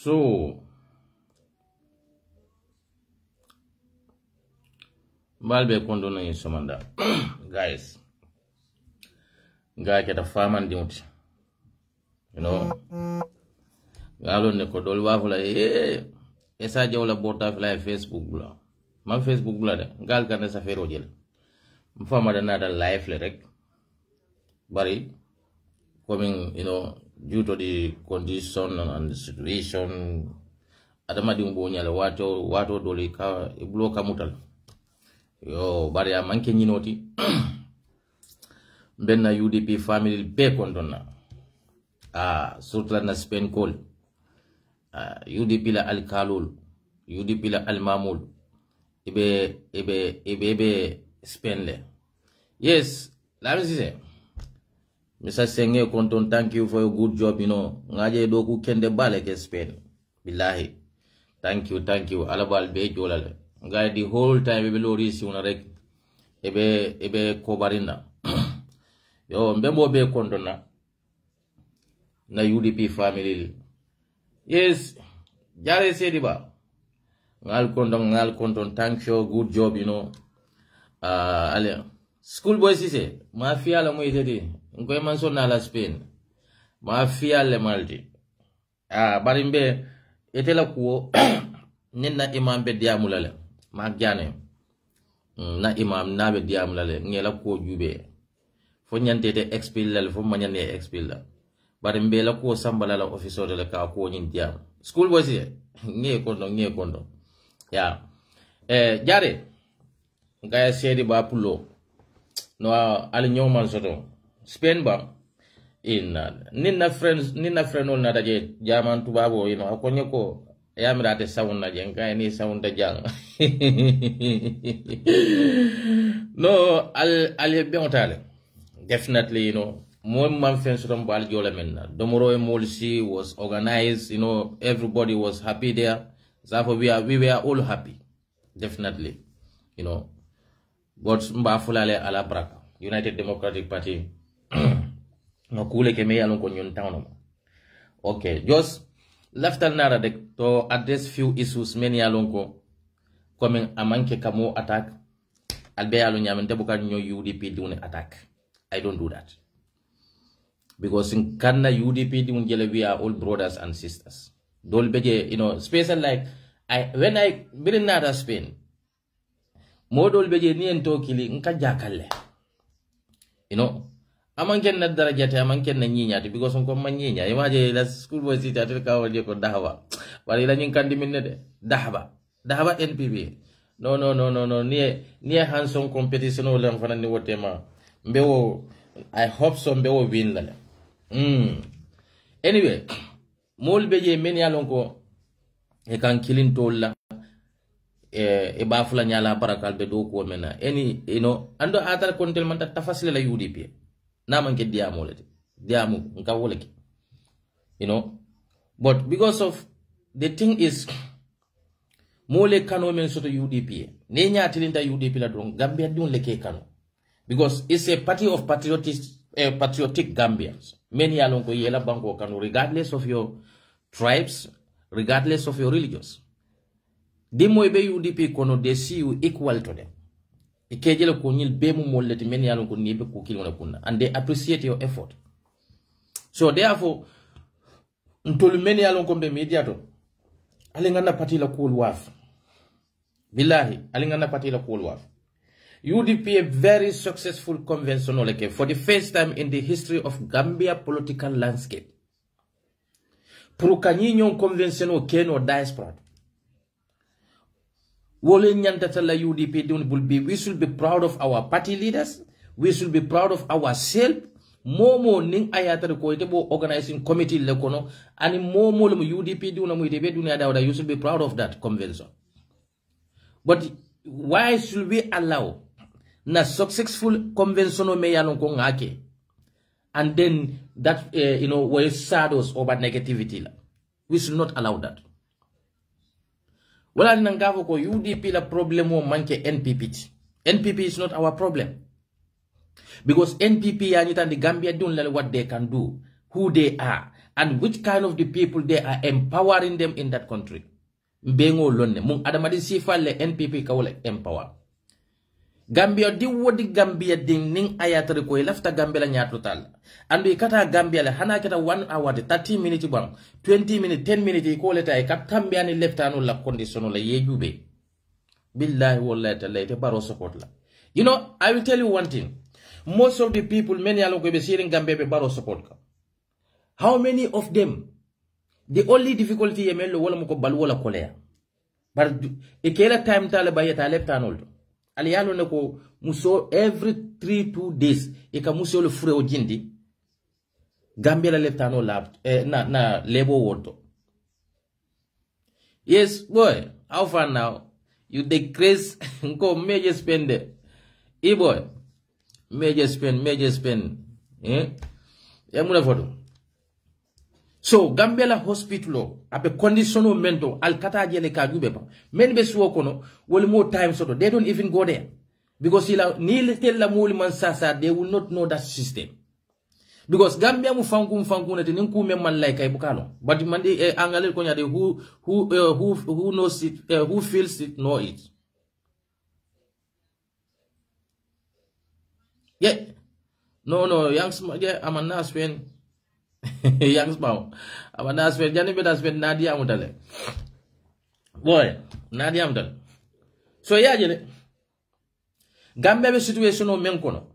So, Balbe Kondo in Somanda. Guys, guy get a farm and don't. You know, Galon ne Kodol Wafula, Essa Jawla butterfly Facebook bula. My Facebook bula, Gal can as a fair jail. Farmer another life lyric. But coming, you know, due to the condition and the situation, Adama Dumbonia, Wato Dolika, Bloka Mutal. Yo, bari ya manke nyinoti. Benna UDP family be kondona. Surtla na Spain call. UDP la al-Kalul. UDP la al-Mamul. Ibe Spain le. Yes, let me say. Mr. Senge Konton, thank you for your good job, you know. Ngaje doku kende bale ke Spain. Billahi. Thank you. Alabal be Jawla. Guy the whole time we will reach you rek ebe kobarina. Yo mbembo be kondona na UDP family. Yes, jare sediba. Ngal kondon, thank you, good job, you know. Ale school boys ise mafia la moy tedi ngoy man sonna la Spain. Mafia le maldi. Barimbe etela ko nenna imam be diamulale. Magiane na imam na be diam lale ngela ko jube fo nyante de expel lale fo manyane expel la bare mbela ko sambala la officer de la ka ko nyin diam school boys nge kondo ya jare ngaya sedi ba pulo no ali nyoman soto Spain ba in ninna friend on na daje jaman tubabo you know akonye ko Yamirate sound na jenga ni sound da jang. No, I'll be on tale. Definitely, you know, more man friends from Jawla menna. Domoro Molisi was organized, you know, everybody was happy there. Therefore, we were all happy. Definitely, you know. But mbafulale ala braka. United Democratic Party. No kule keme yalon ko nyon town. Okay, just left nara dek to address few issues many alonko coming amanke kamo attack albe alo nyamente buka nyo UDP dune attack. I don't do that because in Canada UDP dune jele we are all brothers and sisters. Dol beje, you know, special like when I been in nada Spain modol beje ni ento kili nka jakale, you know. Amanken na darajate amanken na nyinyati because on ko manyinya imaje la school boys it atel ka wadi ko dahwa wali la nyin kandi minne de dahba NPP no ni handsome competition o lam fana ni wotema mbewo I hope so mbewo win la anyway mol beje men yalon ko e kan kilin tolla e bafula nyala barakal be do ko mena any you know ando atar kontel man ta tafasile la UDP naman ke diamu nka woleki, you know. But because of the thing is mole kano men soto UDP ne nyatilinta UDP la don Gambia don leke kano because it's a party of patriotic Gambians. Many along ko yela banko kano regardless of your tribes, regardless of your religions. Demo ebe UDP kono they see you equal to them. Ikejele ko nyil bemu molleti men yalon ko nibe ko kilona kunna and they appreciate your effort. So therefore ntolu men yalon ko be media to alingana party la cool waf billahi alingana party la cool waf UDP a very successful convention like for the first time in the history of Gambia political landscape pour kanyi convention o keno diaspora. We should be proud of our party leaders. We should be proud of ourselves. Momo ning ayata ko itebo organizing committee lekono and momo le UDP duna mu itebe dunia da you should be proud of that convention. But why should we allow na successful convention me yalon ko ngake and then that you know where shadows over negativity? We should not allow that. Well, nangavo ko UDP la problem o manke NPP. NPP is not our problem. Because NPP and the Gambia don't know what they can do, who they are, and which kind of the people they are empowering them in that country. Mbengo lonne mung adamadi sifalle NPP kawle empower. Gambia di wodi Gambia ding ning ayatare ko lafta Gambia la nyaato tal. Andu kata Gambia la hana kata 1 hour 30 minutes bang 20 minutes 10 minutes ko leta e kat Gambia ni leftano la condition la yejube. Billahi wallahi taala te baro support la. You know, I will tell you one thing. Most of the people many along ko be siring Gambia be baro support ka. How many of them? The only difficulty yemelo wala muko bal wala kolea. But ikela time tale bayeta leftano. Aliyalo nako muso every 2 days ika muso le fure ojindi Gambia la leftano lab na lebo woto. Yes boy, how far now? You decrease nko major spend boy major spend muna foto. So Gambia la hospital ape condition mento al kata jele ka jube ba men be suwo kono wol more time soto they don't even go there because ila ni tell la muli man sasa they will not know that system because Gambia mu fanku nete nin ku men man like ay bukalo but man di angale ko nyade who knows it who feels it know it yeah no youngs yeah I'm a nice friend youngs bow I'm a nice friend jani beta spend Nadia amutale boy Nadia amutale so yeah jele Gambia be situation o men kono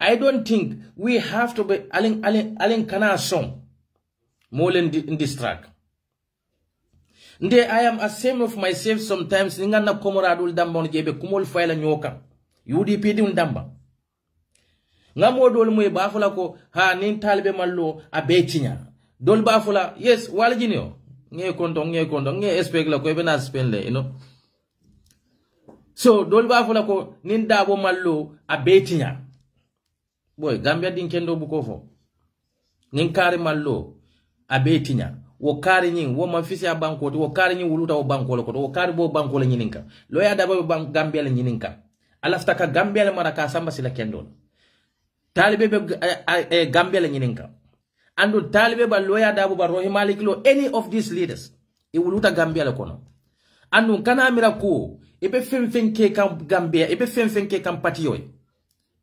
I don't think we have to be alin kana song more in this track. I am ashamed of myself sometimes. Ningana komoradul damba on jebe kumol file nyoka. UDP di undamba. Ngamo dol mu bafula ko ha nin talbe mallo abetinya. Dol bafula yes waljinio. Nge kondo nge expect la ko be na spend le you know. So dol bafula ko nin dabo mallo abetinya. Boy, Gambia din kendo bukofo. Nin kare mallo abetinya. Wo kare nyin wo mafisi ya banko wo kare nyin wuluta wo banko lo ko wo kare bo banko le nyininka. Loya daba bank Gambia le nyininka. Alafta ka Gambia le maraka samba sila kendo. Talibe be Gambia le nyininka. Andu talibe ba loya daba ba Rohi Malik lo any of these leaders. E wuluta Gambia le kono. Andu kana miraku ebe femfenke kam Gambia ebe femfenke kam patiyoy.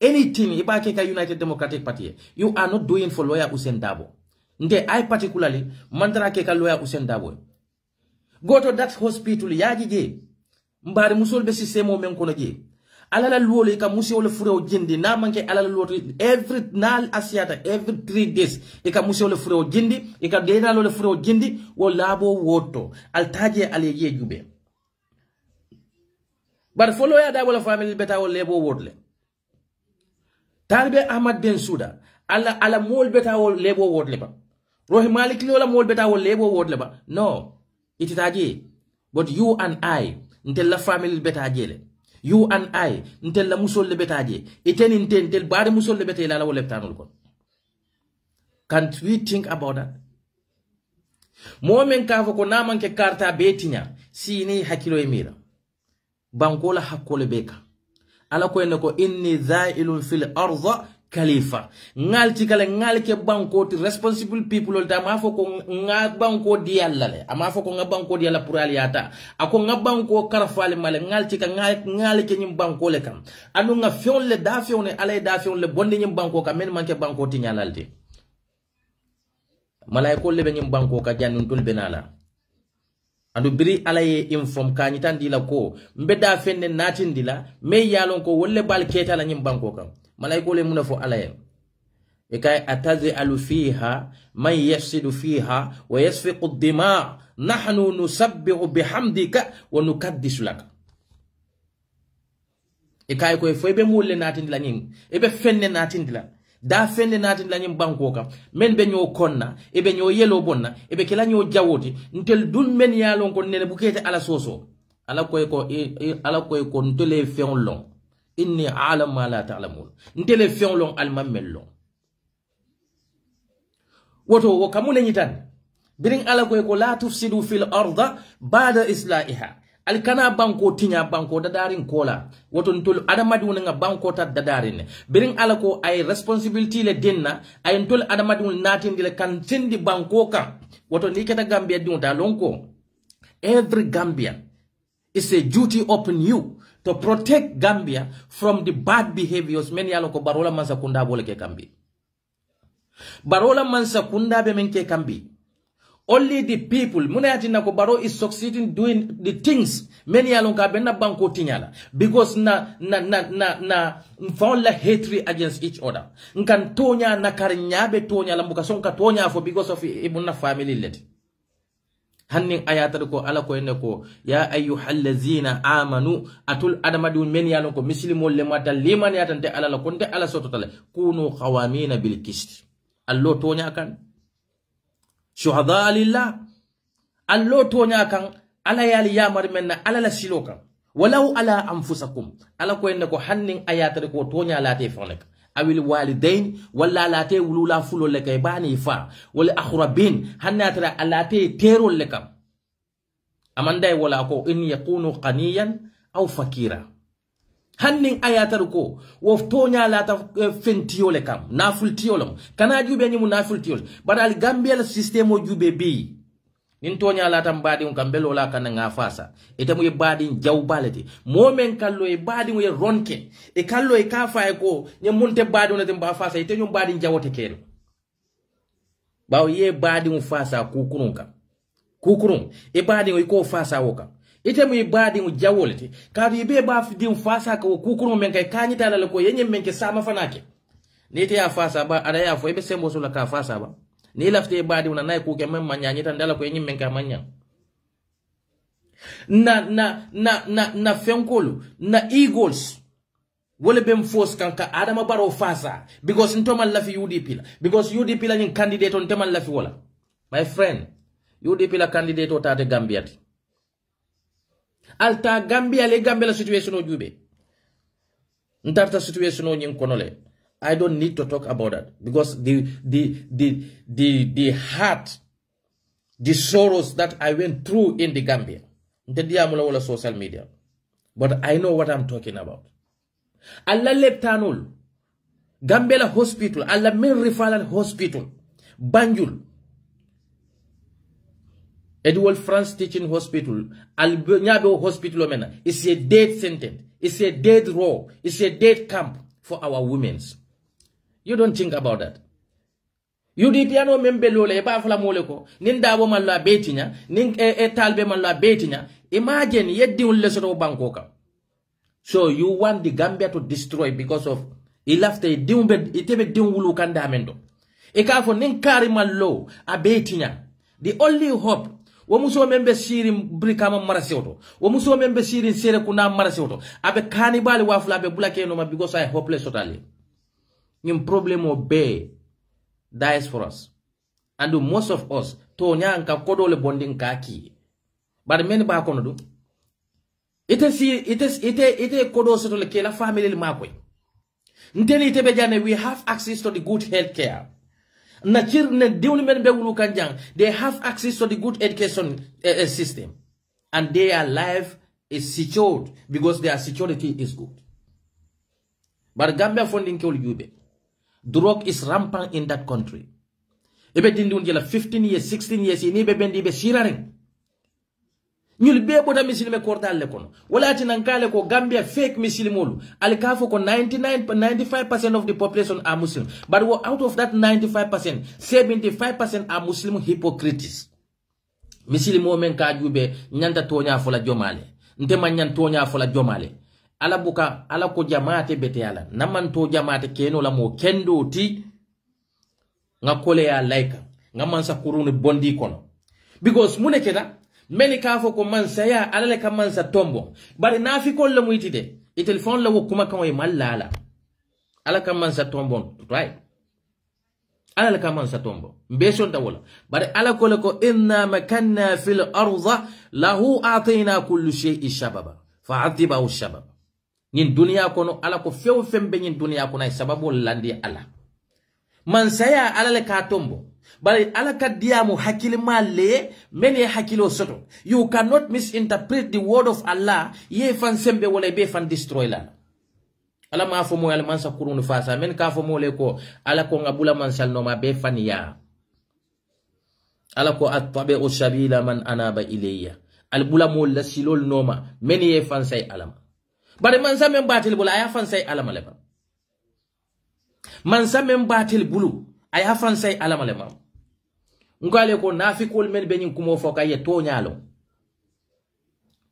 Anything ibake ka United Democratic Party you are not doing for lawyer Hussein Dabo. Nde I particularly mandra ke ka lawyer Hussein Dabo. Go to that hospital yaji je. Mbari musol be system o men kono je. Alala luole ka musi ole fure o jindi na manke alala luole every nal asiata every 3 days e ka musi ole fure o jindi e ka dena ole fure o jindi wo labo woto altaje aleje jube. But for lawyer Dabo la family beta o lebo wodle. Talbe Ahmad Ben Souda ala mol beta wo lebo word leba Rohi Malik la mol beta wo lebo word leba no it itaje but you and I ntel la family beta jele you and I ntel la musol le beta je iten intel bari musol le beta la wo leptanul kon can't we think about that momen ka ko na manke karta betinya sini hakilo emira bankola hakole beka ala ko en ko inni zailun fil ardh khalifa ngalti kala ngalke banko ti responsible people ta ma foko nga banko di yalla le ama foko nga banko di yalla pour aliata ako nga banko karfale male ngalti ka ngalke nyim banko le kam anu nga fion le da fion ne ala da fion le bonde nyim banko ka men manke banko ti nyalalti malay ko le be nyim banko ka jannun tul benala andu biri alaye inform kanyitan dila ko mbeda fenne natin dila me yalon ko wolle bal keta la nyim banko kam malay ko le muna fo alaye e kay atazi alu fiha man yafsidu fiha wa yasfiqu ad-dima nahnu nusabbihu bihamdika wa nukaddisu lak e kay ko fo be mulle natin dila nyim e be fenne natin dila da fende natin la nyim banko kam men be ñoo konna e be ñoo yelo bonna e be kila ñoo jawoti ntel dun men yalon ko nene bukete ala soso ala koy ko ntele feonlon inni alam ma la ta'lamun ntele feonlon al mamellon woto wo kamune nyitan birin ala koy ko la tufsidu fil arda ba'da islahiha alkana banko tinya banko dadarin kola woto ntol adamadi wona banko ta dadarin birin alako ay responsibility le denna ay ntol adamadi won natindi le kan tindi banko kan woto ni keta Gambia di ta lonko every Gambian is a duty upon you to protect Gambia from the bad behaviors many alako barola mansa kunda bole ke kambi barola mansa kunda be men ke kambi. Only the people, Munayatina Baro is succeeding doing the things many alonga bena banko tinyala because na found like hatred against each other. Nkan tonya na karinyabe tonya lambuka sonka tonya for because of ibuna family let. Hanning ayatako alako eneko ya ayyuhallazina amanu atul adamadu many alonko mislimo lemata liman yatante ala konte ala sototale kunu qawamina bil qist. Allo tonya kan shuhada lillah allo tonya kan ala yali yamar menna ala la silokan walau ala anfusakum ala ko en ko hannin ayata ko tonya la te fonek awil walidain wala la te wulula fulo le kay bani fa wal akhrabin hannata ala te terol le kam amandai wala ko in yakunu qaniyan aw fakira hannin ayatar ko wof tonya la ta fentiyo le kam naful tiyolom kana jube ni munaful tiyol badal Gambia la system o jube bi nin tonya la tam badi on kambelo la kan nga fasa ite mu badi jawbalati momen kallo e badi mu ronke e kallo e kafa e ko nye munte badi on tem ba fasa ite nyum badi jawote kero bawo ye badi mu fasa kukurun kam kukurun e badi ko fasa woka ite mu ibadi mu jawolti kadu ibe ba fi din fasa ka kukuru men kay kanyita la ko yenye men ke sama fanake ni te ya fasa ba ada ya fo ibe sembo so la ka fasa ba ni lafte ibadi una nay ku ke men manyanya tan dala ko yenye men ka manya na fenkolu na eagles wole bem force kanka adama baro fasa because ntomal la fi UDP la because UDP la nyin candidate on temal la fi wala my friend UDP la candidate o tate Gambia ti alta Gambia le Gambia la situation o jube ntarta situation o nyin konole. I don't need to talk about that because the heart, the sorrows that I went through in the Gambia ntediamula wala social media, but I know what I'm talking about. Allah leptanul Gambia la hospital, Allah men referral hospital Banjul Edward France Teaching Hospital, Albanyabo Hospital Omena, it's a death sentence, it's a death row, it's a death camp for our women. You don't think about that. You piano membelole e ba fala moleko nin dabo man la betinya nin talbe man la betinya imagine yeddi un lesoto banko ka. So you want the Gambia to destroy because of ilafte diumbe itebe diumulu kanda amendo e ka fo nin kari man lo a betinya. The only hope womuso membe sirin brikama maraseoto womuso membe sirin sere kuna maraseoto abe kanibali wafula abe bulake no ma because I hopeless totally. Nim problem o be dies for us, and most of us to nyanka kodole bonding kaki but many ba kono do ite kodo soto le ke la family le makoy nteni ite be jane we have access to the good health care. They have access to the good education system, and their life is secured because their security is good. But Gambia funding Kyol drug is rampant in that country. Ebe dindun jela 15 years, 16 years, ini be bendi be shiraring. Nyul be boda misili me korta le kono. Wala ati nankale ko Gambia fake misili molu. Alikafo ko 95% of the population are Muslim. But out of that 95%, 75% are Muslim hypocrites. Misili mo men ka jube nyanta tonya fola jomale. Ntema nyanta tonya fola jomale. Ala buka ala ko jamaate bete ala. Naman to jamaate keno la mo kendo ti nga kole ya laika. Nga mansa kurune bondi kono. Because mune keda many kafo ko mansa ya alale ka mansa tombo bari nafi ko le muitide e telephone la wokuma kan way malala ala ka mansa tombo right alale ka mansa tombo mbeson ta wala bari ala ko le ko inna makanna fil ardh lahu atina kullu shay'in shababa fa'atibahu shabab nin dunya kono ala ko few fembe nin dunya kono ay sababu landi ala man saya ala le ka tombo bari ala ka diamu hakili male mene hakilo soto. You cannot misinterpret the word of Allah ye fan sembe wala be fan destroy la. Ala ma fo mo ala man sa kurunu fasa men ka fo mo le ko ala ko ngabula man sal no ma be fan ya ala ko 𝒕𝒉𝒊𝒔 sabila man anaba ilayya al bula mo la silol noma men ye fan say alama bari man sa men batil bula ya fan say alama le ba man sa men batil bulu ay fan say alama le ma ngale ko nafikul men be nyin kumo foka ye to nyalo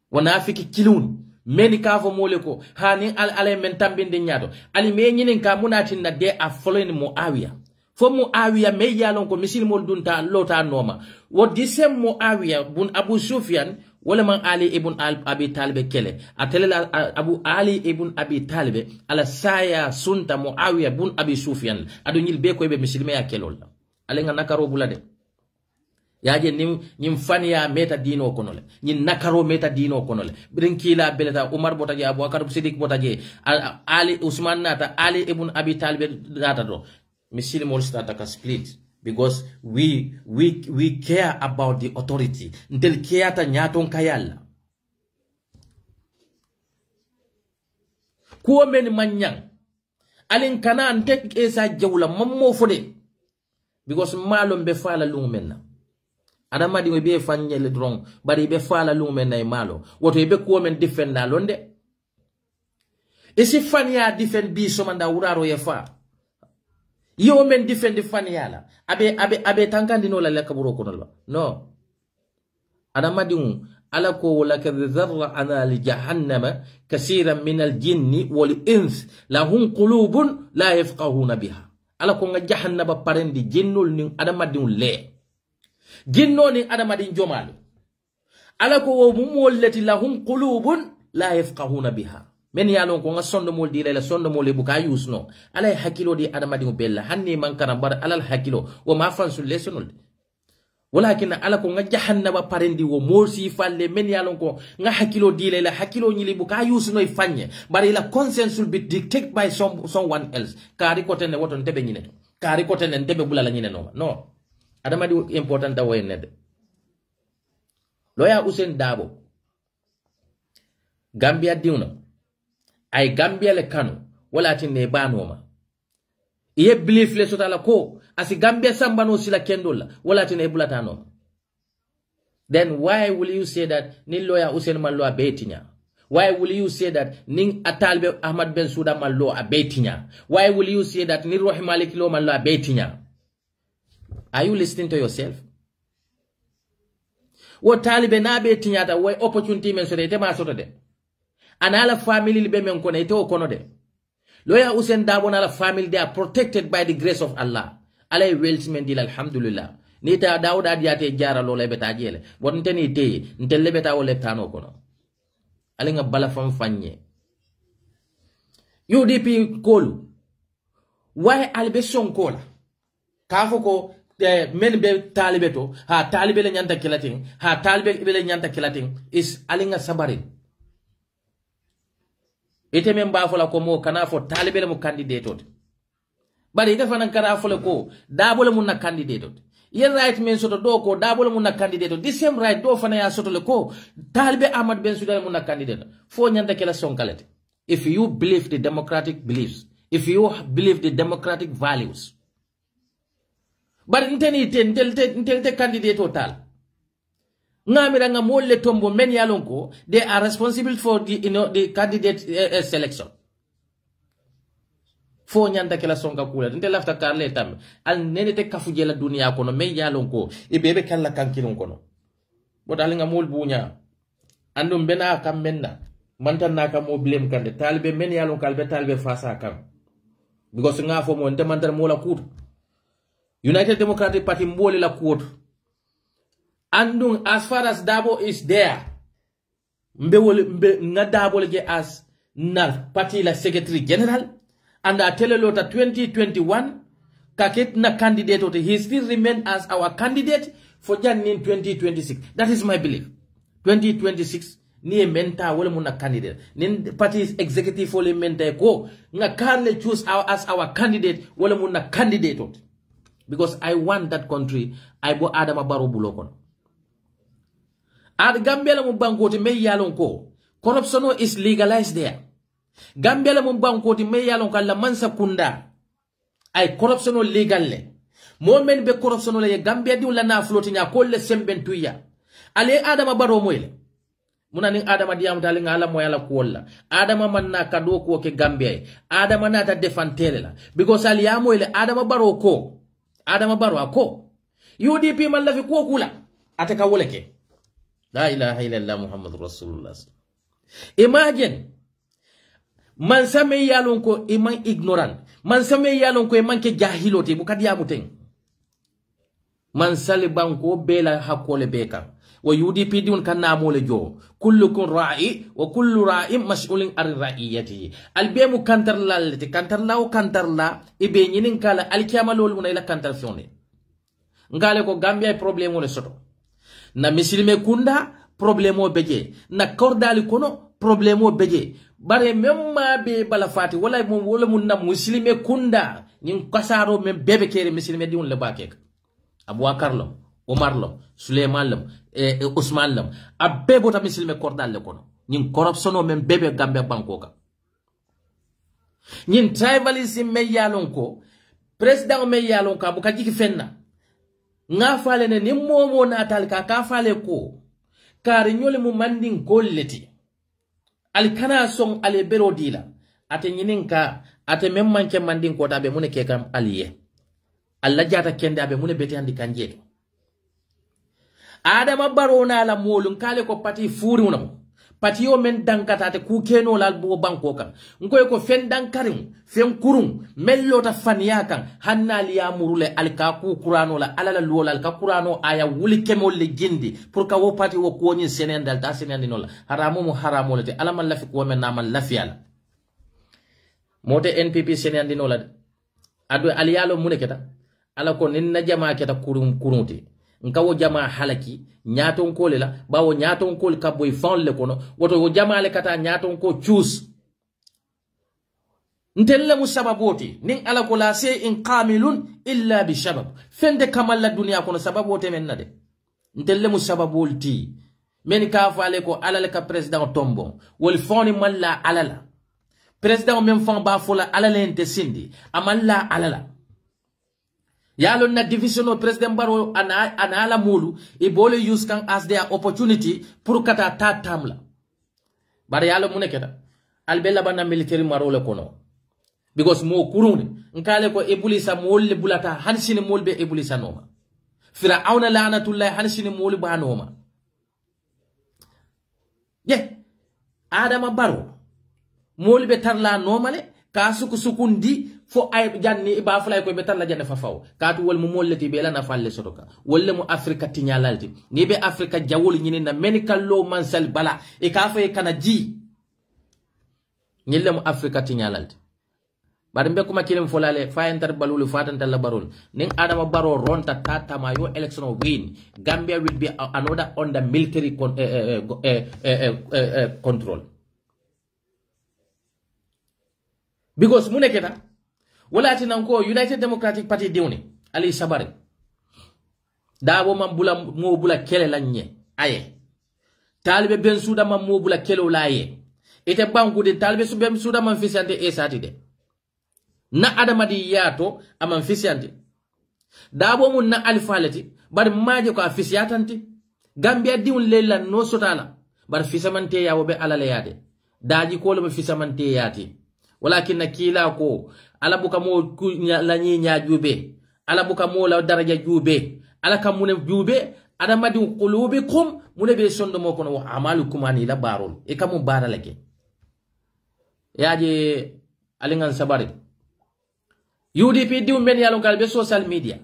wana nafiki kilun men ka fo mole ko hani al men tambinde nyato ali me nyinin ka munatin na de a following Muawiya fo Muawiya me yalon ko misil mol dunta lota noma wo disem Muawiya bun Abu Sufyan wala man Ali ibn Abi Talib kele atela Abu Ali ibn Abi Talib ala saya sunta Muawiya bun Abi Sufyan adu nyil be ko be misilme ya kelol ale nga nakaro bulade yaje nim faniya meta dino konole nyin nakaro meta dino konole birin kila beleta Umar botaje Abu Bakar Siddiq botaje Ali Usman nata Ali ibn Abi Talib nata do misil mol stata ka split because we care about the authority ntel kiata nyaton kayalla ko men manyang alin kana ante Essa Jawla mammo fode because malom be fala lumenna adama di be fanyele drong bari be fala lumenna malo woto be ko men defend na londe isi fanya defend bi somanda wuraro ye fa yo men defend fanyala abe tankandi no la lekaburo kono no adama di ala ko lakad dharra ana li jahannama kaseeran min al jinni wal ins lahum qulubun la yafqahuna biha ala ko nga jahannaba parendi jinnul ni adama di le jinno ni adama di jomal ala ko wo mumollati lahum qulubun la yafqahuna biha men yalon ko nga sondo mol di la sondo mol bu ka yusno ala hakilo di adama di bella hanni man kana bar alal hakilo wo ma fansul lesonol walakin ala ko nga jahannaba parendi wo morsi falle men yalon ko nga hakilo di la hakilo nyili bu ka yusno fanye bari la conscience will be dictated by someone else kari ko tenne woton tebe nyine kari ko tenne tebe bulala nyine no adama di important da way ned loya Usain Dabo Gambia diwna ay Gambia le kanu wala tinne banoma iye belief le sotala ko asi Gambia sambano sila kendola wala tinne bulatano. Then why will you say that ni lawyer Usain man lo abetinya? Why will you say that ning Atalbe Ahmad Ben Suda man lo abetinya? Why will you say that ni Rohi Malik lo man lo abetinya? Are you listening to yourself? What Talibe na abetinya ta way opportunity men so de te ma soto de. Anala family libe men kono ite o kono de. Lawyer Usain Dabo na la family they are protected by the grace of Allah. Alay welcome dil alhamdulillah. Nita Dawda diate jara lo lebeta jele. Bon teni te ntel lebeta o leptano kono. Alinga bala fam fanye. UDP kolu. Why albe son kola? Kafo ko men be talibeto ha talibe le nyanta kilating ha talibe be le nyanta kilating is alinga sabarin. Ite men ba fola ko mo kana fo talibe le mo candidate bari ite fanan kana fola ko Dabo le mo na candidate yen right men soto do ko Dabo le mo na candidate the same right do fana ya soto le ko talibe Ahmad Ben Suda mo na candidate fo nyanta kila sonkalete. If you believe the democratic beliefs, if you believe the democratic values, but intente candidate total ngamira nga molle tombo men yalonko they are responsible for the candidate selection fo nyanda kala songa kula nte lafta karle tam al nene te kafuje la dunia kono men yalonko e bebe kala kankilon kono bodal nga mol bunya andum bena kam menna mantan naka mo blem kande talbe men yalon kalbe talbe fasa kam because nga fo mo nte mantar mo la kutu United Democratic Party mbole la kutu. Andung as far as Dabo is there, nga Dabo lege as na party la Secretary General, and I tell you lot 2021, kaket na candidate, he still remain as our candidate for January 2026. That is my belief. 2026, ni menta wala mun na candidate nin party executive wala menta ko nga can choose as our candidate wala mun na candidate because I want that country I bo Adama Barrow bulokon ad Gambia la mu bankoti me yalon ko corruption is legalized there Gambia la mu bankoti me yalon ko la mansa kunda ay corruption legal le mo men be corruption le Gambia di wala na floti nya ko le semben tuya ale Adama Barrow moyle munani Adama diam tali ngala mo yala kuolla Adama manna kado ko ke Gambia Adama na ta defantele la because ali ya moyle Adama Barrow ko Adama Barrow ko UDP man la fi ko kula ataka woleke la ilaha illallah muhammadur rasulullah imagine man same yalon ko iman ignorant man same yalon ko iman ke jahilote bu kadiya muten man sali banko bela hakole beka wa UDP diun kanna mole jo kullukum ra'i wa kullu ra'in mas'ulun an ra'iyatihi albemu kantar lalati kantar law kantar la ibe nyinin kala alkiyama lol mun ila kantar fione ngale ko Gambia problème le soto na misilime kunda problème o beje na kordali kono problème o beje bare memma be bala fati wala mun na muslime kunda nyin kasaro mem bebe kere misilime diun le bakek Abouakar lam Omar lam Suleiman lam Ousmane lam abbe bota misilme kordal le kono nyin corruption o mem bebe Gambia banko ka nyin tribalism me yalon ko president me yalon ka bu ka jiki fenna nga fale ne ni momo natal ka fale ko kar nyole mu mandin golleti al kana son ale bero dila ate nyinin ka ate mem manke mandin ko tabe mun ke kam aliye alla jata kende abe mun beti andi kanjeto Adama Barrow na la molun kale ko pati furi unamo pati yo men dankata te ku keno lal bo banko kan ngoy ko fen dankarin fen kurun mello ta faniya kan hannali ya murule alka ku qur'ano la alala lolal ka qur'ano aya wuli kemol le jindi pour ka wo pati wo ko nyin senen dal ta senen dino la haramu mu haramu le te alama lafi ko men namal lafiala mote NPP senen dino la adu aliyalo muneketa ala ko nin na jama keta kurunti nkawo jama halaki nyaton ko lela bawo nyaton ko ka boy fan le kono woto wo jama le kata nyaton ko choose ntelle musababoti nin ala ko la se in kamilun illa bi shabab fende kamal la dunya kono sababote men nade ntelle musababolti men ka fale ko alale ka president tombo wol foni malla alala president men fan ba fola alale ente sindi amalla alala Yalon na division of President Barrow anala mulu ibole use kan as their opportunity pour kata tatamla. Bari yalo muneketa albella bana military marole kono. Because mo kuruni nkale ko ebulisa molle bulata hansini molbe ebulisa noma. Fir'auna la'natullah hansini molbe banoma. Adama Barrow molbe tarla nomale kasuku sukundi fo ay janni iba fulay ko betal la janne fa faw katu wol mu molleti be la na falle sotoka wolle mu afrika tinyalalti ni be afrika jawol nyini na medical law mansal bala e ka fa kana ji nyille mu afrika tinyalalti bar mbe kuma kilim folale fa enter balulu fatan la barol ning Adama Barrow ronta tata ma yo election win Gambia will be another under military control because muneketa wala tinanko United Democratic Party diwni ali sabari dabo man bula mo bula kele lanye aye talbe ben suda man mo bula kelo laye ite banku de talbe su ben suda man fisante Essa de na Adama di yato aman fisante dabo mun na alfalati bar maje ko afisiatanti Gambia diwun lela no sotala bar fisamante yawo be alale yade daji ko le fisamante yati walakin nakila ko ala buka mo la nya jube ala buka mo la daraja jube ala kam mun jube Adama di qulubikum mun be sondo mo kono wa amalukum ani la barol e kam baralake yaje alingan sabari UDP di men yalon kalbe social media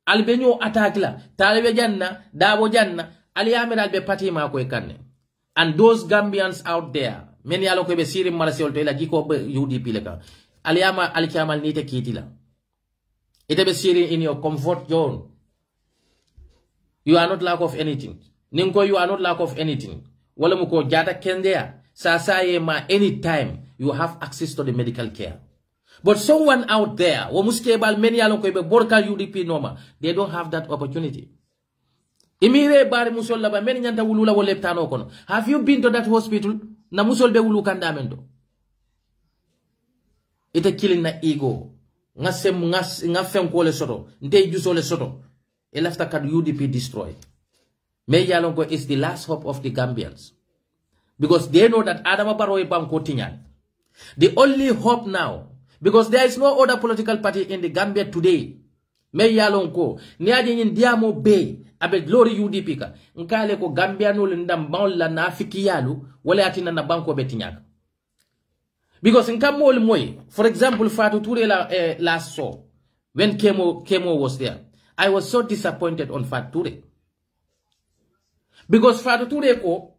albe nyo attack la talbe janna dabo janna ali amir albe pati ma ko e kanne and those Gambians out there men yalo ko be siri marasiol to la jiko be UDP leka aliyama alkiamal nite kitila ite be siri in your comfort zone you are not lack of anything ninko you are not lack of anything wala mu ko jata kendea sa ye ma anytime you have access to the medical care. But someone out there, wo muskebal many alon ko be borkal UDP noma, they don't have that opportunity. Imire bari musol laba many nyanta wulula wo leptano kono. Have you been to that hospital? Na musol be wulu kandamento. Ite killing na ego. Nga fem ko le soto. Nte juso le soto. E lafta kad UDP destroy. Me yalongo is the last hope of the Gambians. Because they know that Adama Barrow is banko tinyan. The only hope now, because there is no other political party in the Gambia today. Me yalongo niaje nyin diamo be abe glory UDP ka. Nkale ko Gambia no ndam baula na afiki yalu wale atina na banko be tinyaka. Because in Kamol Moy, for example, Fatou Toure last saw when Kemo was there, I was so disappointed on Fatou Toure. Because Fatou Toure ko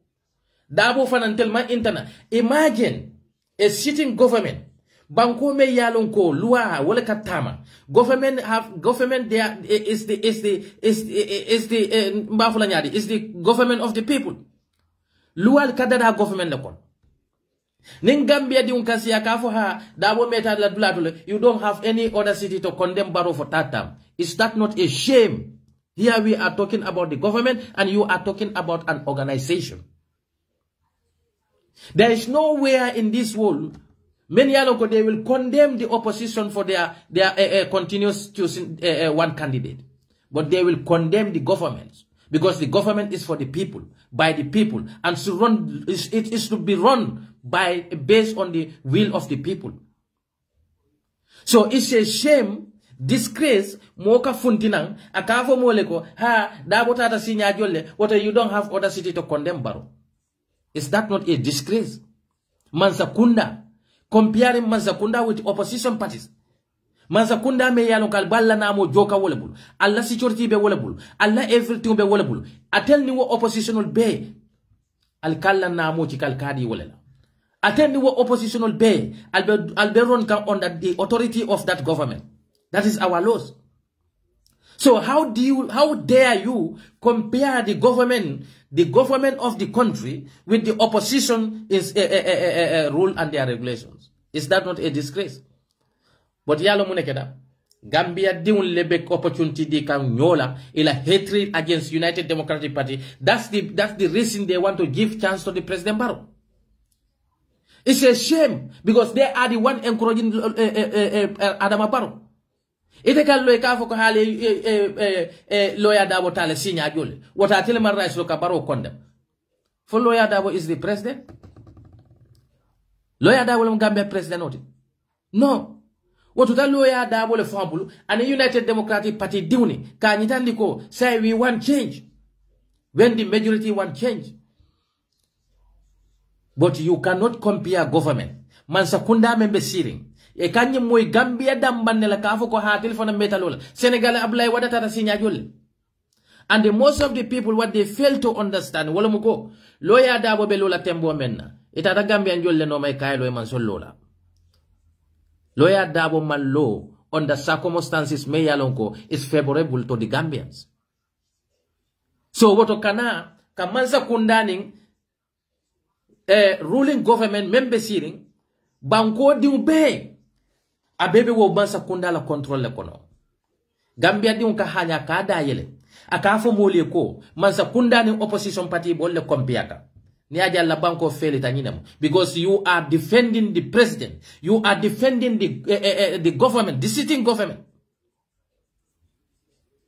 dabo fanantel ma interna. Imagine a sitting government. Banko me yalon ko lua wala katama. Government there is the government of the people. Lua kadada government lekon. Gambia di unkasi akafo ha dabo meta la dulatule. You don't have any other city to condemn Barrow for that time. Is that not a shame? Here we are talking about the government and you are talking about an organization. There is nowhere in this world many aloko they will condemn the opposition for their continuous choosing one candidate, but they will condemn the government because the government is for the people, by the people, and it is to be run based on the will of the people. So it's a shame, disgrace, moka funtinang akavo moleko ha dabota ta sinya jolle what you don't have other city to condemn Barrow. Is that not a disgrace? Mansakunda, comparing Mansakunda with opposition parties. Mansakunda me yalo kalballa na mo joka wolebul. Allah security be wolebul. Allah everything be wolebul. Atel ni wo oppositional be. Alkalla na mo chikalkadi wolela. Atel ni wo oppositional be. Alberon come under the authority of that government. That is our laws. So how dare you compare the government of the country with the opposition is rule and their regulations? Is that not a disgrace? But yalo munekeda Gambia diun lebek opportunity di kan nyola ila hatred against United Democratic Party. That's the reason they want to give chance to the President Barrow. It's a shame because they are the one encouraging Adama Barrow. Ite kallo e kafo ko hale lawyer Dabo tale sinya jole wata teleman rights lo ka Barrow condemn for lawyer Dabo is the president. Lawyer Dabo le Gambia president oti no what ta lawyer Dabo le fambulu and the United Democratic Party diuni ka nyitandi ko say we want change when the majority want change. But you cannot compare government Mansakunda membe siring e kanye moy Gambia dambanne la kafo ko ha telephone metalola Senegal Ablaye wadata ta sinya jolle. And most of the people what they fail to understand wala muko lawyer Dabo be lola tembo menna itata Gambia jolle no may kaylo e man sol lola lawyer Dabo man law on the circumstances may yalonko is favorable to the Gambians. So woto kana kamansa kundaning ruling government member siring banko diube abebe wo bansa kunda la control le kono. Gambia di unka hanya ka da yele akafo mole ko mansa kunda ni opposition party bolle kompiaka ni aja la banko fele tanyinam because you are defending the president, you are defending the government, the sitting government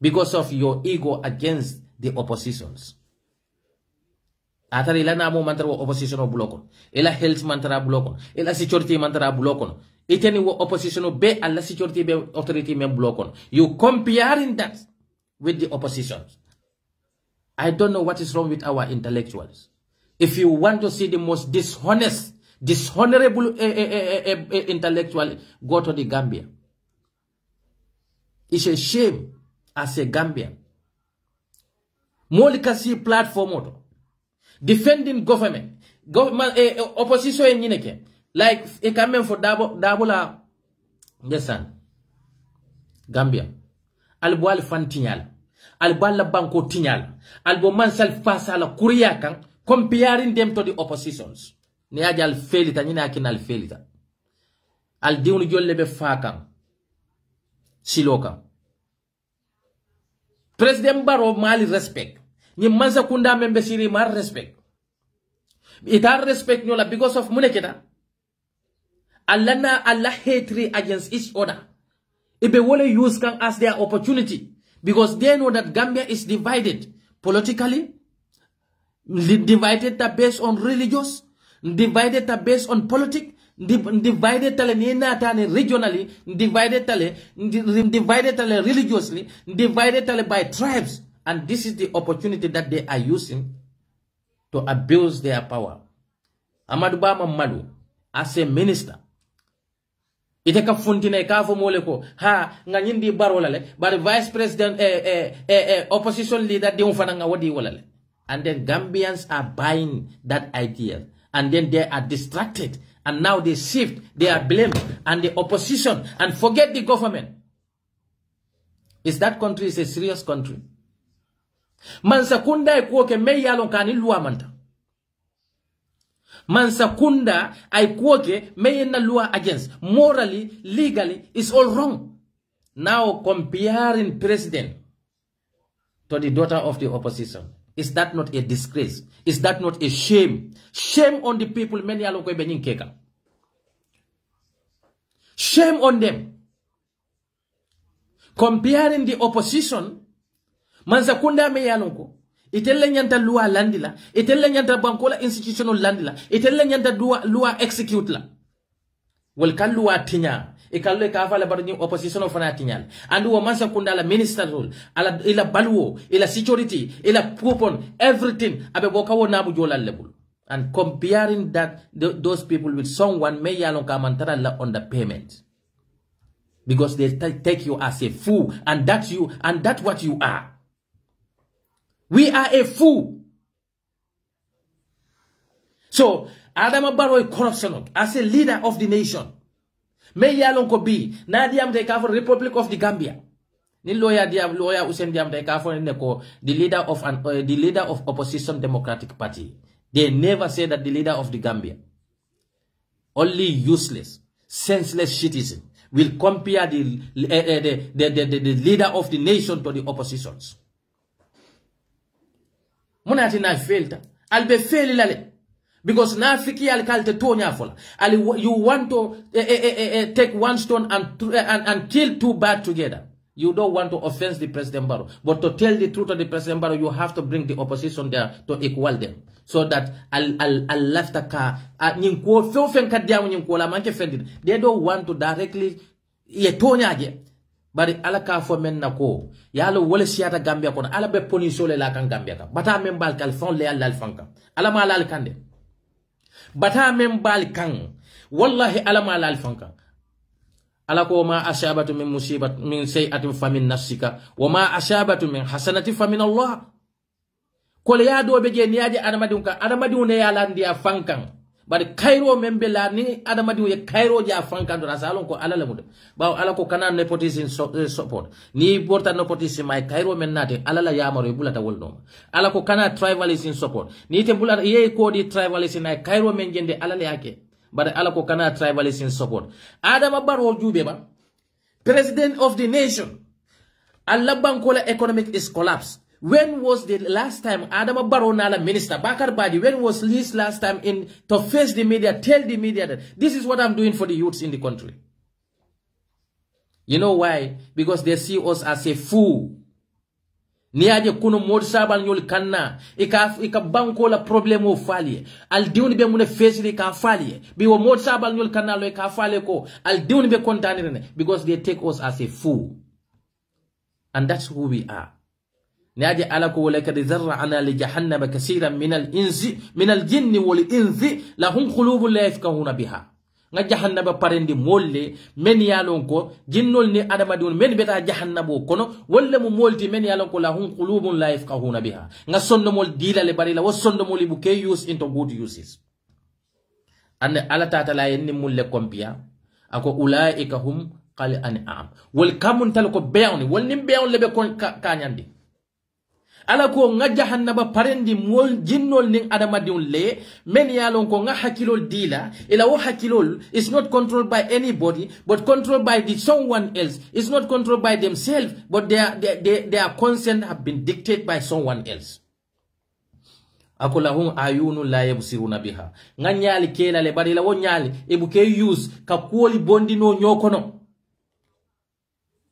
because of your ego against the oppositions. Atari la namo mantara opposition blokon ela health mantara blokon ela security mantara blokon iteni wo opposition be alla security be authority men blokon. You comparing that with the oppositions. I don't know what is wrong with our intellectuals. If you want to see the most dishonorable intellectual, go to the Gambia. It's a shame as a Gambian. Molikasi platform defending government opposition in Yineke. Like a comment for Dabola Yesan Gambia. Albo al fantinyal. Albo la banko tinyal. Albo mansal fasa la kuriakan comparing them to the oppositions. Ni aja al felita, ni na akin al felita. Al diunu jolle be fakam. Siloka. President Barrow mali respect. Ni mansa kunda membe siri mar respect. Ita respect nyola because of muneketa. Allah hatred against each other. If they want to use Kang as their opportunity, because they know that Gambia is divided politically, divided based on religious, divided based on politics, divided regionally, divided religiously, divided by tribes, and this is the opportunity that they are using to abuse their power. Amadou Bama Madu, as a minister, ite ka funtine ka fo mole ko ha nga nyindi Barrow lale, but vice president opposition leader de fana nga wadi walale. And then Gambians are buying that idea, and then they are distracted, and now they shift, they are blamed, and the opposition, and forget the government. Is that country is a serious country? Mansakunda ikuoke me yalon kani luwa manta. Mansakunda ikuoke me yena luwa against. Morally, legally, it's all wrong. Now comparing president to the daughter of the opposition. Is that not a disgrace? Is that not a shame? Shame on the people many yalon ko benin keka. Shame on them. Comparing the opposition, Mansakunda me yalonko. Itelle nyanta lua landila. Itelle nyanta bankola institutional landila. Itelle nyanta lua execute la. Wel kan lua tinya. Ikalle kafala barni opposition of tinyal. Andu wa Mansakunda la minister role. Ila baluo. Ila security. Ila coupon. Everything. Abe boka wo nabu jola level. And comparing that those people with someone me yalonka mantara la underpayment. Because they take you as a fool. And that's you. And that's what you are. We are a fool. So, Adama Barrow is corruption as a leader of the nation. May yalon ko be na diam de ka for Republic of the Gambia. Ni lawyer Usen diam de ka for the leader of opposition Democratic Party. They never say that the leader of the Gambia. Only useless, senseless citizen will compare the leader of the nation to the oppositions. Munati na failed. I'll be failing lale. Because na fiki al kalte tonya fola. You want to take one stone and kill two birds together. You don't want to offend the President Barrow. But to tell the truth of the President Barrow, you have to bring the opposition there to equal them. So that I'll left the car. They don't want to directly Bari ala ka fo men nako yalo wala siata Gambia kono ala be poniso le la kan Gambia ka bata men bal kal fon le ala fanka ala ma ala kande bata men bal kan wallahi ala ma ala fanka ala ko ma ashabatu min musibat min sayatin famin nafsika wa ma ashabatu min hasanati famin Allah ko le ya do be je niaje adamadi ne yala ndia fankan bari Cairo membe la ni adamadi ye Cairo ja fankan do rasalon ko ala lamude baw ala ko kana nepotism support ni borta nepotism my Cairo men nate ala la yamaro bulata wolno ala ko kana tribalism support ni te bulata ye ko di tribalism ay Cairo men gende ala la yake bari ala ko kana tribalism support Adama Barrow jube ba president of the nation Allah bankola economic is collapsed. When was the last time Adama Barrow Nala Minister Bakar Badi, when was his last time to face the media, tell the media that this is what I'm doing for the youths in the country? You know why? Because they see us as a fool. Niaje kuno mod sabal nyol kanna ika banko la problemo falie al diuni be mune face ka falie bi wo mod sabal nyol kanna lo ka falie ko al diuni be kontanire because they take us as a fool. And that's who we are. نادي علىك ولقد ذرعنا لجهنم كثيرا من الجن والإنس لهم قلوب لا يفقهون بها nga jahannaba parendi molle men yalon ko jinnol ni adama dun men beta jahannabo kono walla mu molti men yalon ko lahum qulubun la yafqahuna biha nga sonno mol dilale bari la wasonno mol bu ke use into good uses an ala tata la yenni mulle kompia ako ulaika hum qal an'am wal kamun tal ko beewni wal nim beewn lebe kon kanyandi ala ko nga jahannaba parendi mol jinnol ning adamadiun le men yalon ko nga hakilol dila ila wo hakilol is not controlled by anybody but controlled by someone else. It's not controlled by themselves but their consent have been dictated by someone else. Akolahum ayunu la yabsiruna biha nga nyali kela le bari la wo nyali ebuke use ka kuoli bondi no nyokono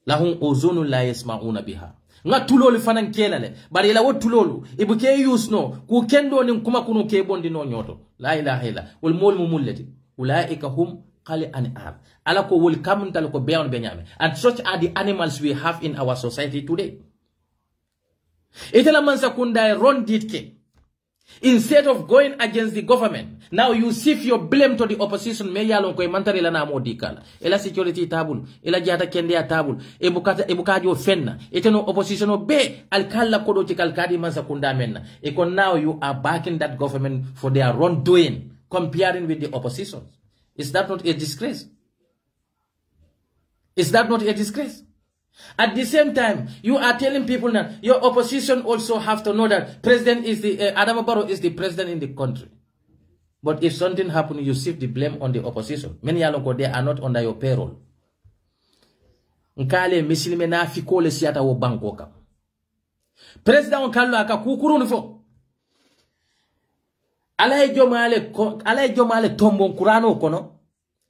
lahum uzunu la yasmauna biha nga tulolu fanan kelale bari la wo tulolu ibuke use no ku kendo ni kuma kunu ke bondi no nyoto la ilaha illa wal mol mumullati ulaika hum qali an'am ala ko wol kamuntal ko beyon benyame. And such are the animals we have in our society today. Itala man sakunda ron ditke. Instead of going against the government, now you shift your blame to the opposition. Me yalon ko mantari la na modikala. Ela security tabul, ela jata kende ya tabul. Ebukajo fenna. Eteno opposition be alkala kodo tikalkadi man sakunda menna. Eko now you are backing that government for their wrongdoing, comparing with the opposition. Is that not a disgrace? Is that not a disgrace? At the same time, you are telling people that your opposition also have to know that president is the Adama Barrow is the president in the country. But if something happens, you shift the blame on the opposition. Many alonko they are not under your payroll. Nkale misilime na fikole siata wo bankoka. President onkallo aka kukuru nifo. Alaye jomale tombo kurano kono.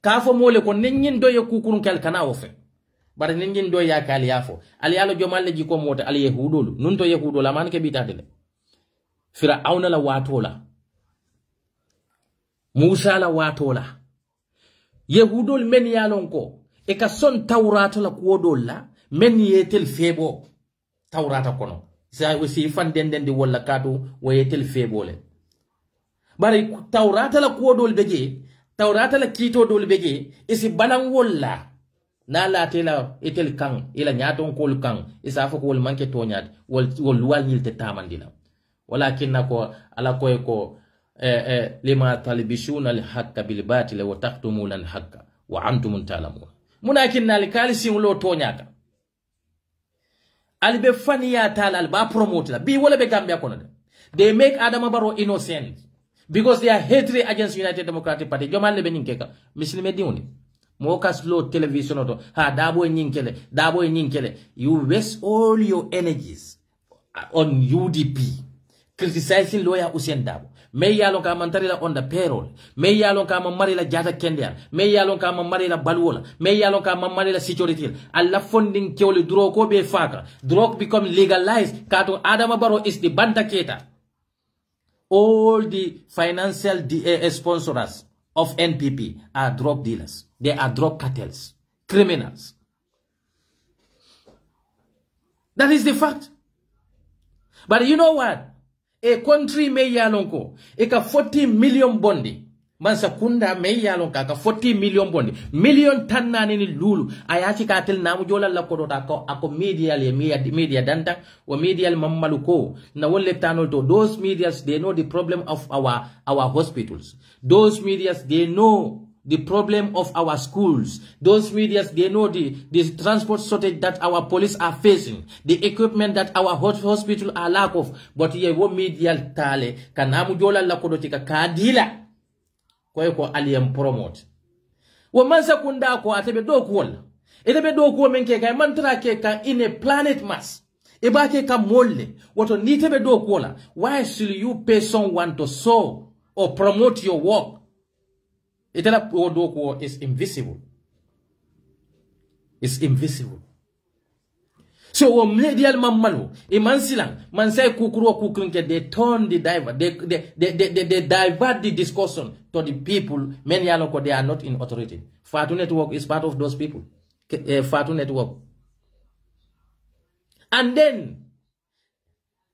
Kafo mole ko ningin doye kukuru kel kana ofe. Bara ningin do ya kali yafo ali yalo jomalle ji ko mota ali yehudolu nun to yehudola man ke bitadele Fir'auna la watola Musa la watola yehudol men yalon ko e ka son tawrata la kuodolla men yetel febo tawrata kono sa wasi fanden di wala kadu wo yetel febole bari tawrata la kuodol beje tawrata la kito dol beje isi banan wala na la tela etel kang ila nyaton kol kang isa fo ko manke to nyat wol wal nilte tamandina walakin nako ala ko lima talibishuna al haqqa bil batil wa taqtumuna al haqqa wa antum ta'lamun munakin nal kalisi lo to nyata albe faniya tal ba promote la bi wala be gambia kono they make Adama Barrow innocent because they are hatred against United Democratic Party jomalle be ninkeka muslime diuni Moka slow television auto ha dabo nyinkele you waste all your energies on UDP criticizing lawyer Usain Dabo me yalon ka mantarila on the payroll me yalon ka marila jata kendia me yalon ka marila balwola me yalon ka marila security alla funding kewli duro ko be faka drug become legalized kato Adama Barrow is the bantaketa all the financial sponsors of NPP are drug dealers. They are drug cartels, criminals. That is the fact. But you know what? A country may yalonko, eka 40 million bondi. Mansakunda may yalonka ka 40 million bondi. Million tanna ni lulu. Ayachi katel namu jola la kodota ako media danta or media mamaluko. Na wole tanol to those medias they know the problem of our hospitals. Those medias they know the problem of our schools. Those medias they know the transport shortage that our police are facing, the equipment that our hospital are lack of. But ye wo media tale kanamu jola la kodotika kadila. Kwa ko aliyem promote wo mansa kunda ko atebe do ko wala etebe do ko men ke kay mantra ke ka in a planet mass e ba ke ka molle woto ni tebe do ko wala. Why should you pay someone to sow or promote your work? Etela do ko is invisible. It's invisible. So wo medial mamalo e mansilang mansay kukuro kukunke they turn the divert they divert the discussion to the people. Many aloko they are not in authority. Fatu Network is part of those people. Fatu Network. And then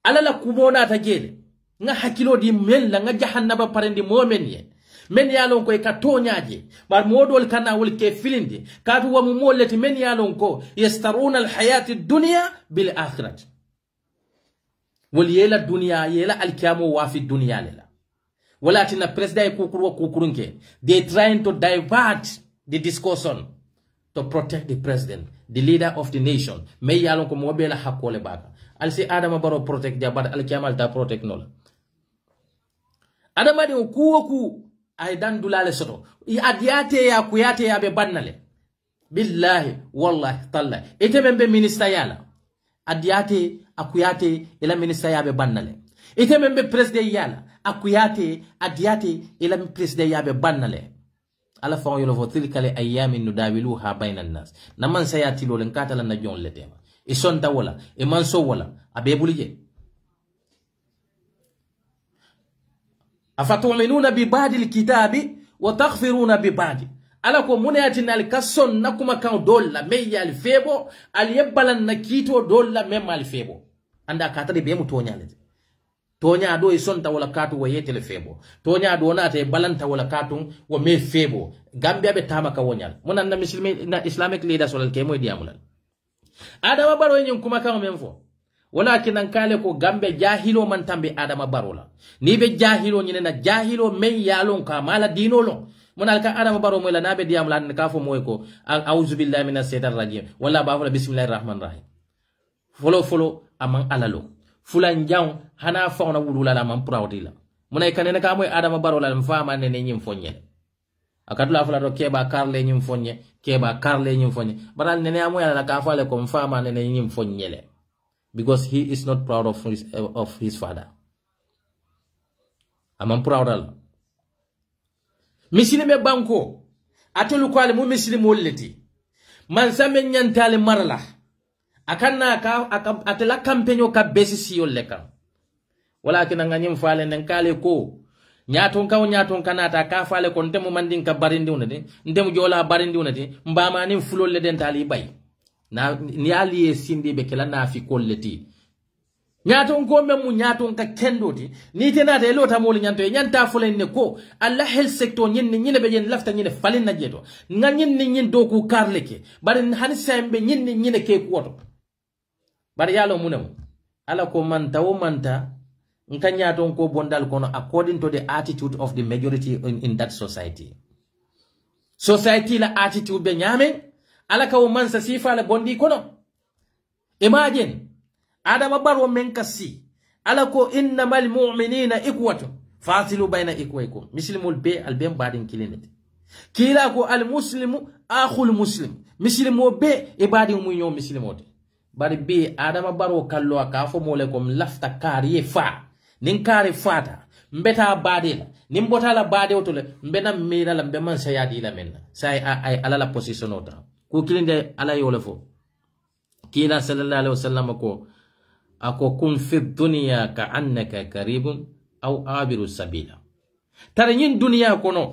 alala kumona tagele nga hakilo di mella nga jahannaba parendi momenye men yalon ko e katonyaje bar modol kana wol ke filindi katu wa mumolleti men yalon ko yastaruna al hayati dunya bil akhirat wal yela dunya yela al kiyamu wa fi dunya lela walakin president kukurunke they trying to divert the discussion to protect the president. the leader of the nation may yalon ko mo be la hakole baka al si Adama Barrow protect jabat al kiamal ta protect no Adama de ku ay dan dulale soto I adiate ya kuyate ya be bannale billahi wallahi talla ite membe minister yala adiate akuyate ila minister ya be bannale ite membe president yala akuyate adiate ila president ya be bannale ala fa yolo fo tilkale ayamin nudawiluha bainan nas naman sayati lo len katala na jon letema e sonta wala e manso wala abe bulije afatu'minuna bi ba'dil kitabi wa taghfiruna bi ba'd ala ko munayatin al kasson nakuma kan dolla meya al febo al yebbalan nakito dolla mem al febo anda katade be mu tonyale tonya do e sonta wala katu wa yetele febo tonya do na te balanta wala katu wa me febo gambia be tamaka wonyal munan na muslimi na islamic leaders wala ke moy diamulal Adama Barrow nyum kuma kan memfo walakin an kale ko gambe jahilo man tambe Adama Barrow la ni be jahilo nyine na jahilo men yalon ka mala dinolo munal ka Adama Barrow moy la nabe diamulal ka fo moy ko a'udhu billahi minash shaitanir rajim wala ba fa bismillahir rahmanir rahim folo amang alalo fulan jaw hana fauna wulula la man prawdila munay kanene ka moy Adama Barrow la mfama ne nyim fonye akatula fula to keba karle nyim fonye baral nene amoy la ka fale ko mfama ne nyim fonye because he is not proud of his father amam proud al misilime banko atolu ko ale mu misilimo leti man samen nyantale marla akanna ka atela kampenyo ka besi siyo leka walakin nganyim fale nan kale ko nyaton kanata ka fale ko ntemu mandin ka barindi unati ntemu jola barindi unati mbama nin fulol le den tali bay na ni ali sindi be kala na fi kolleti nyaton ko memu nyaton ka kendoti ni tenata elota mol nyanto e nyanta fulen ne ko alla health sector nyine be jen lafta nyine falin na jeto nyin do ku karleke bari han sembe nyine ke ko bari yalo munam ala ko manta nkanya don ko bondal kono according to the attitude of the majority in that society la attitude be nyame ala ka man sa sifa la bondi kono imagine Adama Barrow men kasi ala ko innamal mu'minina ikwatu fasilu bayna ikwaykum muslimul be al ben badin kilinete kila ko al muslimu akhul muslim muslimo be e badin mu ñoo muslimote bari be Adama Barrow kallo ka fo mole kom lafta kariye fa nin kare fata mbeta badela nin botala bade otole mbena mira la mbe man sayadi la menna say ay ala la position ota ko kilinde ala yole fo kila sallallahu alaihi wasallam ko ako kun fi dunya ka annaka karibun aw abiru sabila tare nyin dunya kono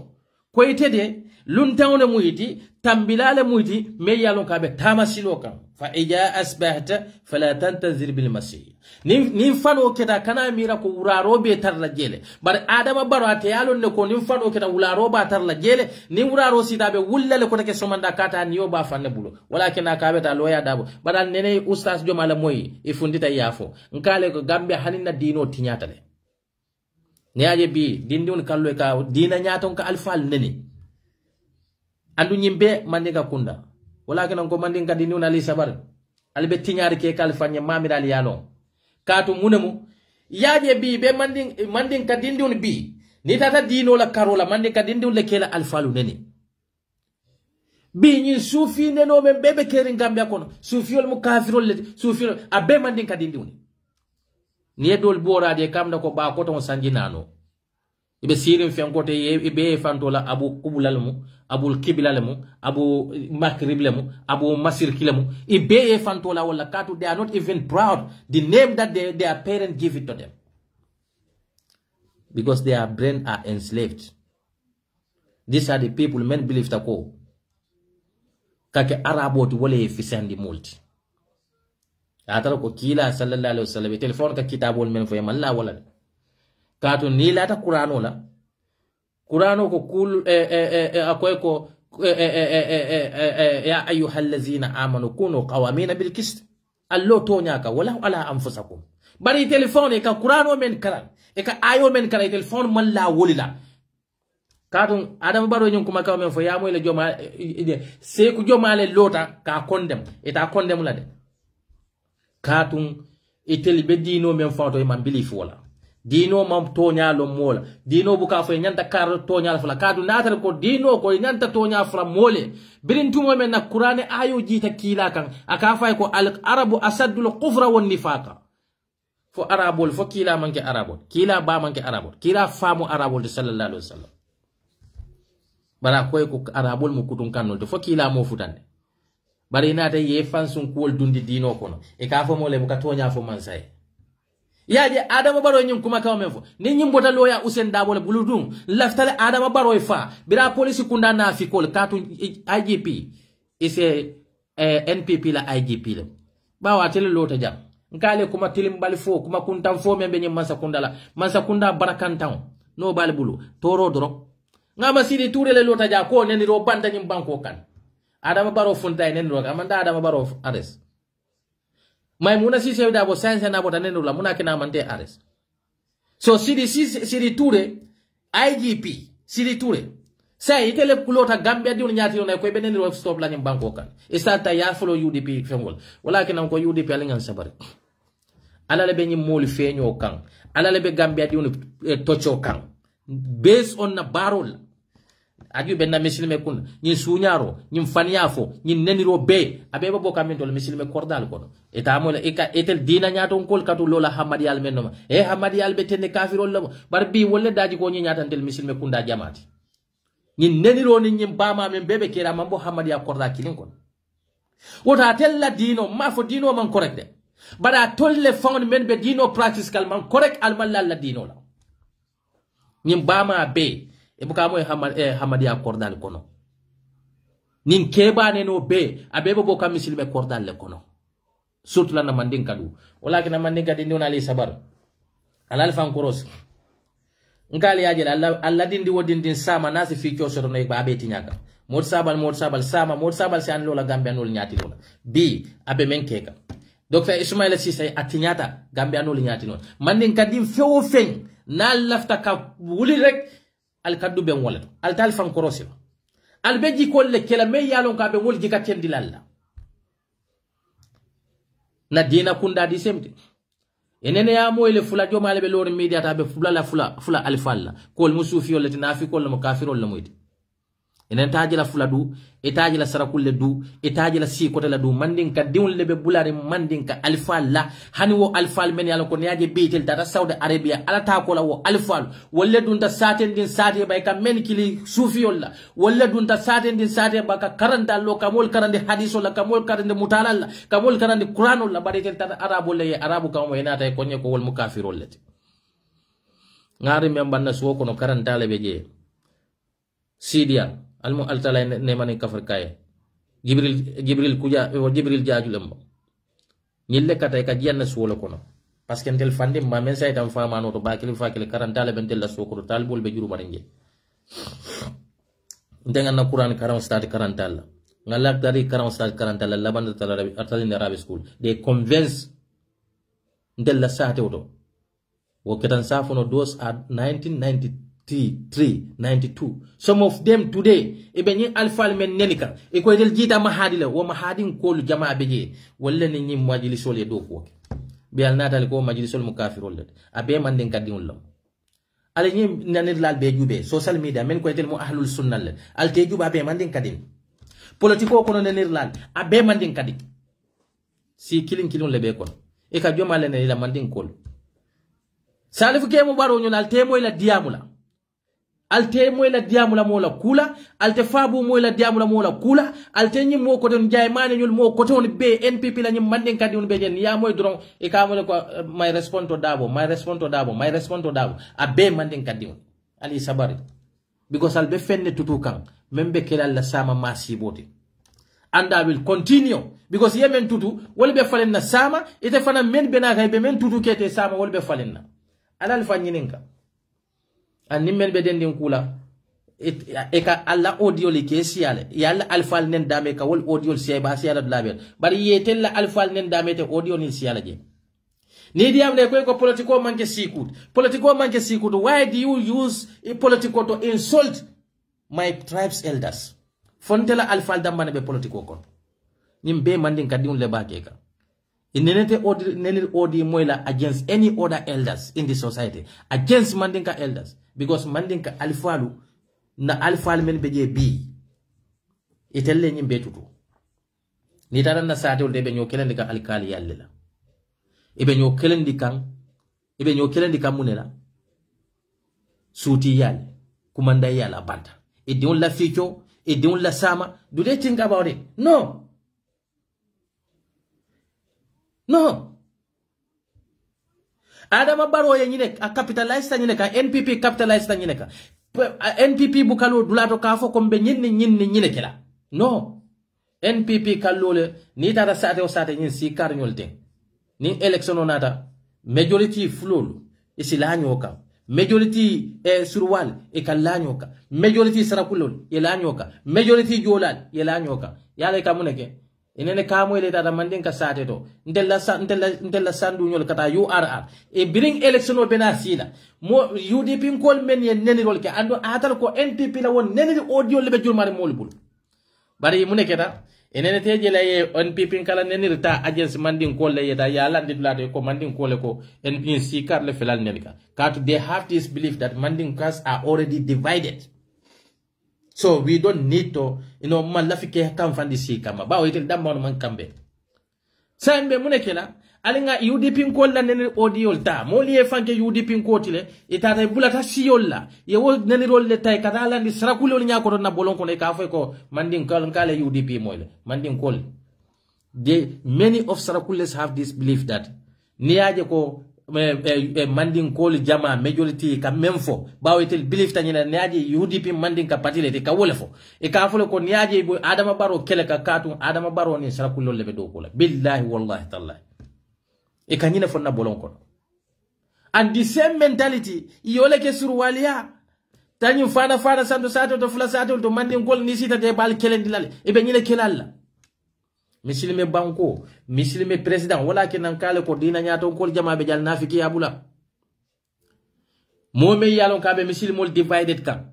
ko itede luntawne muyti tambilale muyti me yalon ka be tamasilo kan fa ija asbahta fala tantazir bil masih nin fano keta kana mira ko wuraro be tarla jele bar Adama Barrow ate yalon ne ko nin fano keta wuraro ba tarla jele nin wuraro sida be wullale ko take somanda kata niyo ba fanne bulo walakin aka be ta loya dabo badal nene oustaz jomala moy e fundita yafo nkale ko gambe hanina dino tinyata le neaje bi dindun kallo ka dina nyaton ka alfal nene andu nyimbe mandinga kunda walakin ko mandinga dindun ali sabar albe tinyari ke kalfanya mamira ali yalo katu munemu yaje bi be mandin ka dindun bi ni tata dino la karola mandin ka dindun le kela alfalu nene bi nyin sufi neno men bebe kerin gambia kono sufiol mu kafirol le sufiol abe mandin ka dindun ni dol bora de kamda ko ba ko ton sanjinano ibe sirin fen kote ibe fantola abu kubulalmu abul kibilalmu abu makriblemu abu masirkilemu ibe fantola wala katu they are not even proud the name that their parents give it to them because their brain are enslaved. These are the people men believe tako kake arabo to wale fisandi multi atara ko kila sallallahu alaihi wasallam telephone ka kitabol men fo yamalla wala kato ni lata Qur'ano la Qur'ano ko kul akoy ko ya ayyuhallazina amanu kunu qawamina bil qist allo to nyaka wala ala anfusakum bari telephone ka Qur'ano men kala e ka ayo men kala telephone man la wolila Katun Adam Baro nyum kuma kaw men fo ya moy le joma se ku joma le lota ka condemn eta condemn la de katun itel be dino men fawto e man belief wala dino mam tonya lo mola dino buka fo nyanta kar tonya fala katun natar ko dino ko nyanta tonya fala mole birin tumo men na qur'ani ayo jita kila kan aka fay ko al arabu asaddul kufra wan nifaqa fo arabol fo kila manke arabol kila ba manke arabol kila famu arabol sallallahu alaihi wasallam bara koy ko arabol mu kutun kanol to fo kila mo futande bari nata ye fansun kuwol dundi dino kono e ka fo mole buka tonya fo man say yaje Adama Baro nyum kuma kaw men fo ni nyim bota loya Usen Dabo le buludun laftale Adama Baro fa bira police kunda na fi kol katu IGP ise NPP la IGP le bawa tele lota jam ngale kuma tilim bali fo kuma kuntam fo membe nyim mansa kunda barakantan no bali bulu toro doro ngama sidi touré le lota ja ko neni ro banda nyim banko kan Adama Baro funta neni ro amanda Adama Baro ares may muna si sew dabo science na bota neni ro muna kina mande ares so sidi touré IGP sidi touré say itele kulota Gambia di nyati no ko be neni ro stop la nyim banko kan istata ya follow UDP fengol wala kina ko UDP alingan sabari ala le be nyim mol feño kan ala le be Gambia di tocho kan based on na barol aju benna misilme kun nyin sunyaro nyin faniafo nyin neniro be abeba boka men tol misilme kordal kono eta mo eka etel dina nyato kol katu lola hamadiyal menoma hamadiyal be tenne kafirol lamo bar bi wolle daji ko nyin nyata tel misilme kunda jamati nyin neniro ni nyin bama men bebe kera mambo hamadiya korda kilin kono wota tella dino mafo dino man correct bada tolle found men be dino practice kalman correct almalla la dino la nyin bama be e buka moy hamadiya kordal kono nin keba ne no be abebe boka misilme kordal le kono surtout la na mandin kadu wala kina mandin kadi ni onali sabar alal fan koros ngali yaje alla dindi wodin sama nasi fi kyo soto no ba be tinyaka mod sabal sama mod sabal se an lola Gambia nol nyati lola bi abe men keka Dr. Ismaila Sisay atinyata Gambia nol nyati non mandin kadi fewo fen na lafta ka wuli rek al kaddu ben wala al tal fan korosi al beji kolle kela me yalon ka be wol jika tendi lalla na dina kunda di semti enene ya moyle fula jomale be lor media ta be fula alfalla kol musufi wala tinafi kol mo kafirol la moyti enen tajila fula du etajila sarakulle du etajila si kote la du mandin ka diwul lebe bulari mandin ka alfalla hani wo alfal men yalla ko nyaje betel data Saudi Arabia ala ta ko la wo alfal wolle dun ta saten din sate bay ka men kili sufi wala wolle dun ta saten din sate ba ka karanda lo kamol karande hadith wala kamol karande mutalalla kamol karande Quran wala baritel ta arabo le arabu ka mo enata ko nyeko wol mukafirol lati ngari membanna so ko no karanta le beje sidia almu altala ne manin kafar kay jibril kuja o jibril jajulam ñille kata ka jiyanna suwolo kono parce que ntel fande ma men saytam fama no to bakil fakil karanta le bentel la sokoro talbol be juru baringe ndenga na Quran karam start karanta la ngala dari karam start karanta la laban tala atali Arabic school they convince ntel la sate oto wo ketan safono those are 1993-92. Some of them today, even alfal men nenika, eko del jita mahadila, wa mahadin kolu jama beje, wala ni majlisol ya doko. Bi al natal ko majlisol mukafirol let. Abe man den kadin lam. Ala ni nanir lal be jube, social media men ko tel mu ahlul sunnah let. Al te juba be man den kadin. Politiko ko nanir lal, abe man den kadin. Si kilin le be kon. E ka joma le ne la man den kol. Salifu ke mu baro nyol al te moy la diamula. Alte moy la diamula mola kula alte fabu moy la diamula mola kula alte nyim mo ko don jay mane nyul mo ko ton be NPP la nyim manden kadi on be jen ya moy dron e ka mo ko my response to dabo abe manden kadi on ali sabari because al be fenne tutu kan membe kelal la sama masiboti and I will continue because yemen tutu wol be falen na sama ite fana men bena kay be men tutu kete sama wol be falen na alal fanyininka an nimmen be den kula e ka alla audio li ke siale yalla alfal nen dame ka wol audio siya ba siala dlabe bari yetel la alfal nen dame te audio ni siala je ni diam ne ko politico manke sikut why do you use a political to insult my tribes elders. Fontela alfal dambane be politiko kon. Nimbe mandin kadiun le bakeka. Inenete odi moila against any other elders in the society. Against mandinka elders. Because mandinka alfalu na alfal men beje bi. Itelle nyimbe tutu. Nitara na saate ol de be nyokelen ka alkali yallela. Ibe nyokelen kan munela. Suti yal. Kumanda yala banta. It don't la future. It don't la sama. Do they think about it? No. No. Adama Barrow yenyine a capitalize tanyine ka NPP capitalize tanyine ka. NPP bukalo dulato kafo kombe nyine kila. No. NPP kalole ni tara sate o sate nyin si karnyol ten. Ni election onata majority flolu isi lanyoka. Majority surwal ikalanyoka. Majority sarakulol yelanyoka. Majority jolal yelanyoka. Yale kamuneke. Inene kamo ile dada mandinka sate to ndella sandu nyol kata URR e bring election o bena sila mo UDP ngol men ye neni rol ke ando atal ko NPP la won neni audio lebe jurmare molbul bari muneke ta inene teje la ye NPP kala neni rita agents mandin ko le yeta ya landi dulade ko mandin ko le ko NPC kar le felal nelika kat they have this belief that mandin cars are already divided. So we don't need to, malafike kam fandi si kama. Ba itel damma man kambe. Sambe munekela, alinga UDP nkolla nene audio ta. Moli e fanke UDP nkotile, itata bulata siyolla. Yewo nene rolle tay kadala ni srakule oli nyako na bolon ko ne kafo ko mandin kale UDP moyle. Mandin kol. Many of sarakules have this belief that niaje ko manding call jama majority ka memfo bawetel belief tanyina niaje UDP manding ka patile te ka wolefo e ka fole ko niaje bo Adama Barrow kele ka katu Adama Barrow ni sarakulo lebe do kola billahi wallahi tallahi e kanyina fonna bolon ko and the same mentality yole ke surwalia tanyu fana santo sato to fula sato to manding call ni sita de bal kele dilale e be nyine kelalla Misilime banko, misilime president, wala kenan kale ko dina nyato kol jama be jal nafiki abula. Mo me yalon kabe misilimol divided kan.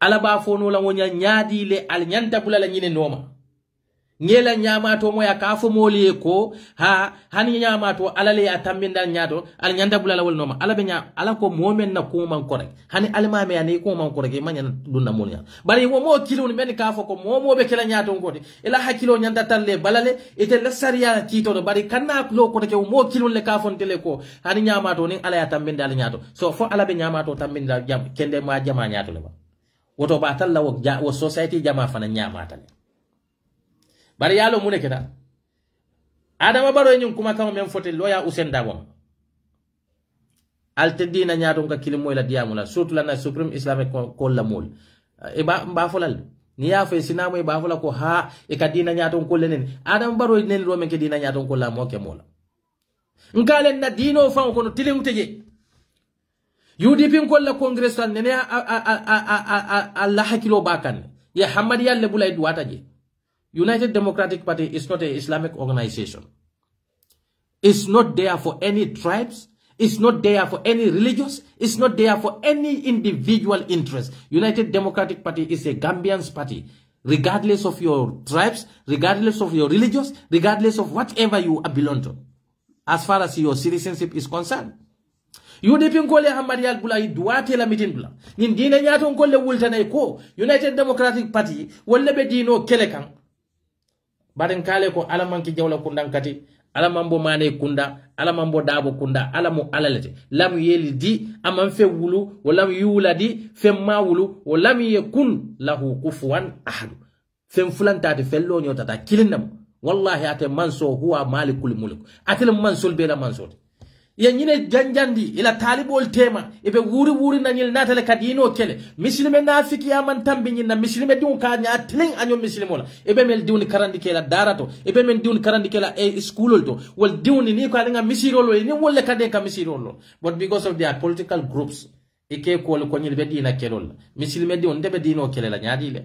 Ala ba fono la wonya nyaadi le al nyanta bula la nyine noma. Ngela nyama to moya kafo moli ko hani nyama to alale ya tambinda nyato al nyanta bula la wol noma ala be nya ala ko momen na ko man korek hani alma me ani ko man korek manya dunna monya bari wo mo kilo ni ben kafo ko mo be kala nyato ngoti ila hakilo nyanta talle balale ite la sariya tito do bari kanna lo ko te mo kilo le kafo tele ko hani nyama to ni ala ya tambinda al nyato so fo ala be nyama to tambinda jam kende ma jama nyato le ba woto ba talla wo society jama fana nyama tale bari yalo mune keda Adama Barrow nyum kuma kama men fotel loya usenda won altedina nyaato ka kilimo la diamula surtout la na supreme islamic ko la mol e ba folal ni ya fe sinamo e ba fola ko e ka dina nyaato ko lenen Adama Barrow nen ro men ke dina nyaato ko la mo ke mola ngalen na dino fa ko no tilimteje UDP ko la congress tan nene Allah hakilo bakan ya hamadiya le bulay duwata je United Democratic Party is not an Islamic organization. It's not there for any tribes. It's not there for any religious. It's not there for any individual interest. United Democratic Party is a Gambian's party. Regardless of your tribes, regardless of your religious, regardless of whatever you belong to. As far as your citizenship is concerned. UDP nkole hamadial bula duwate la mitin bula. Nin dina nyato nkole wultana ko United Democratic Party wala be dino kelekan. Baden kale ko alamanki Jawla kunda kati alamambo mane kunda alamambo dabo kunda alamu alalete lam yeli di amam fe wulu wala yula di fe ma wulu wala yakun lahu kufuwan ahad fem fulanta de fello nyota kilinam wallahi ate manso huwa malikul mulk atel mansul bela mansot ya nyine janjandi ila talibol tema ibe wuri na nyil natale kadino kele muslime nafiki ya man tambi nyina muslime dun ka nya tling anyo muslimola ibe mel diuni karandi kela darato ibe men diuni karandi kela schoolol to wal diuni ni ko nga misirolo ni wolle kade ka misirolo but because of their political groups ike ko ko nyil be dina kelol muslime diun debe dino kele la nyaadi le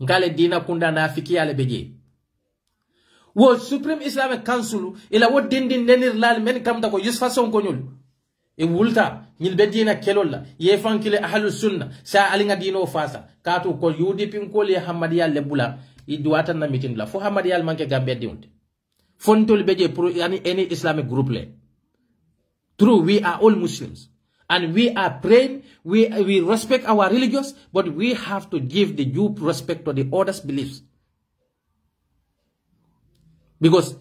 ngale dina kunda nafiki ya le beje wo Supreme Islamic Council ila wo dindin nenir lal men kam da ko yusfa son ko nyul e wulta ñil be dina kelolla ye fankile ahlus sunna sa alinga dino fasa katu ko UDP ko le hamadiya le bula i duwata na meeting la fo hamadiya manke gambe diunde fontol beje pro any Islamic group le. True, we are all Muslims and we are praying, we respect our religious, but we have to give the due respect to the others' beliefs. Because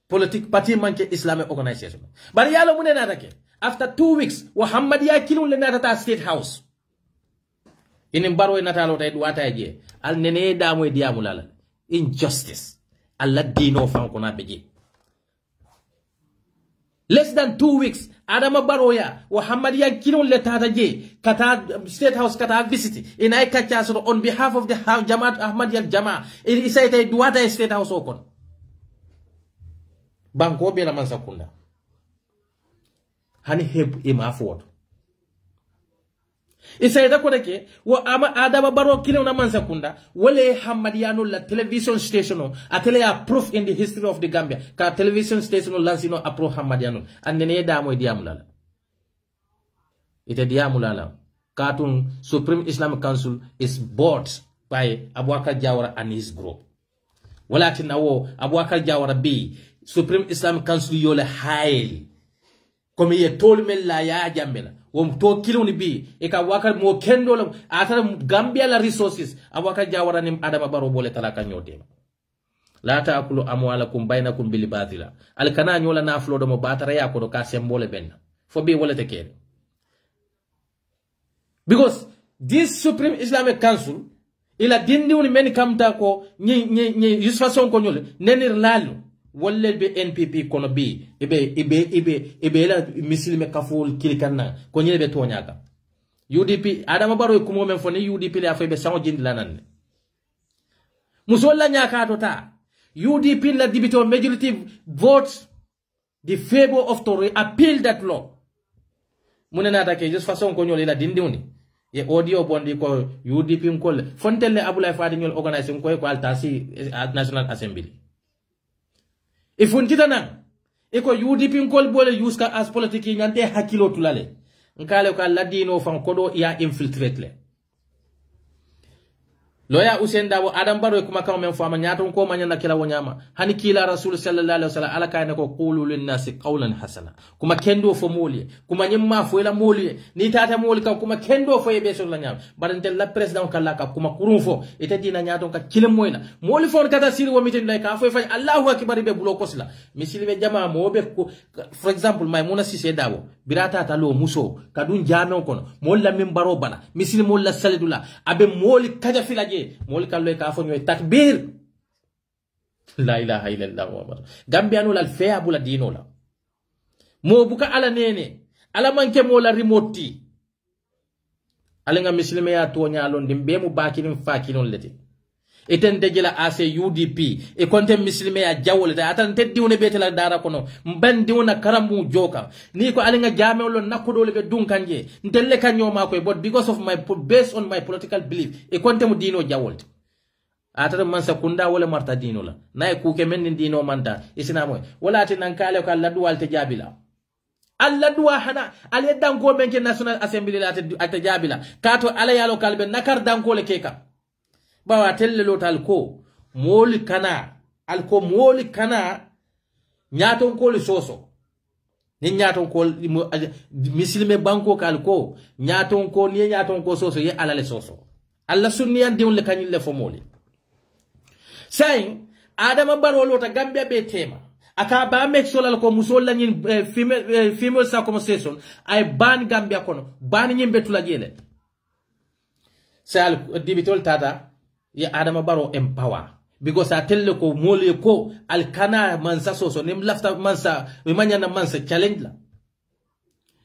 party manke Islamic organization. But yalo mune natake. After 2 weeks, Muhammadiya kilun le natata State House. Inimbaro natalo ta duwata je. Al nene damu diamulala. Injustice. Allah dino fankona beje. Less than 2 weeks, Adama Baroya, Muhammadiya kilun le tata je. Kata State House kata visit. In I catch on behalf of the Jamaat Ahmadiyya Jama. It is a duwata State House okon. Banko be la mansakunda. Hani heb ima afford. Isaida kodeke wa ama Adama Baro kile una mansakunda wale Hamadiyano la television station atele approve in the history of the Gambia ka television station lansino approve Hamadiyano andene damo diamulala. Ite diamulala. Katun Supreme Islamic Council is bought by Abubakar Jawla and his group. Walakin awo Abubakar Jawla B Supreme Islamic Council yole hail. Comme ye tolmel la ya jambela. Wom to kiloni bi e ka wakal mo kendo la atara Gambia la resources Abubakar Jawla nim Adama Barrow bole talaka nyote. La taakulu amwalakum bainakum bil batila. Al kana nyola na flo do mo batara ya ko do ka sembole benna. Fo be wala te ken. Because this Supreme Islamic Council ila dindi woni men kamta ko ni yusfason ko nyole nenir lalu wolle be NPP kono bi ibe la misilme kaful kilikanna ko nyele be tonyaka UDP Adama Barrow ko mo men foni UDP la fa be sango jindi lanan musolla nyaka to ta UDP la dibito majority votes the favor of to appeal that law munena ta ke just façon ko nyole la dindi woni ye audio bondi ko UDP mkolle fontelle Abdoulaye Fadi ñol organisation ko altasi National Assembly ifuntita nan eko UDP mkolle bole use ka as politique ñante hakilo tulale nkale ko ladino fan kodo ya infiltrate le loya Usain Dabo Adam Barrow kuma kam men fama ñaton ko manyana kila wonyama hani kila rasul sallallahu alaihi wasallam ala kayne ko qulu lin nasi qawlan hasana kuma kendo fo moli kuma nyimma fo la moli ni tata moli ka kuma kendo fo yebe so la nyam barante la president kala ka kuma kurun fo ite dina ñaton ka kila moyna moli fo kata siri wo mitin lay ka fo fa Allahu akbar be bulo kosla misilibe jama mo be ko for example Maymuna Sise Dabo birata ta lo muso kadun jano kono mol la min baro bana misil mol la salidula abe moli kaja filaje mol kallo ka fo ñoy takbir la ilaha illallah muhammad gambiano la fea bula dino la mo buka ala nene ala manke mo la remote ala nga muslime ya to nyalon dim be mu bakinim fakinon leti eten dejela ase UDP e konte muslime ya jawle da atan teddi wona betela dara kono mbandi wona karambu joka ni ko ala nga jamelo nakkodole be dunkanje ndelle kanyo mako but because of my based on my political belief e konte mu dino jawol atara man sakunda wala marta dino la nay ku ke men dino manda isina moy wala tin nan kale ko Allah duwal te jabila Allah duwa hana ale danko men ke National Assembly la te jabila kato ala yalo kalbe nakar danko le keka bawa telle lotal ko moli kana alko moli kana nyaton ko le soso ni nyaton ko misilme banko kalko nyaton ko ni nyaton ko soso ye ala le soso Allah sunniyan diwle kanyil le fo moli saying Adama Barrow lota Gambia be tema aka ba make sure ko musolla nyin female circumcision ay ban Gambia kono ban nyin betula jele sal dibitol tata ya Adama Barrow empower because I tell ko mole ko alkana mansa soso nim lafta mansa manyana mansa challenge la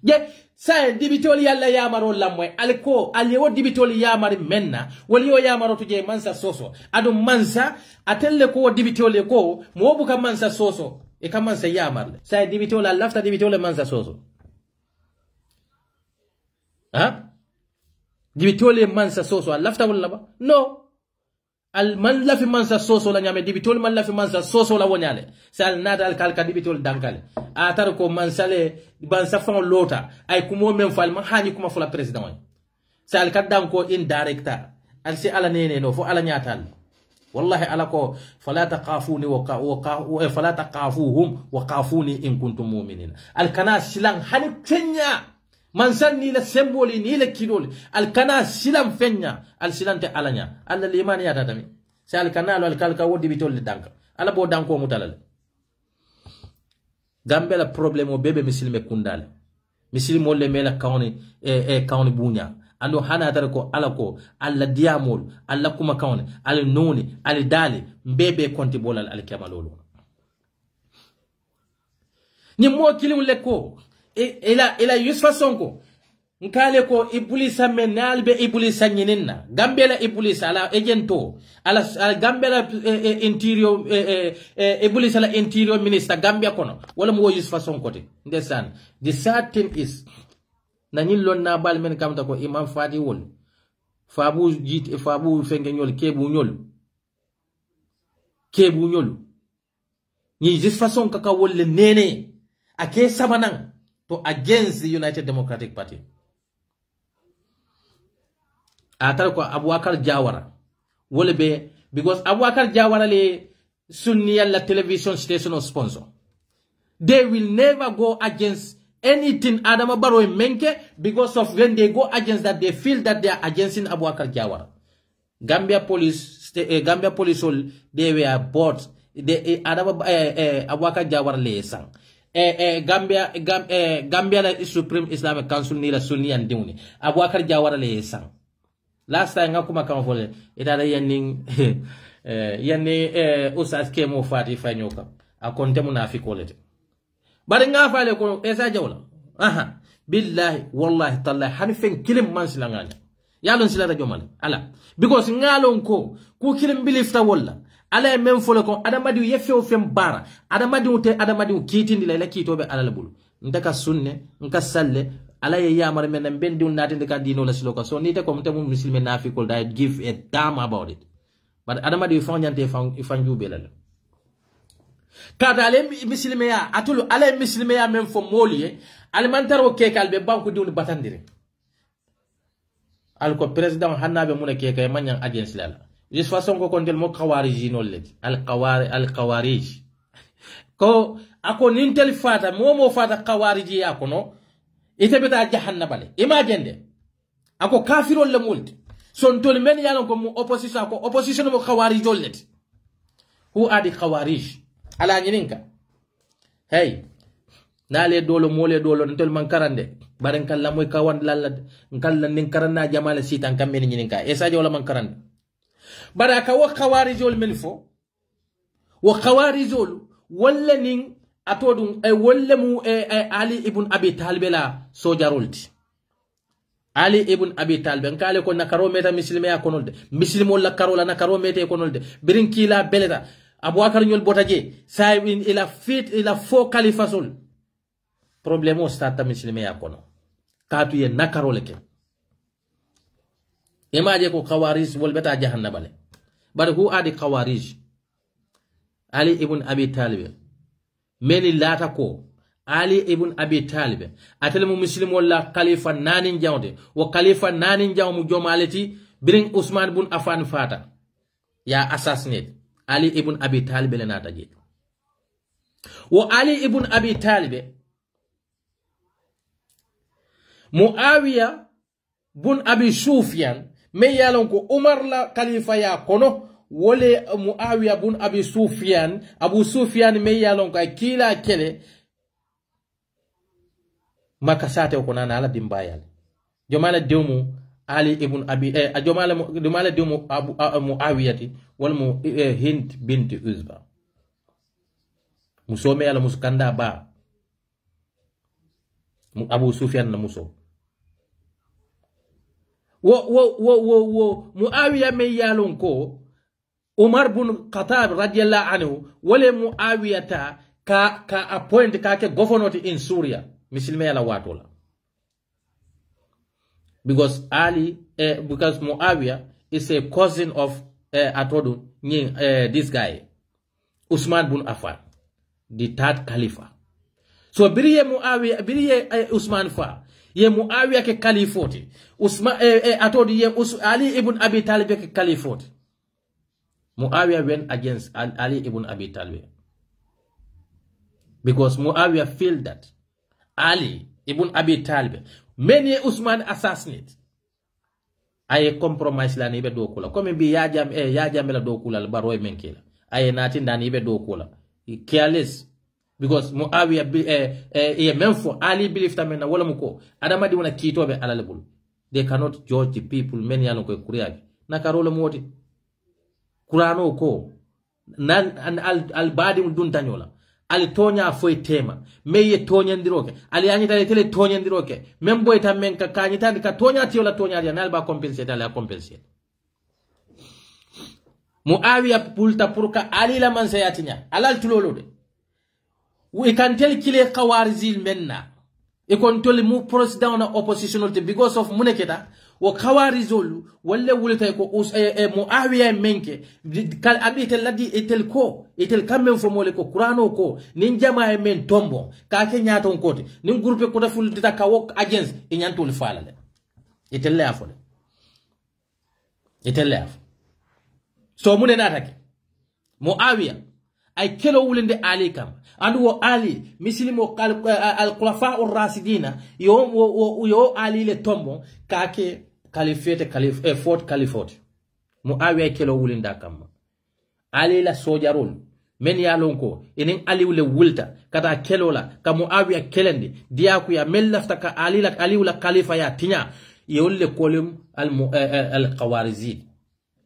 je say dibitol yalla yamaro lamwe alko aliwo dibitol yamari menna waliyo yamaro tuje mansa soso adu mansa atelle ko dibitol ko mobu ka mansa soso e ka mansa yamarle say dibitol lafta dibitol mansa soso ha dibitol mansa soso lafta wala ba no al man la fi man sa soso la nyame dibitol man la fi man sa soso la wonyale sal nada al kalka dibitol dankale atar ko man sale ban sa fon lota ay kumo men fal man hani kuma fula president way sal kadam ko indirecta al si ala nene no fo ala nyatal wallahi ala ko fala taqafuni wa fala taqafuhum wa qafuni in kuntum mu'minin al kana silang hani kenya man sanni la symbole ni la kidol al kana silam fenya al silante alanya alla liman ya tatami se al kanalo al kalka wodi bitol danka ala bo danko mutalal gambe la problème o bebe misilme kundal misilmo le mela kawni kawni bunya ando hana tar ko ala ko alla diamol alla kuma kawni al noni al dali bebe konti bolal al kamalolo ni mo kilim le ko ila yusfa sonko nkale ko ibulisa menalbe ibulisa nyininna gambela ibulisa ala agento ala gambela interior ibulisa la interior minister gambia kono wala mo yusfa sonko te ndesan the sad thing is na nyillon na bal men kamta ko imam fati wol fabu jit fabu fenge nyol kebu nyol ni yusfa sonko ka wolle nene ake sabanan to against the United Democratic Party. Atar ko Abubakar Jawara wole be because Abubakar Jawara le Sunni la television station or sponsor. They will never go against anything Adama Barrow menke because of when they go against that they feel that they are against Abubakar Jawara. Gambia police they were bought Abubakar Jawara le sang. Gambia la Supreme Islamic Council ni la Sunni and Duni. Abubakar Jawara le sang. Last time ngakuma kama fole itala yanning usas kemo fati fanyoka akonte munafiko lete. Bari nga fale ko Essa Jawla. Aha. Billahi wallahi tallahi hanfen kilim man silanganya. Yalon silata jomale. Ala. Because ngalon ko ku kilim bilifta walla. Ala men fole ko adamadi yefew fem bara adamadi kitindi la kitobe ala labulu ndaka sunne nka salle ala yamar men bendi nati ndaka dino la siloka so nite ko mutamu muslime nafikol da give a damn about it but adamadi fanyante fanjube la kada ale muslime ya atulu ala muslime ya men fo moliye alimantaro kekal be banku diwni batandire al ko president hannabe mun kekay manyan agence la de façon ko kontel mo khawariji no ledi al khawarij ko ako nintel fata mo fata khawariji ya kono ite beta jahannabale imagine ako kafirol le multi son tol men yalon ko mo opposition mo khawarij ledi who are the khawarij ala nyininka hey nale dolo mole dolo ntel man karande baren kala moy kawan lalla kala nin karana jamala sitan kammen nyininka Essa Jawla man karande baraka wa khawarijol menfo wa khawarijol walla nin atodum walla mu Ali ibn Abi Talib la sojarolti Ali ibn Abi Talib kale ko nakaro meta muslime ya konolde muslimo la karola nakaro meta konolde birin kila beleta Abubakar nyol botaje saibin ila fo khalifasol problemo stata muslime ya kono katu ye nakarole ke imaje ko khawarij wol beta jahannabale but who are the khawarij Ali ibn Abi Talib meni lata ko Ali ibn Abi Talib atelmu muslim wala khalifa nanin jawde wa khalifa nanin jaw mu jomaleti birin Usman ibn Affan fata ya assassinate Ali ibn Abi Talib le nata je wa Ali ibn Abi Talib Muawiya bun Abi Sufyan me yalon ko Umar la khalifa ya kono wole Muawiya bun Abi Sufyan Abu Sufyan me yalon ko kila kele makasate ko nana ala dimbayal jomala dewmu Ali ibn Abi jomala dewmu Abu Muawiyati wal mu Hind bint Uzba musome yala muskanda ba Abu Sufyan na muso wo Muawiya me yalon ko Umar bin Khattab radiyallahu anhu wale Muawiyata ka appoint ka ke governor in Syria muslime yala watola because Muawiya is a cousin of atodu this guy Usman bin Affan, the third Khalifa. So biriye Muawiya biriye Usman fa ye Muawiya ke Khalifoti Usman atodu ye Ali ibn Abi Talib ke Khalifoti. Muawiya went against Ali ibn Abi Talib because Muawiya felt that Ali ibn Abi Talib many Usman assassinate. Aye compromise la ni be do kula comme bi ya jam la do kula ba roy menkela aye natin dan ibe do kula careless because Muawiya même for Ali believe tamena wala muko adama di wona kitobe alalebul. They cannot judge the people many yalon ko kuriyabi nakarolo moti kurano ko nan al badi dun tanyola ali tonya foy tema meye tonyandiroke ali anyita tele tonyandiroke membo eta menka kanyita ka tonya tiola tonya ya nalba compensate ala compensate. Muawiya pulta purka ali la mansayatinya alal tulolode we can tell kile khawarizil menna e kon tole mu president na oppositionality because of muneketa wo khawarizolu walla wulita ko Muawiya menke kal abite ladi etel ko etel kammen fo mole ko qur'ano ko nin jama men tombo ka ke nyaton kote nin groupe ko daful dita ka wok agents e nyantol falale etel la afole etel la so mune natake Muawiya ay kelo wulinde Ali kam andu wo Ali mislimo al khulafa ar-rasidina yo Ali le tombo ka ke fourth caliphate Muawiya kelo wulinda kam Ali la sojarol men ya lonko enen Ali le wulta kata kelo la ka Muawiya kelende diaku ya mel lafta ka Ali la khalifa ya tinya yolle kolum al qawarizid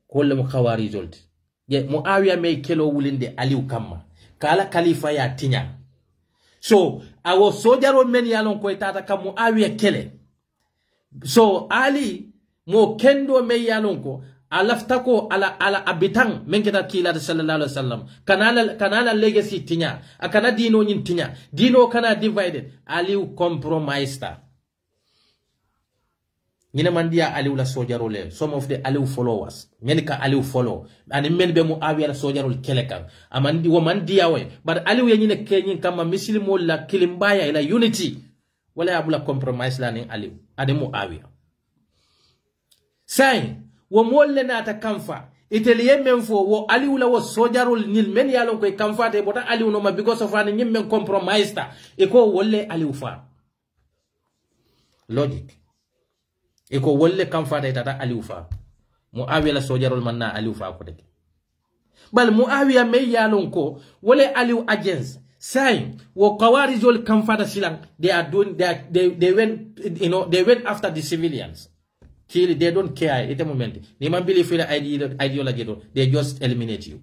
kolum khawarizolti ye Muawiya me kelo wulinde Ali kamma kala khalifa ya tinya so awo sojarol men ya lonko tata ka Muawiya kele so Ali mo kendo me yalonko alaftako ala abitang menketa kila sallallahu alaihi wasallam kanala legacy tinya akana dino nyin tinya dino kana divided Ali compromise ta nina mandia Ali la sojarole some of the Ali followers menika Ali follow and men be Muawiya la sojarol kelekan amandi wo mandia we but Ali yenyine kenyin kama mislimo la kilimbaya ila unity wala abula compromise la ni Ali ade Muawiya say wo molle nata kamfa iteliye men fo wo Ali wala wo sojarol nil men yalon koy kamfa te bota Ali no ma because of an nyim men compromise ta e ko wolle Ali fa logic e ko wolle kamfa te tata Ali fa Muawiya la sojarol manna Ali fa ko de bal Muawiya me yalon ko wolle Ali agents say wo qawarizol kamfa da silang they are doing they went they went after the civilians. They don't care at the moment. They might believe in ideology. They just eliminate you.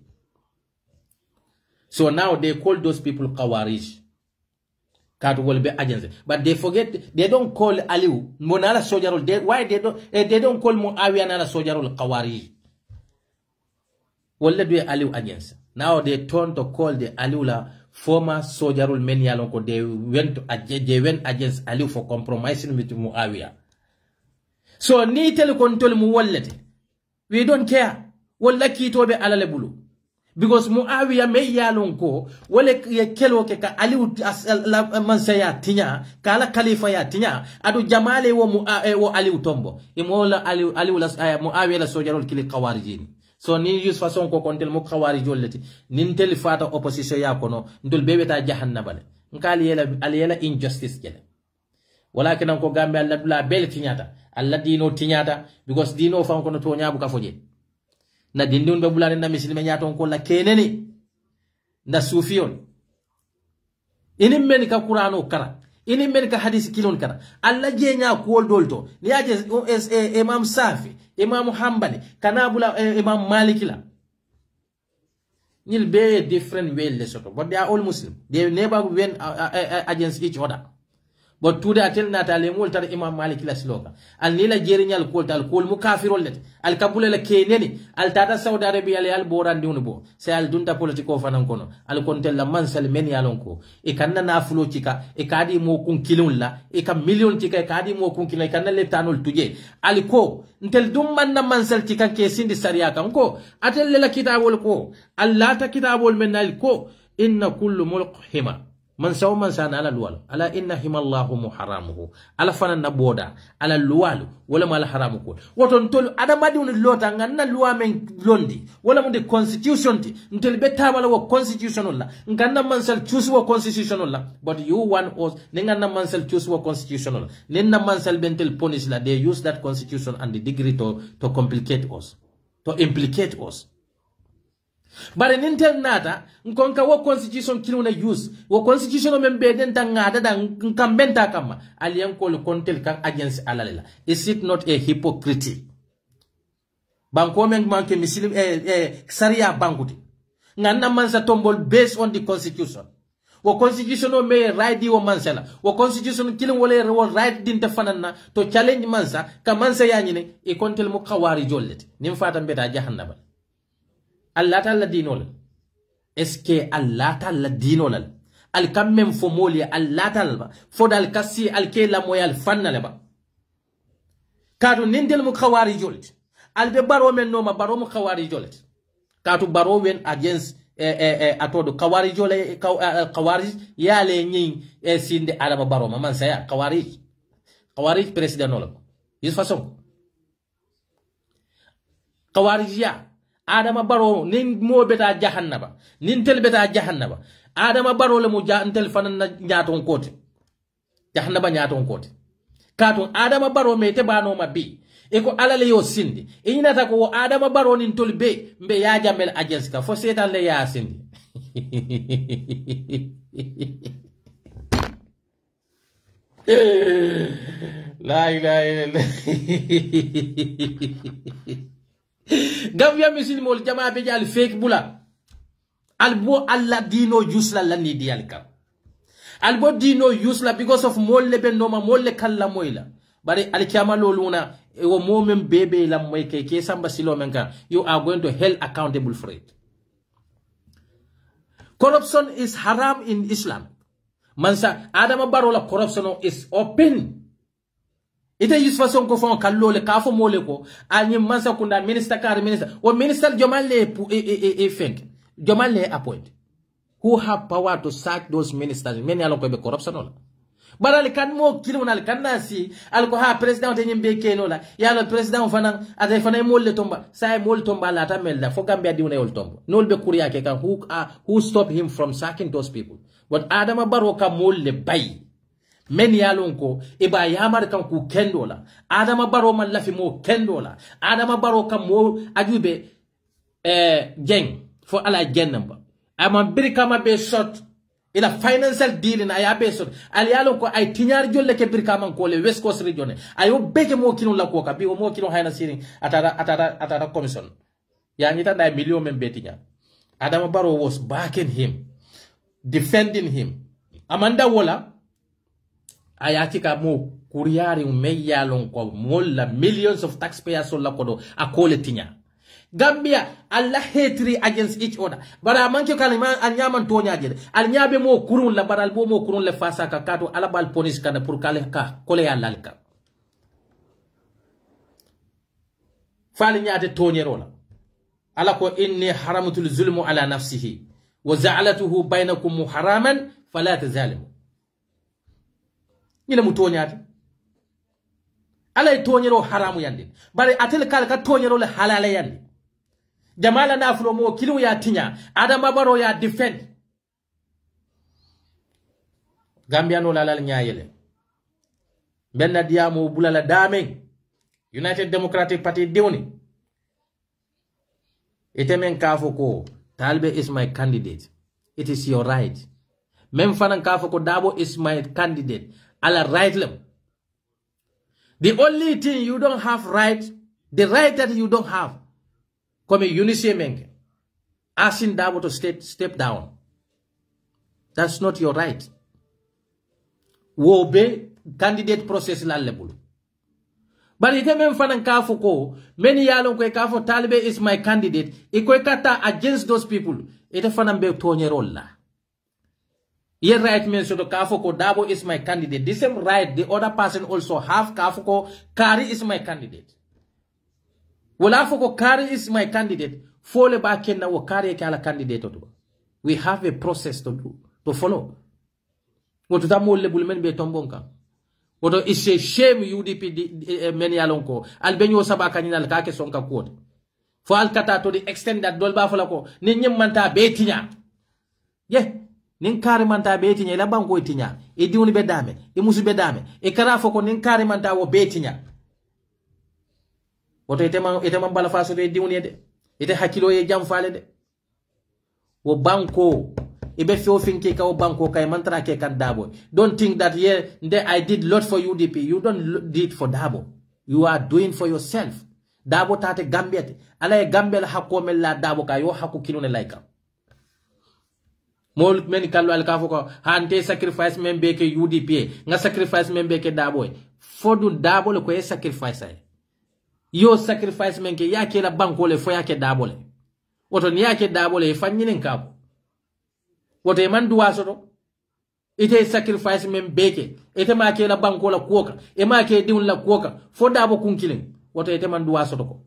So now they call those people Khawarij. 𝒂𝒄𝒄𝒏 agents. But they forget, they don't call Ali Monala Sojarul. Why they don't call Muawiya Nala Sojarul Khawarij? What do Ali agents? Now they turn to call the Aliula former Sojarul Menyalonko. They went against Ali for compromising with Muawiya. So ni tele control mu wallete. We don't care. Walla kitobe alale bulu. Because Muawiya me yalonko wale kelo ke ka Ali mansaya tinya kala khalifa ya tinya adu jamale wo Ali utombo. Imola Ali Muawiya la sojarol kili qawarijin. So ni use façon ko kontel mo khawarijol leti. Nin tel fata opposition ya kono ndul bebeta jahannabale. Nkali yela injustice kele. Walakin ko gambe alla dula bel tinyata. Allah dino tinyata because dino fa ko no to nyaabu ka foje na dindun be bulane na muslime nyaaton ko la keneni na sufiyon ini men ka qur'ano kara ini men ka hadith kilon kara Allah je nya ko dolto ni aje imam Safi imam Hanbali kana bula imam Maliki la nil be different way le soto but they are all Muslim. They never went against each other. but today atel nata le mol tar imam malik la siloka al nila jerinyal koltal kol mukafirol let al kabule la keneni al tata saudi arabia le al borandi bo se al dunta politiko fanan kono al kontel la mansal men yalon ko e kanna na fulo cika e kadi mo kun kilun la e ka million cika e kadi mo kun kilun e kanna le tanol tuje al ko ntel dum man na mansal cika ke sindi sariya kan ko atel la kitabol ko alla ta kitabol men al ko inna kullu mulqhima man saw man sana ala luwal ala inna himallahu muharamuhu ala fana naboda ala luwal wala mal haramu ko woton tol adamadi on lota nganna luwa men londi wala mun de constitution ti ntel betta wala wo constitution la nganna man sal choose wo constitution la but you want us nganna man sal choose wo constitution la nenna man sal bentel punish la they use that constitution and the degree to complicate us to implicate us. But in nata nkonka wo constitution kinu na use wo constitution membe den tangada dan nkambenta kama aliyan ko kontel kan against alalela. Is it not a hypocrisy? Banko men manke muslim sharia bankuti nganna mansa tombol based on the constitution. Wo constitution o me right di wo mansela wo constitution kilin wole wo right din te fanana to challenge mansa ka mansa yanyine e kontel mu khawari jollet nim fata mbeta jahannaba. Allah ta'ala dinolal est-ce que Allah ta'ala dinolal al kam même fo moli Allah ta'ala fodal kasi al ke la moyal fannale ba kadu nindel mu khawari jolit al be baro men no ma baro mu khawari jolit katu baro wen against atodo khawari jole khawari yale nyi sinde adama baro ma man saya khawari president no la is façon khawari ya Adama baro nin mo beta jahannaba nin tel beta jahannaba Adama baro le mu jantel fanan na nyaton kote jahannaba nyaton kote katon Adama baro me te bano mabi e ko alale yo sindi inata ko Adama baro nin tolbe mbe ya jamel agenska fo setan le ya sindi la ilaha illallah Gambia misilmol jama be jal fake bula albo alla dino yusla lani dialka albo dino yusla because of molle be noma molle kala moyla bari alkiyama loluna e wo momem bebe la moy ke samba silo menka you are going to hell accountable for it. Corruption is haram in Islam. Mansa Adama Barola corruption is open. Ite yus façon ko fon kallole ka fo mole ko ani mansa kunda minister kar minister o minister jomalle fenk jomalle appoint who have power to sack those ministers many alon ko be corruption ola barale kan mo kilonal kan nasi alko ha president de nyimbe kenola yalo president fanan ade fanan molle tomba say molle tomba la tamelda fo gambia diwna yol tombo nol be kuriya ke kan who stop him from sacking those people but Adama Barrow ka molle bay men yalon ko iba yamar kan ku kendola Adama Barrow man lafi mo kendola Adama Barrow kan mo ajube jeng fo ala jennamba ama birkama be shot ila financial deal na ya be shot al yalon ko ay tinyar jolle ke birkama ko le West Coast region ayo beke mo kinu la ko ka bi o mo kinu hayna sirin atara commission ya ngita da million men betinya Adama Barrow was backing him defending him amanda wola ayatika mo kuriari umeyalon ko molla millions of taxpayers la kodo akole tinya Gambia Allah hatred against each other bara manke kalima anyaman tonya jede al nyabe mo kurun la baral bo mo kurun le fasa ka kato ala bal police kana pour kale ka kole ya lalka fali nyaade tonyero la ala ko inni haramatul zulmu ala nafsihi wa za'alatuhu bainakum muharraman fala tazalimu Nila mutonyati ala tonyero haramu yandi bari atel kala ka tonyero le halala yandi jamala na afro mo kilu ya tinya Adama Barrow ya defend Gambia no la nyaayele benna diamo bulala dame United Democratic Party dewni itemen kafo ko Talbe is my candidate it is your right mem fanan kafo ko Dabo is my candidate ala right them. The only thing you don't have right, the right that you don't have, come Eunice Menke, asking Dabo to step down. That's not your right. Wobe candidate process la lebulu bari ite men fanan kafo ko many yalon ko kafo talibe is my candidate iko kata against those people ite fanan be tonyerol la ye right men so to kafo ko Dabo is my candidate the same right the other person also have kafo ko Kari is my candidate wala foko Kari is my candidate fole ba kenna wo Kari ke ala candidate to we have a process to do to follow woto tamol lebul men be tombonka woto is a shame UDP men yalonko albenyo sabaka nyinal ka ke sonka quote fo alkata to the extent that dolba fola ko ni nyemmanta be tinya nin Kari manta be tinya la banko tinya e diwni be dame e musu be dame e kara foko nin Kari manta wo be tinya woto ite man bala faso de diwni de ite hakilo ye jam faale de wo banko ibe feo finke ka wo banko kay mantra ke kan Dabo don't think that I did lot for UDP you don't did for Dabo you are doing for yourself Dabo tate gambete ala e gambel hakko mel la Dabo ka yo hakku kinone laika mol men kallo al kafo ko hante sacrifice men be ke UDP nga sacrifice men be ke Dabo fodu Dabo le ko e sacrifice ay yo sacrifice men ke yake la banko le fo yake Dabo le woto ni yake Dabo le fanyinin kapo woto man duwa soto ite sacrifice men beke ite ma ke la banko la kuoka e ma ke diun la kuoka fo Dabo kunkilin woto ite man duwa soto ko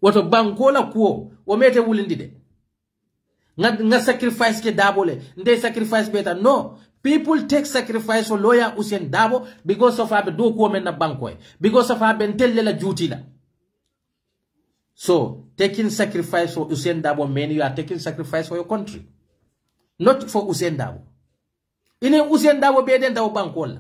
woto banko la kuo wo mete wulindi de nga sacrifice ke Dabo le nde sacrifice beta no people take sacrifice for lawyer Usain Dabo because of abe do ko men na banko because of abe ntelle la duty la so taking sacrifice for Usain Dabo mean you are taking sacrifice for your country not for Usain Dabo ine Usain Dabo be den dawo banko la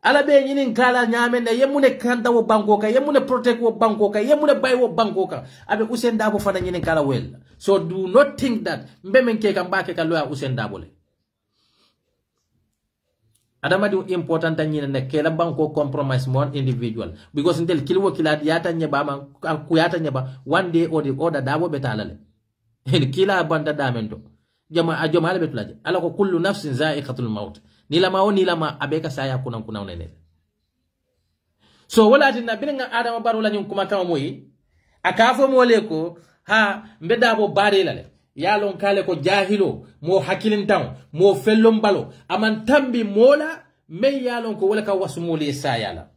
ala be nyinin kala nyame na yemune kanda wo banko ka yemune protect wo banko ka yemune bay wo banko ka abe Usain Dabo fana nyinin kala well so do not think that mbemen ke kan bake ka lawyer Usain Dabo le adama di important nyina ne kela banko compromise mon individual because until kilwo kilat yata nyeba man ku yata nyeba one day or the other Dabo betalale en kila banda damento jama ajoma ale betulaje ala ko kullu nafsin za'iqatul maut nilama abeka saya kuna unene so wala tinna binga adama barula nyum kuma kama moyi akafo moleko ha mbe Dabo bare lale yalon kale ko jahilo mo hakilin taw mo fellom balo aman tambi mola me yalon ko wala ka wasumuli sayala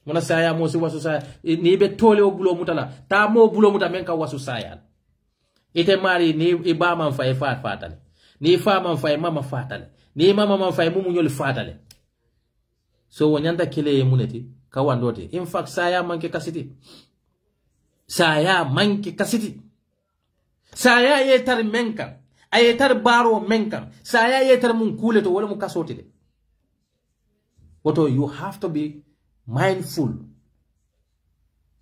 mona saya mo si wasu saya ni be tole o bulo mutala ta mo bulo muta men ka wasu sayala ite mari ni iba man fa fatale ni fa man fa mama fatale ni mama man fa mumu nyol fatale so wonyanda kile muneti ka wandote in fact saya manke kasiti saya yetar menka ayetar baro menka saya yetar mun kuleto wala mu kasoti de woto you have to be mindful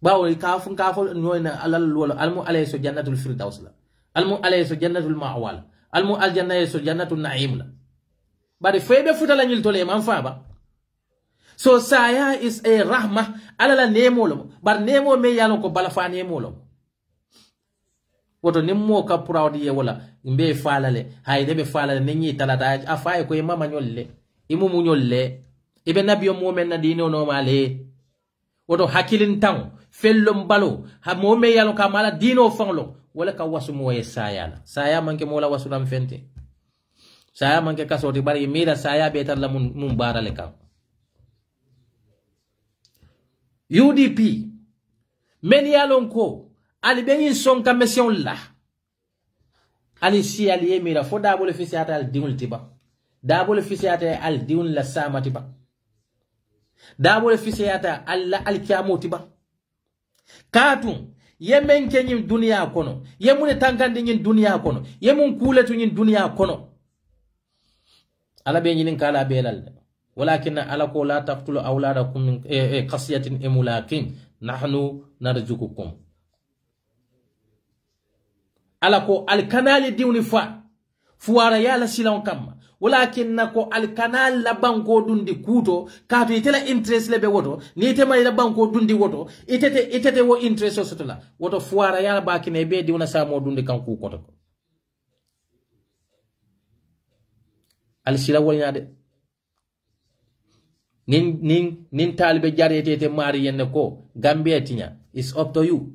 bawo kafun noyna alal wala almu alayso jannatul firdaus la almu alayso jannatul ma'wal almu aljanna so jannatul na'im la bari febe futala nyil tole man faba so saya is a rahma alala nemolo bar nemo me yalon ko bala fa nemolo woto nimmo ka proud ye wala mbe falale hayde be falale nenyi talata afaye ko mama nyolle imumu nyolle ibe nabiyo momen na dino no male woto hakilin tan fellom balo ha momen yalo ka mala dino fanglo wala ka wasu moye sayala saya manke mola wasu nam fente saya manke kasoti bari mira saya betar la mun barale ka UDP men yalon ko ali ben son ka mission la ali si ali mira fo Dabo le fisiata al diul tiba Dabo le fisiata al diul la sama tiba Dabo le fisiata alla al kiamo tiba katun yemen kenyin dunia kono yemune tankande nyin dunia kono yemun kuletu nyin dunia kono ala be nyin kala belal walakin ala ko la taqtulu awladakum min qasyatin imulakin nahnu narzuqukum ala ko al kanali diwni fa fuara yala silon kam walakin nako al kanal la banko dundi kuto kato itela interest lebe woto ni tema la banko dundi woto itete wo interest sotola woto fuara yala bakine be diwna samo dundi kan ku koto al sila wolnyade nin talibe jarete te mari yenne ko Gambia tinya is up to you.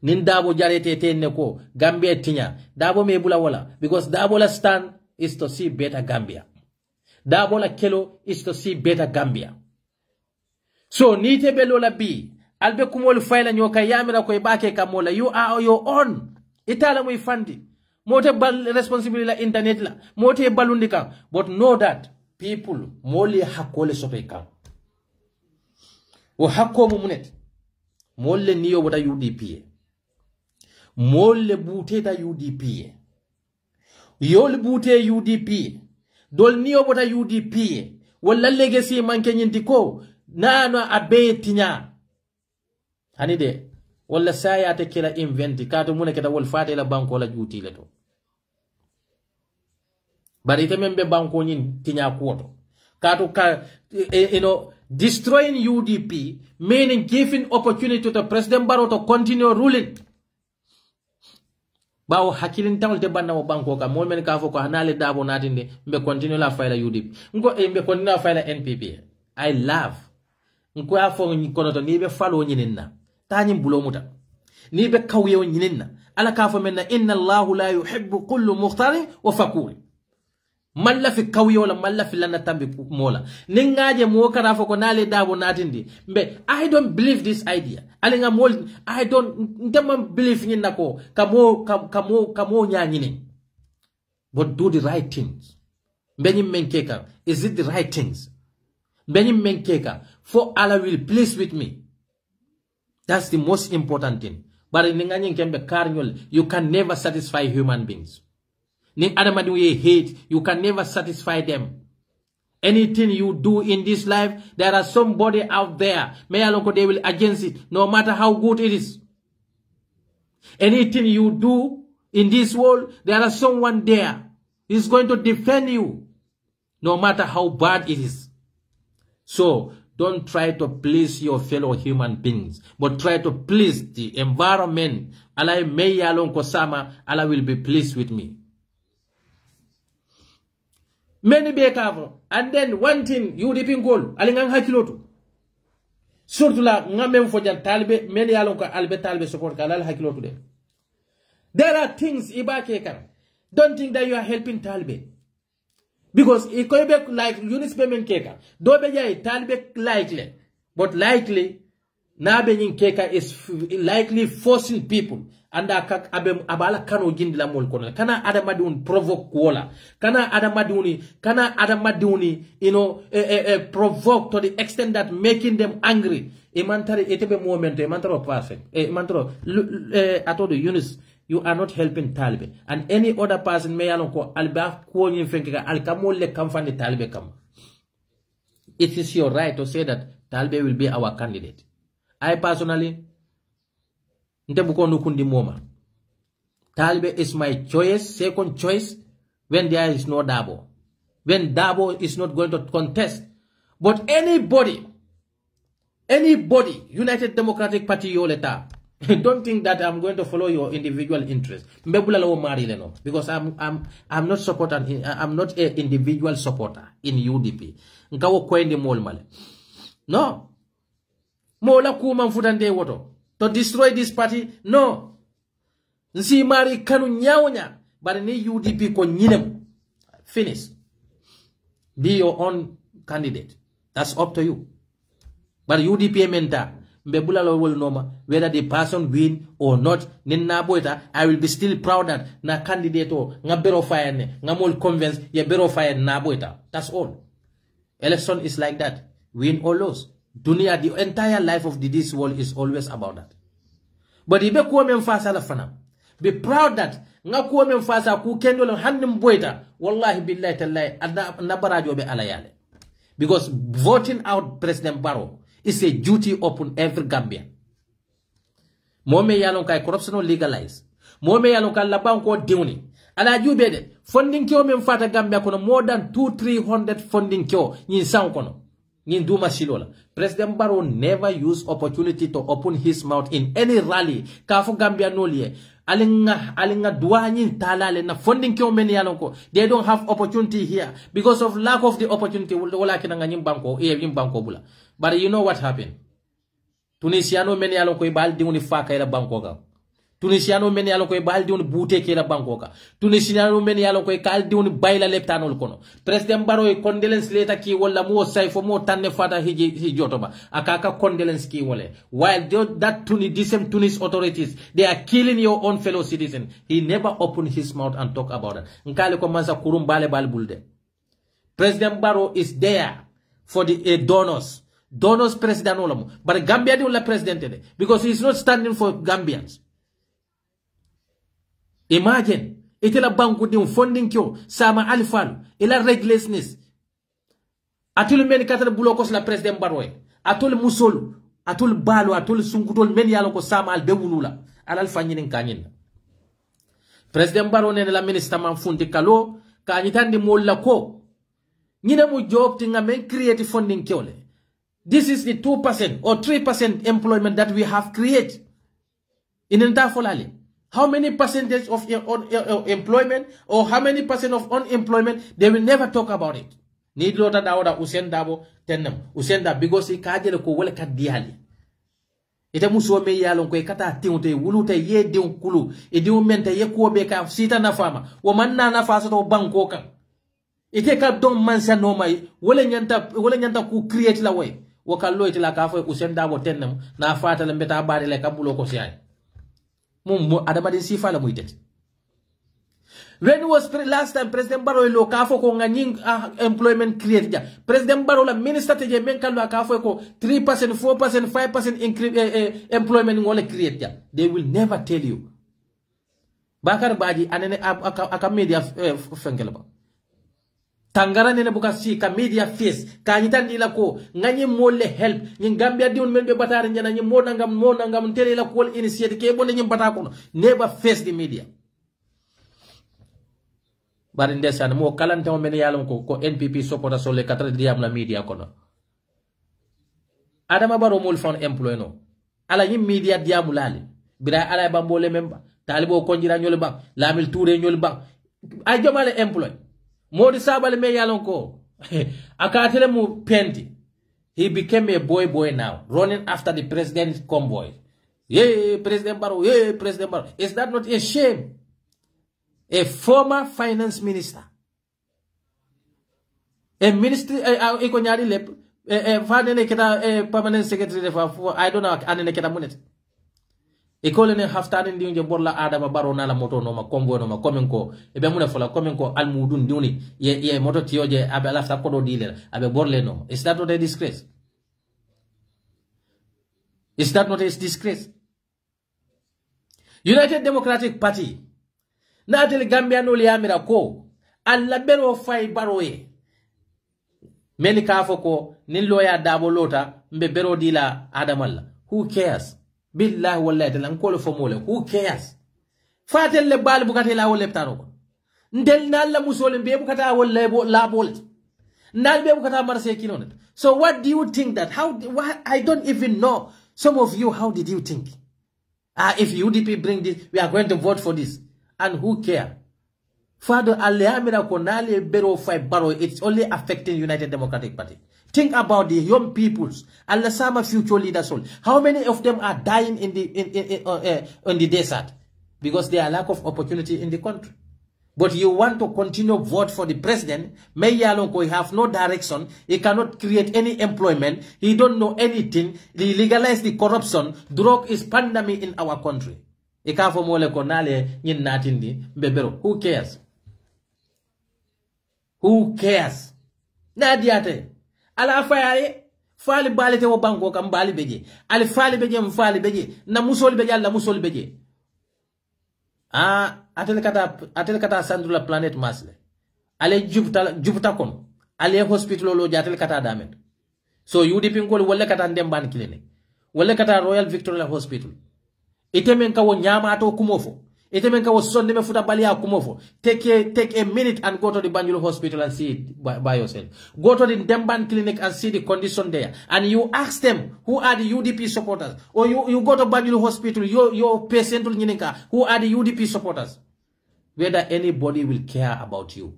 Nin dabo jarete te ne ko Gambia tinya dabo me bula wala because dabo la stand is to see better Gambia. Dabo la kelo is to see better Gambia. So ni te belo la bi albe kumol fayla nyoka yamira ko ibake kamola you are your own. Itala mo ifandi. Mote bal responsibility la internet la. Mote balundika. But know that people mole hakole sopeka. O hako mumunet. Mole niyo wata UDP. Mole bute ta UDP. Yol bute UDP. Dol niyo wata UDP. Wala legacy manke nyintiko. Nano abe tinya. Hanide. Wala saya ate kila inventi. Kato muna kita wal fate la banko la juti leto. But ite membe banko nyin tinya kuoto. Kato destroying UDP, meaning giving opportunity to the President Barrow to continue ruling. Bawo hakilin tawol te banna mo banko ka mo men ka foko hanale dabo natinde mbe continue la fayla UDP. Nko mbe continue la fayla NPP. I love. Nko afo kono to ni be falo nyininna. Tanyim bulo muta. Ni be kawye nyininna. Ala ka fo menna inna Allahu la yuhibbu kullu mukhtarin wa fakur. Malla fi kawye wala malla fi lana tambi mola. Ningaje mo kara foko nale dabo natinde mbe I don't believe this idea. Alinga mol I don't believe in nako kamo nyanyine. But do the right things. Benny menkeka, is it the right things? Benny menkeka, for Allah will please with me. That's the most important thing. But in Ninganyin Kembe Karnyol, you can never satisfy human beings. Ning Adamadu ye hate, you can never satisfy them. Anything you do in this life, there are somebody out there. May Allah they will against it, no matter how good it is. Anything you do in this world, there are someone there. He's going to defend you, no matter how bad it is. So, don't try to please your fellow human beings, but try to please the environment. Allah may alone kosama, Allah will be pleased with me. Many be cover. And then one thing, you dipin goal, alingang hakilotu. Surtula, ngamem fojan talbe, many alonka albe talbe support kalal hakilotu de. There are things ibake kan. Don't think that you are helping talbe. Because it could be like Yunis payment keka. Dobe jay talbe likely. But likely, nabe keka is likely forcing people. Anda abala kano gindila mol kono kana adamaduni provoke wala kana adamaduni provoke to the extent that making them angry imantari etebe momento imantaro perfect imantaro I told you Yunus, you are not helping Taliban, and any other person may alonko alba ko nyin fenkeka alkamol le kamfani Taliban kam. It is your right to say that Taliban will be our candidate. I personally Talbe is my choice, second choice, when there is no Dabo. When Dabo is not going to contest. But anybody, United Democratic Party Yoleta, don't think that I'm going to follow your individual interest. Because I'm not supporter, I'm not an individual supporter in UDP. No. Mola kuma mfutande woto. To destroy this party, no. Nsi mari kanu nyawnya, but ni UDP ko nyinem. Finish. Be your own candidate. That's up to you. But UDP menta, mbebula lo will noma, whether the person win or not, ninna boita, I will be still proud that na candidate o, nga bero fire ne, nga mol convince, ye bero fire na boita. That's all. Election is like that. Win or lose. Dunia, the entire life of this world is always about that. But if you be proud that nga kuwa memfasa ku kendolo hannim boita, wallahi billahi tallahi nabarajo be alayale. Because voting out President Barrow is a duty upon every Gambian. Mome yalon kay corruption legalized. Mome yalon kay labanko diuni. Ala jubede funding kyo memfata Gambia kono more than 200-300 funding kyo nyin sound kono. President Barrow never used opportunity to open his mouth in any rally. Kafu Gambia nolie. alinga duanyi talale na funding kyo meni yalonko. They don't have opportunity here because of lack of the opportunity. Wala kinanga nyim banko bula. But you know what happened? Tunisiano meni yalonko ibal di uni faka ila banko ka. Tunisiano meni yalonko ibal di uni bute ke ila banko ka. Tunisiano meni yalonko ikal di uni baila leptano kono. President Barrow condolence letter ki wala mo saifo mo tanne fata hijotoba. Akaka condolence ki wale. While that the same Tunis authorities, they are killing your own fellow citizen. He never opened his mouth and talk about it. Nkale ko mansa kurum bale bulde. President Barrow is there for the donors. Donors president olamu. But Gambia di ula president because he is not standing for Gambians. Imagine, itela banku di funding kyo sama alifal, ila regularness. Atul meni katara bulokos la president Barrow. Atul musolu, atul balo, atul sungutol meni yaloko sama al bewulula. Alal fanyinin kanyin. President Barrow ne la minister man fundi kalo, kanyitandi molla ko. Nina mu job tinga men create funding kyole. This is the 2% or 3% employment that we have created. Inenda folali. How many percentage of employment or how many percent of unemployment, they will never talk about it. Need lota daoda usendabo tenem. Usenda because ikajele ko wale kadiali. Ite muso me yalon ko kata tiunte wulute ye diun kulu. E diun mente ye ko be ka sita na fama. Wo manna na fasa to banko kan. Ite ka don mansa no mai wale nyanta ku create la way. Wo kallo ite la ka fo usendabo tenem na fata le mbeta bari le kabulo ko siay. Adamadi sifa la muitet. When was last time President Barrow lo kafo ko nganying employment create ja. President Barrow la minister teje men kan lo kafo ko 3%, 4%, 5% employment ngole create ja. They will never tell you. Bakar baji anene aka media fengele ba. Tangara nene buka si ka media face ka nyitandi la ko ngani mole help nyi Gambia diun men be batare nyana nyi mo nangam tele la ko initiate ke bonne nyi bata ko never face the media. Bari ndesan mo kalante mo men yalon ko NPP supporta so le 4 diam la media kono. Adama Barrow mol fon employ no. Ala nyi media diamu lali. Bira ala bambole memba. Talibo konjira nyole ba. Lamil Touré nyole ba. Ay jomale employ. Modi sabale me yalon ko akatele mu penti. He became a boy now, running after the president's convoy. Yeah, President Barrow, yeah, President Barrow. Is that not a shame? A former finance minister. A ministry ekonyari lep fadene kita permanent secretary I don't know anene kita munet. Ekole ne haftani ndi nje borla Adama Barrow na la moto no ma kongo no ma komenko e be muna fola komenko almudun diuni ye moto tiyoje abe ala sa kodo dile abe borle no. Is that not a disgrace? Is that not a disgrace? United Democratic Party na tele Gambia no liamira ko alla bero fay Barrow meni ka foko nin loya dabo lota mbe bero dila Adamalla. Who cares? Billahi wallahi talan ko fo mole. Who cares? Fatel le bal bukate la wolle tano. Ndel nal la musole be bukata wolle la bol. Nal be bukata marse kilonet. So what do you think that I don't even know. Some of you, how did you think? If UDP bring this, we are going to vote for this. And who care? Father Aliamira Konali Bero Five Barrow, it's only affecting United Democratic Party. Think about the young peoples and the summer future leaders. How many of them are dying in the desert? Because there are lack of opportunity in the country. But you want to continue vote for the president, Mayalonko, he have no direction, he cannot create any employment, he don't know anything, he legalize the corruption, drug is pandemic in our country. Who cares? Who cares? Nadiate. Ala faye fali balete wo banko kam bali beje. Ali fali beje mfali beje. Na musoli beje alla musoli beje. Atele kata sandula planet masle. Ale Jupiter kon. Ale hospital lo jatele kata damet. So UDP ngol wala kata ndemban clinic. Wala kata Royal Victoria Hospital. Ite men kawo nyama ato kumofo. Ite men ka was Sunday me futa bali akumofo. Take a minute and go to the Banjul hospital and see it by yourself. Go to the Demban clinic and see the condition there. And you ask them who are the UDP supporters. Or you go to Banjul hospital, your patient who are the UDP supporters. Whether anybody will care about you.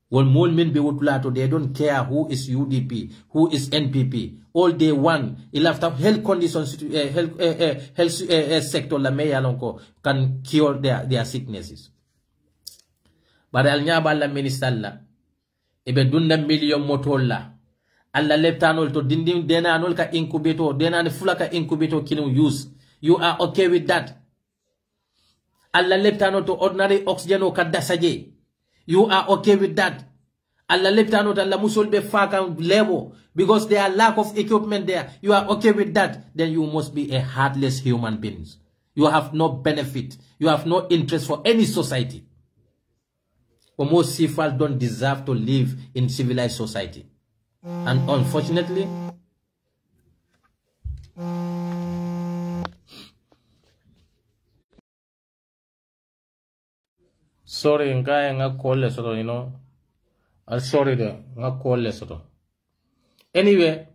When more men be with they don't care who is UDP, who is NPP. All they want, il have health conditions, health sector la me yalonko can cure their sicknesses. But al nyaba la minister la, ebe dunda million motol la. Alla leptanol to dinding dena anol ka incubator, dena ne fula ka incubator kinu use. You are okay with that? Alla leptanol to ordinary oxygen o kadasaje. You are okay with that? Allah leptano Allah musolbe fakan level because there are lack of equipment there. You are okay with that? Then you must be a heartless human being. You have no benefit. You have no interest for any society. But most people don't deserve to live in civilized society. And unfortunately, sorry, nga call soto, you know. I'm sorry there, nga call soto. Anyway,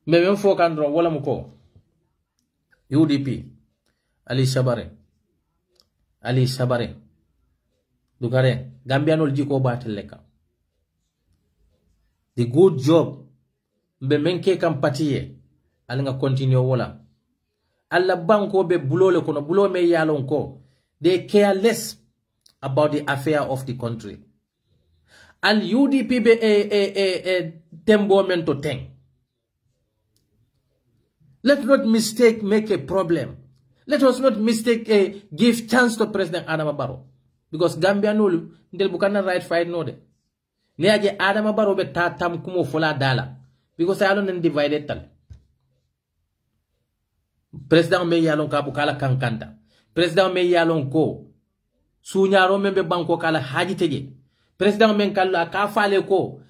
me fo kandro wala muko. UDP Ali Sabare Dukare Gambianol jiko bateleka. The good job be menke kampatiye alinga continue wala. Alla banko be bulole kono bulo me yalon ko. They care less about the affair of the country. And UDP be a tembo mento thing. Let not mistake make a problem. Let us not mistake give chance to President Adama Barrow. Because Gambia nulu ndel bukana right fight no de. Niaje Adama Barrow be tatam kumo fola dala. Because I don't divided tal. President me yalon ka bukala kankanta. President me yalon ko sunyaro membe banko kala haji teje. President men kala ka fale ko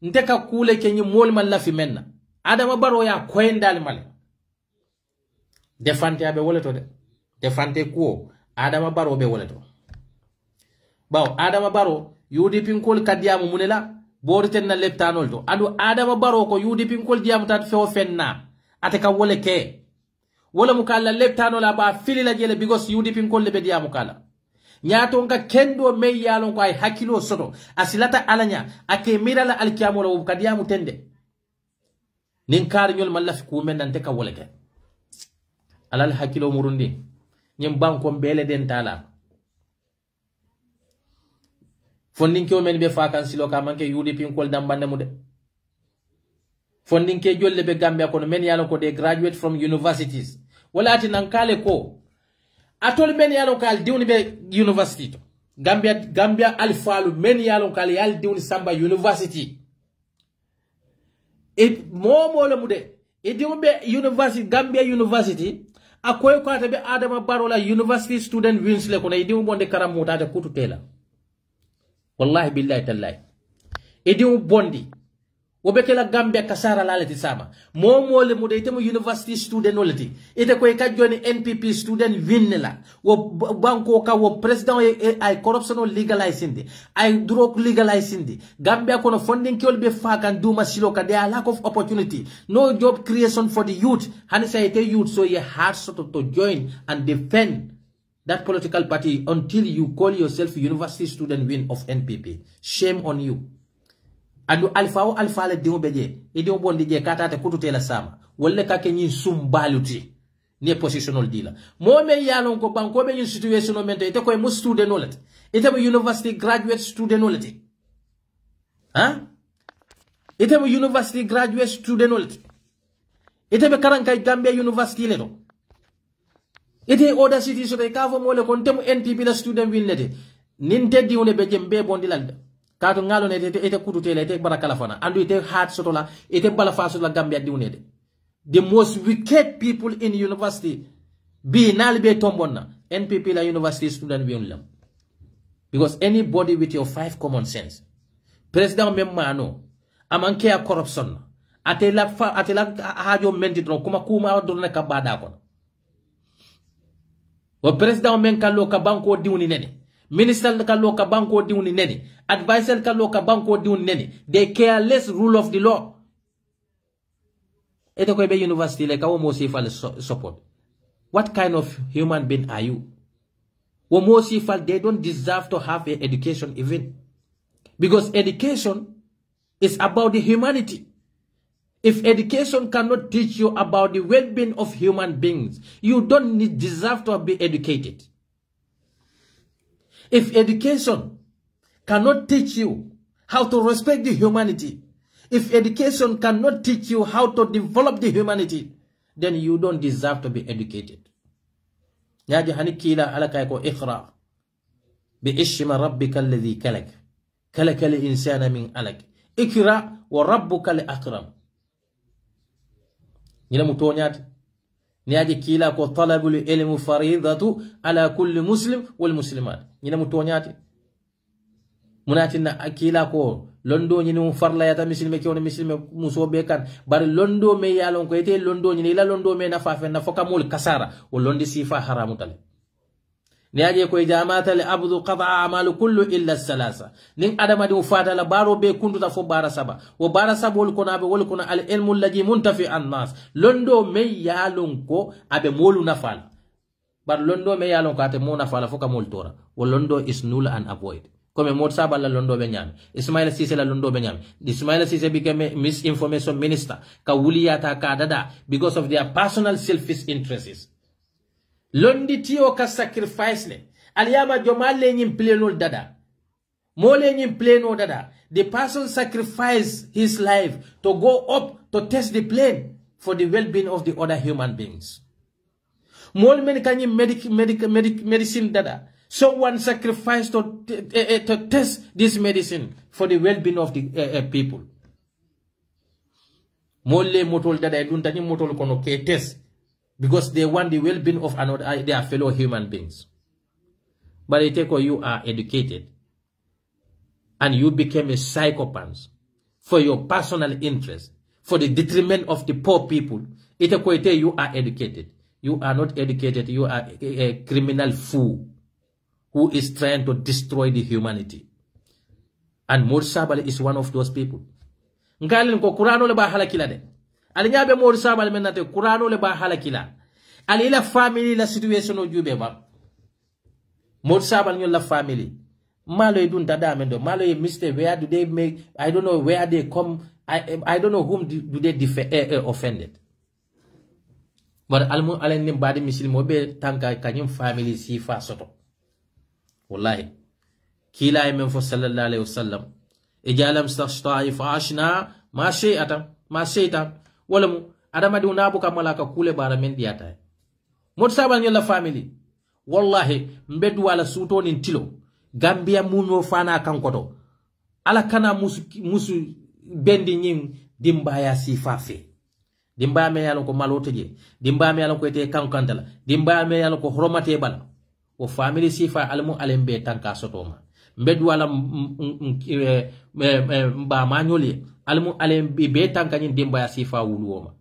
ndeka kule kenyi mol man la fi menna. Adama Barrow ya koendal male. Defante abe woleto de. Defante ko Adama Barrow be woleto. Baw Adama Barrow UDP nkol kadiamu munela boriten na leptanol to. Andu Adama Barrow ko UDP nkol diamu tat feo fenna. Ateka wole ke. Wala mukala leptanol ba fili la jele because UDP nkol lebe diamu kala. Nyato nga kendo me yalon ko ay hakilo soto. Asilata alanya ake mirala alkiamu la kadiamu tende. Ninkar nyol malaf kumen nanteka wole ke. Alal hakilo murundi nyem banko mbele den tala fondinke o men be vacancy lo ka manke UDP kol dambande mude fondinke jolle be Gambia kono men yalo ko de graduate from universities wala ati nankale ko atol men yalo kal diwni be university to Gambia alfalu men yalo kal yal diwni samba university it momo le mude e diwni be university Gambia university akoy ko atabe Adama Barrow la university student wins le kono idimu bonde karam mutata kutu tela wallahi billahi tallahi idimu bondi wobekela Gambia kasara lalati sama momo le mude itemu university student nolati ite koy ka joni NPP student win la wo banko ka wo president ay corruption legalizing ay drug legalizing Gambia kono funding kiol be fakan duma siloka there are lack of opportunity no job creation for the youth and say the youth so you hard to join and defend that political party until you call yourself university student win of NPP. Shame on you. Adu alfa le dimu beje idimu bondi je katata kututela sama wolle kake nyi sumbaluti ne positional dealer mo me yalon ko banko be nyi situation mento ite ko mu student nolati ite mu university graduate student nolati ite mu university graduate student nolati ite be karanka Gambia university le do ite other cities so ka fo mo le kon temu NPP la student win lete ninte diwne beje mbe bondi lalda kato ngalo ne ete kututele ete barakala fana andu ite hard soto la ete bala faso la Gambia diwnede the most wicked people in university be nalbe tombonna NPP la university student be lam because anybody with your 5 common sense president memmano amanke a corruption atela hajo menti don kuma do na kabada kon Wo president men kallo ka banko diwni nene. Minister kallo ka banko diwni nene. Advisor kallo ka banko diwni nene. They care less rule of the law. Ito ko be university le ka wo mo sifal support. What kind of human being are you? Wo mo sifal, they don't deserve to have an education even. Because education is about the humanity. If education cannot teach you about the well-being of human beings, you don't deserve to be educated. If education cannot teach you how to respect the humanity, if education cannot teach you how to develop the humanity, then you don't deserve to be educated. Yaji hanikila alaka ko iqra bi ishma rabbika alladhi kalak kalaka al insana min alak ikra wa rabbuka al akram. Nina mutonyat niaje kila ko talabul ilmu faridatu ala kulli muslim wal muslimat. Nina mutonyat munatina akila ko londo nyini farla yata misilme ke woni misilme muso be kan bar londo me yalon ko ete londo nyini la londo me nafa fe nafoka mul kasara o londi sifa haramu tal niaje ko jama'atal abdu qada amalu kullu illa salasa nin adama di ufata la baro be kunduta fo bara saba wo bara sabol ko nabe wol kono al ilmu allazi muntafi an nas londo me yalon ko abe molu nafal bar londo me yalon ko ate mo nafala foka mol tora wo londo is null and avoid. Comme 𝒒𝒐𝒊𝒏 la londo be nyam Ismaila Cissé la londo be nyam Ismaila Cissé became misinformation minister ka wuliyata ka dada because of their personal selfish interests. Londi tiyo ka sacrifice le aliyama jomale nyim pleno dada mole nyim pleno dada. The person sacrificed his life to go up to test the plane for the well-being of the other human beings. Mole men kanyim medicine dada. Someone sacrificed to test this medicine for the well-being of the people. Mole motol dada duntani motol kono ke test because they want the well-being of another their fellow human beings. But you are educated and you became a psychopath for your personal interest, for the detriment of the poor people. You are educated. You are not educated. You are a criminal fool who is trying to destroy the humanity. And 𝒒𝒐𝒊𝒏 is one of those people. Ngalin ko Qur'ano le ba halakila de. Alinyabe 𝒒𝒐𝒊𝒏 menate Qur'ano le ba halakila. Alila family la situation o jube ba. 𝒒𝒐𝒊𝒏 la family. Malo idun tada mendo. Malo e mistake. Where do they make? I don't know where they come. I don't know whom do they offended. But almu alen badi muslim obe tanka kanyim family sifa soto. Wallahi kila imen fo sallallahu alaihi wasallam ijalam stashtai faashna ma shay'ata wala mu adama di unabu kamalaka kule bara men diata 𝒒𝒐𝒊𝒏 la family wallahi mbedu wala suto nin tilo Gambia muno fana kankoto ala kana musu bendi nyim dimbaya sifa fe dimba me yalon ko maloteje dimba me yalon ko ete kankantala dimba me yalon ko horomate bala o family sifa almu alembe tanka sotoma mbedu wala mba manyoli almu alembe be tanka nyin dimba ya sifa wuluoma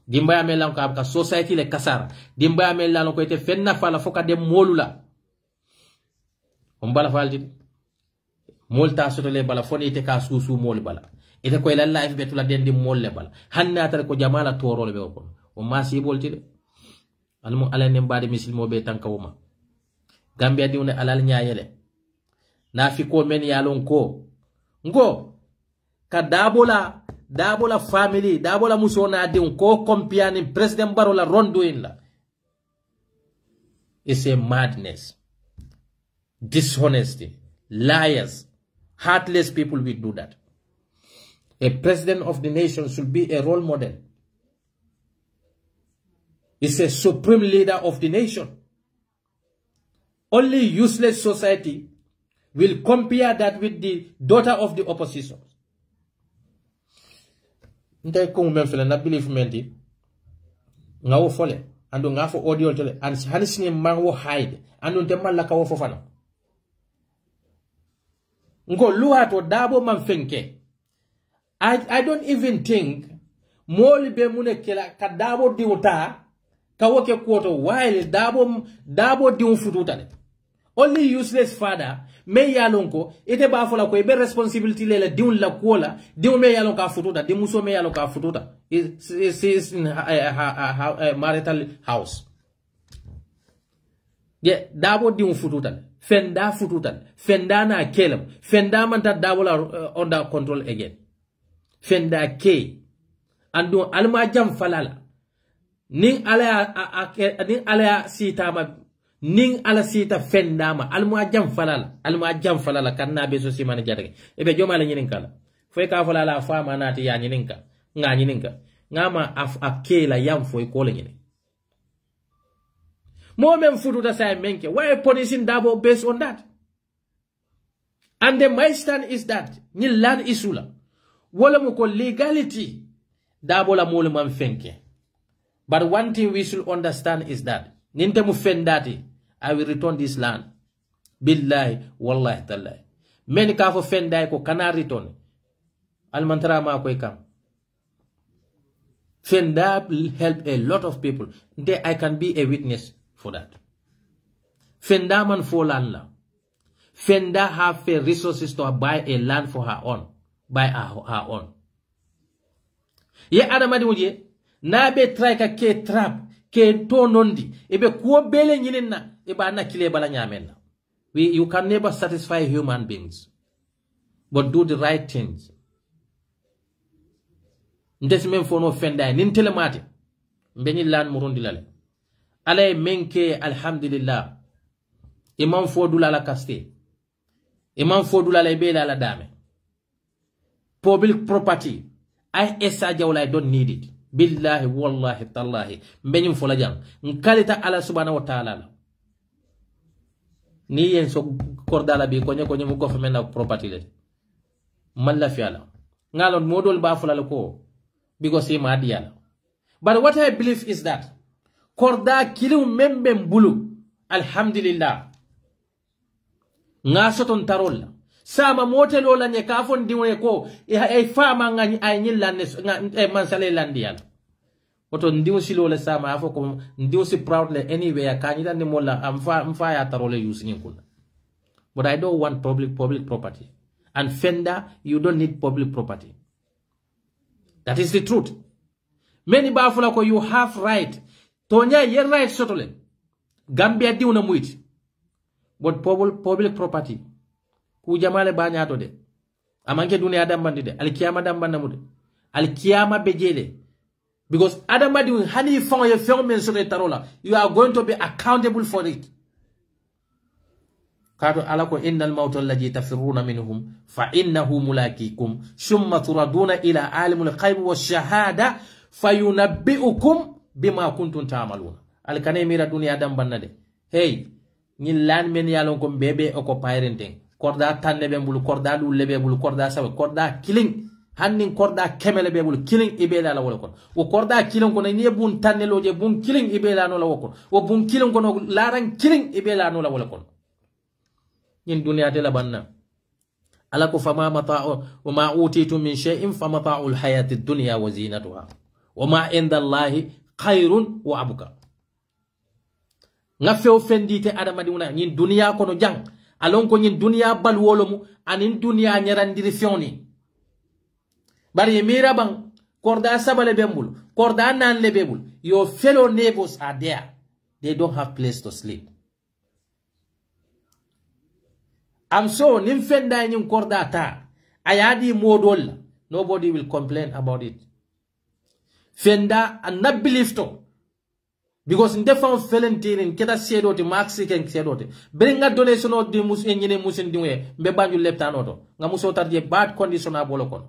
dimba me lan ka society le kasara dimba me lan ko ete fenna fala foka dem molula on bala faldi molta soto le bala foni ite ka susu mol bala ite ko la life betula dendi molle bala hanna tar ko jamala toro le be ko o masi bolti de almu alene mbade misilmo be tanka woma Gambia diune alal nyaayele na fi ko men yalon ko ngo ka dabola family dabola musona din ko kompiani president barola rondo in la. It's a madness, dishonesty, liars, heartless people will do that. A president of the nation should be a role model. It's a supreme leader of the nation. Only useless society will compare that with the daughter of the opposition. Nte ko men fele na believe menti ngawo fole ando ngafo audio tele and hanisni mango hide ando te malaka wo fofana ngo luato dabo man fenke. I don't even think moli be mune kela kadabo diwta kawoke kuoto while dabo diun fututale. Only useless father me yalonko ite ba fola ko be responsibility le diun la kuola diun me yalon ka fututa di muso me yalon ka fututa is in her marital house. Yeah, dabo diun fututale. Fenda fututal. Fenda na kelem. Fenda manta dabo la under control again. Fenda ke. Andu alma jam falala. Ning ala sita ma ning ala sita fenda ma alma jam falala kanna be so simana jadage ebe joma la nyinin kala foy ka falala fama nati ya nyinin ka nga nyinin ka ngama akela yam foy ko la nyinin mo men fututa say menke why punishing dabo based on that? And then my stand is that ni land isula wala mo ko legality dabo la mo le man fenke. But one thing we should understand is that nintemu fendati, I will return this land. Billahi, wallahi tallahi. Many ka fo fendai ko kana return. Almantara ma ko ikam. Fenda will help a lot of people. I can be a witness for that. Fenda man for land la. Fenda have resources to buy a land for her own. Buy her own. Ye adamadi wuje. Na be try ka ke trap ke to nondi ebe ko bele nyinin na eba na kile bala nyamen na. You can never satisfy human beings, but do the right things. Ndesi men fono fenda nin telemati mbeni lan murundi lale alay menke alhamdulillah imam fodula la kaste imam fodula la be la dame public property I Essa Jawla don't need it. Billahi wallahi tallahi mbenyum fola jang nkalita ala subhanahu wa ta'ala ni yen so kordala bi konye mu government na property le man la fiala ngalon modol ba fola ko because he madiala. But what I believe is that korda kilu membe mbulu alhamdulillah ngasoton tarolla sama motelo la nye kafon diwe ko e fama ngani ay nyilane mansale landial oto ndiwo silo le sama afo ko ndiwo si proud le anywhere kanida ni mola amfa ya tarole using kula. But I don't want public property. And Fenda, you don't need public property. That is the truth. Many bafula ko you have right. Tonya ye right sotole. Gambia di una muit. But public property. Ku jamale banya to de. Amanke dunia dambandi de. Alkiyama dambanda mude. Alkiyama bejele. Because adamadi hani fon ye film mensure tarola. You are going to be accountable for it. Kato alako innal mawta alladhi tafirruna minhum fa innahu mulaqikum summa turaduna ila alimul ghaib wash-shahada fayunabbi'ukum bima kuntum ta'maluna. Alkane mira dunia dambanna de. Hey, ñin lan men yalon ko bebe o ko payrenten. Korda tanne be mbulu korda lu lebe mbulu korda sabe korda killing hannin korda kemele be mbulu killing ibela la wala kon. Wo korda killing ko ne bun tanne loje bun killing ibela no la wokon. Wo bun killing ko no laran killing ibela no la wala kon. Ñin dunia de la banna. Alako fama mata'u wa ma utitu min shay'in fa mata'ul hayati dunya wa zinatuha. Wa ma inda Allahi khairun wa abqa. Nga few fendite adama diuna ñin dunia kono jang alon ko ñin dunia bal wolomu anin dunia ñarandiri fioni bari mira bang korda sabale bembul korda nan lebebul your fellow neighbors are there, they don't have place to sleep. I'm so nim fenda ñin korda ta ayadi modol nobody will complain about it. Fenda and not believe to. Because in the form of Valentine, keta sedo te Mexican sedo te. Bring a donation of the mus engine musin diwe. Mbeba you left anoto. Nga muso tarje bad condition abolokon.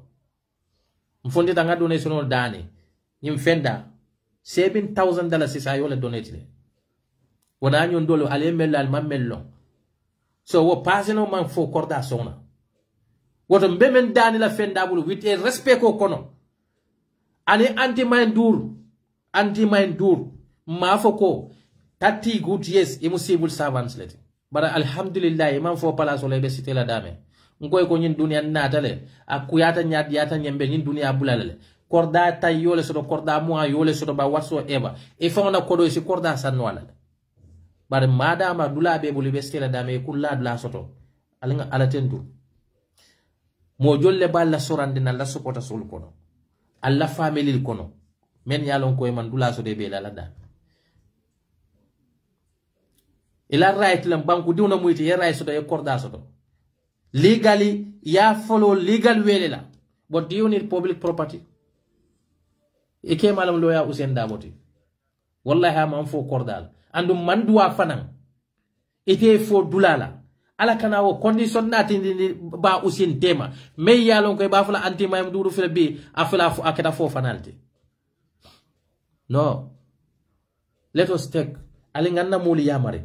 Mfundi tanga donation of dani. Nyimfenda $7,000 is ayole donate le. Wana nyon dolo alemel al mamelo. So wo passing on man for korda sona. What mbemen dani la fenda bulu with a respect ko kono. Ani anti-mind dur. Mafoko 30 good years imu civil servants leti. But alhamdulillah imam fo pala so lebe sitela dame. Ngoy ko ñin dunia natale akuyata ñat yata ñembe ñin dunia bulalale. korda tay yole soto korda mo yole soto ba whatsoever e fa ona kodo si korda sanno ala bare madama dula be buli bestela dame kulla dula soto alinga ala tentu mo jolle balla sorande na la sopota sul kono alla family kono men yalon ko man dula so de be la da ila right lam banku diwna muyti ya right so de korda soto legally ya follow legal wele la but do you need public property e ke malam loya usen daboti wallahi ha man fo kordal andu man duwa fanan ite fo dulala ala kana wo condition nati ba usin tema me yalon ko ba fala anti mayam duru fela bi afala fo akata fo fanalti no let us take ali nganna muli yamare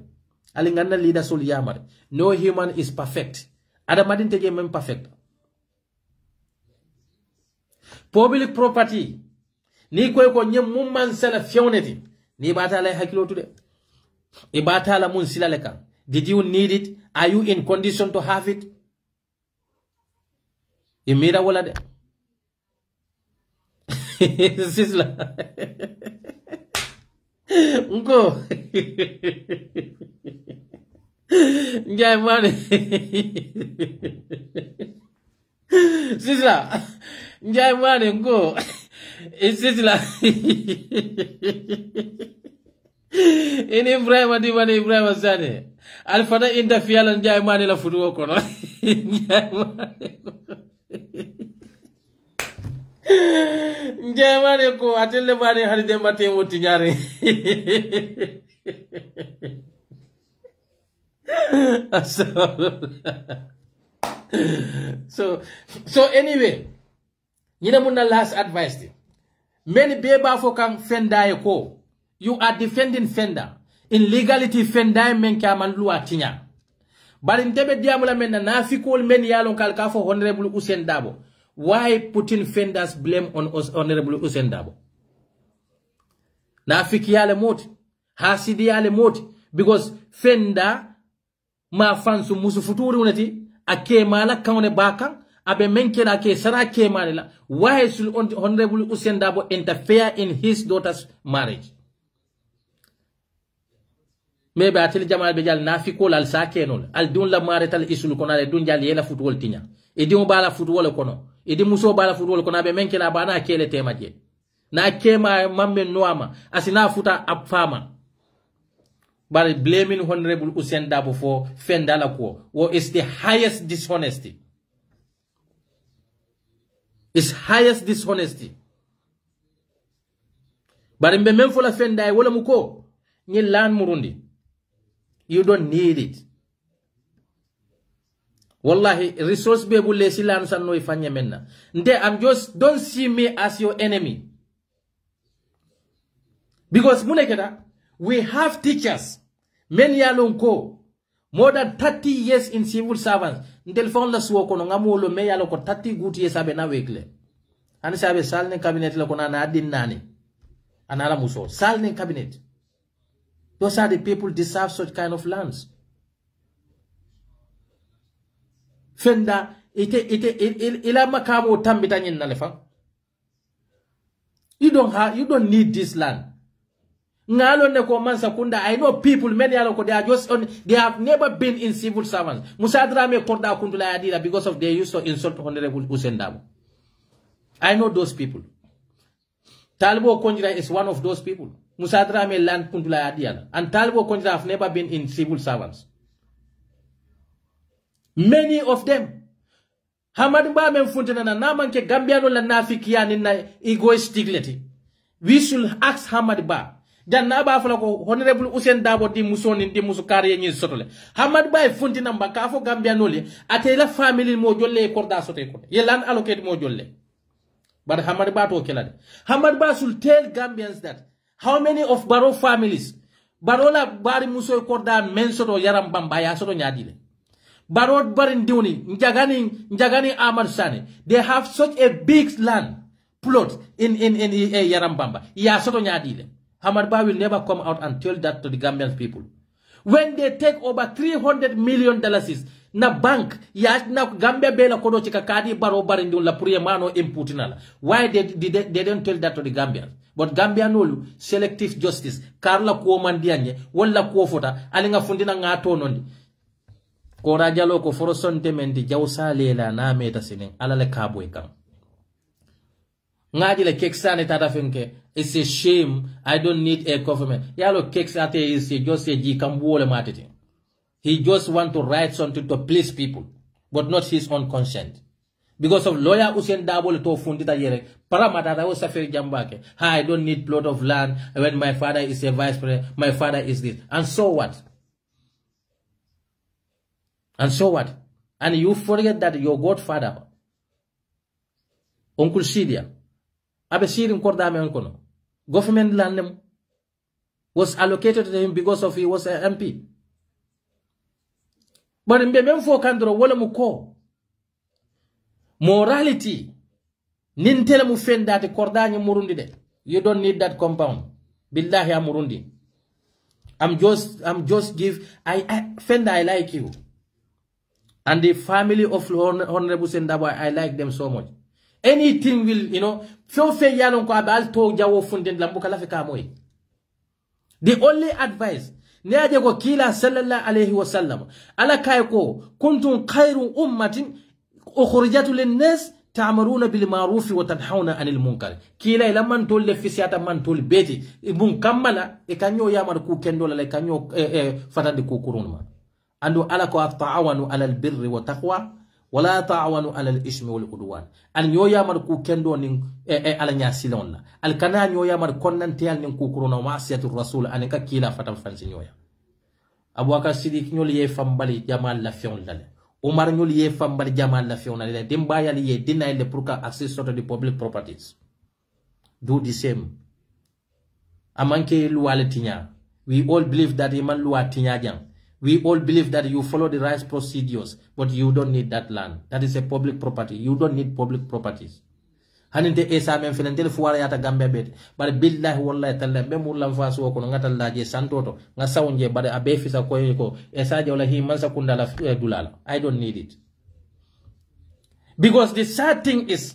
ali nganna leader sol yamare no human is perfect ada madin tege même perfect public property ni koy ko nyem mum man sala fioneti ni bata lay hakilo tude e bata la mun silale kan did you need it are you in condition to have it e mira wala de sisla ngo njay mane sisla njay mane ngo sisla ini Ibrahim di mana Ibrahim zane alfana inda fiala njay mane la fudu ko no njay mane ko atelle mane hali de mate woti nyare so anyway yina mun na last advice many beba fo kan fenda e ko you are defending fender in legality fender men kaman luwa tinya bari ntebe diamula men na fikol men yalon kal ka fo honorable Usain Dabo why putting fenders blame on honorable Usain Dabo na fiki yale moti hasidi yale moti because fender ma fansu musu futuri unati ake mala kawne bakan abe menkela ke sara ke mala why should honorable Usain Dabo interfere in his daughter's marriage maybe atil jamal be jal nafiko lal sakenol al dun la marital isul kono ale dun jal yela futwol tinya e di mo bala futwol kono e di muso bala futwol kono be menkela bana kele temaje na kema mamme noama asina futa apfama but blaming honorable Usain Dabo for fendala ko wo is the highest dishonesty. It's highest dishonesty. But in the for la fenda wala muko ni land murundi. You don't need it. Wallahi resource be bulle si lan san no ifanya menna. Nde I'm just don't see me as your enemy. Because munekeda we have teachers many alonko more than 30 years in civil servants. Ntel fon la suwo kono ngamolo me yalo ko 30 good years abe na wekle. Ani sabe salne cabinet la kona na adin nani. Anala muso salne cabinet. Those are the people deserve such kind of lands. Fenda ila makamo tambita nyin nalefa. You don't need this land. Ngalo ne ko mansa kunda I know people many aloko they are just on they have never been in civil servants. Musadra me korda kundula adira because of they used to insult honorable Usain Dabo. I know those people. Talbo Konjira is one of those people. Musadra me land kundula adira and Talbo Konjira have never been in civil servants. Many of them. Hamad ba men funtena na naman ke Gambiano la nafikia ni na egoistic leti. We should ask Hamad ba. Janna ba fala ko honorable Usain Dabo di musoni di musukari nyi sotole. Hamad ba funtina mbaka fo Gambiano li ate la family mo jolle korda sote ko. Yelan allocate mo jolle. But Hamad ba to kelade. Hamad ba should tell Gambians that how many of Baro families Barola bari muso korda men soto yaram bamba ya soto nyadile. Barod barin diuni njagani Ahmad Sane. They have such a big land plot in Yarambamba. Ya soto nyadile. Hamad Ba will never come out and tell that to the Gambian people. When they take over $300 million na bank ya na Gambia bela kodo chika kadi baro barindi la puriye mano imputinala. Why they don't tell that to the Gambians? But Gambia nolu selective justice karla kuo mandianye wala kuo fota alinga fundina ngato nondi. Kora jalo ko foroson tementi jawsa lela na meta sinin alale kabwe kam. Ngaji le keksane tata fenke. It's a shame. I don't need a government. Yalo keksate is just a jikambuole matiti. He just want to write something to please people, but not his own consent. Because of lawyer Usain Dabole to fundita yere. Paramata da was safari jambake. I don't need plot of land when my father is a vice president. My father is this. And so what? And so what? And you forget that your godfather, Uncle Sidia, Abe Sirim Kordame Unkono, government land was allocated to him because of he was an MP. But in Bemfo Kandro, wala muko. Morality. Nintele mufenda te kordani murundi de. You don't need that compound. Billahi ya murundi. I'm just Fenda, I like you. And the family of Honorable Sendaba, I like them so much. Anything will, the only advice, Neajago Kila Sallallahu Alaihi Wasallam, Ala Kaiko, Kuntum Khairu Ummatin, Ukhrijatu Linnas, Ta'maruna bil Ma'rufi wa Tanhauna Anil Munkar. Kila ilaman tol le fisiata man tol beti, Ibun Kamala, Ekanyo Yamar Kukendola, Lekanyo Fatandi Kukurunma. Ando ala ko ta'awanu ala albirri wa taqwa wala ta'awanu ala al-ismi wal udwan an nyoya mar ku kendo nin ala nyasilon la al kana nyoya mar konnantel nin ku kuruna ma'siyatur rasul an ka kila fatam fansi nyoya abubakar sidik nyol ye fambali jamal la fion dale umar nyol ye fambali jamal la fion dale demba yali ye deny le pour ka access to the public properties do the same amanke luwale tinya we all believe that iman luwa tinya jang. We all believe that you follow the right procedures, but you don't need that land. That is a public property. You don't need public properties. Haninte Essa men filentel fuwara yata Gambia bet. But billahi wallahi talla memur lam fasu ko ngata laje santoto nga sawunje bade abe fisa ko Essa Jawla hi mansa kundala dulala. I don't need it. Because the sad thing is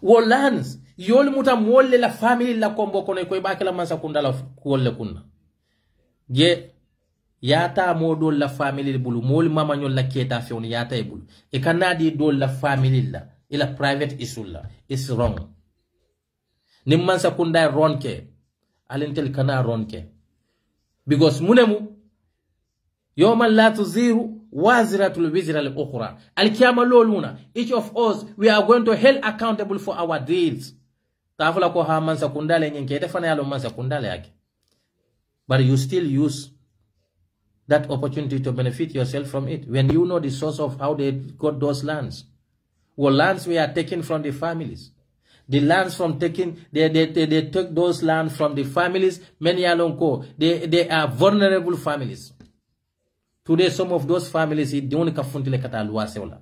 lands yol muta molle la family la kombo kono ko bakela mansa kundala wolle kunna. Je yata modo la family bulu mol mama nyol la keta fion yata e bulu e kanadi do la family la ila private issue la is wrong nimman sakunda ronke alentel kana ronke because munemu yawma la tuziru waziratul wizra al ukhra al kiyama loluna each of us we are going to held accountable for our deeds tafula ko ha man sakunda le nyenke defana yalo man sakunda le yake but you still use that opportunity to benefit yourself from it when you know the source of how they got those lands. Well, lands we are taken from the families. The lands from taking, they took those lands from the families. Many alonko, they are vulnerable families. Today, some of those families, they only kafuntile kata luwaseola.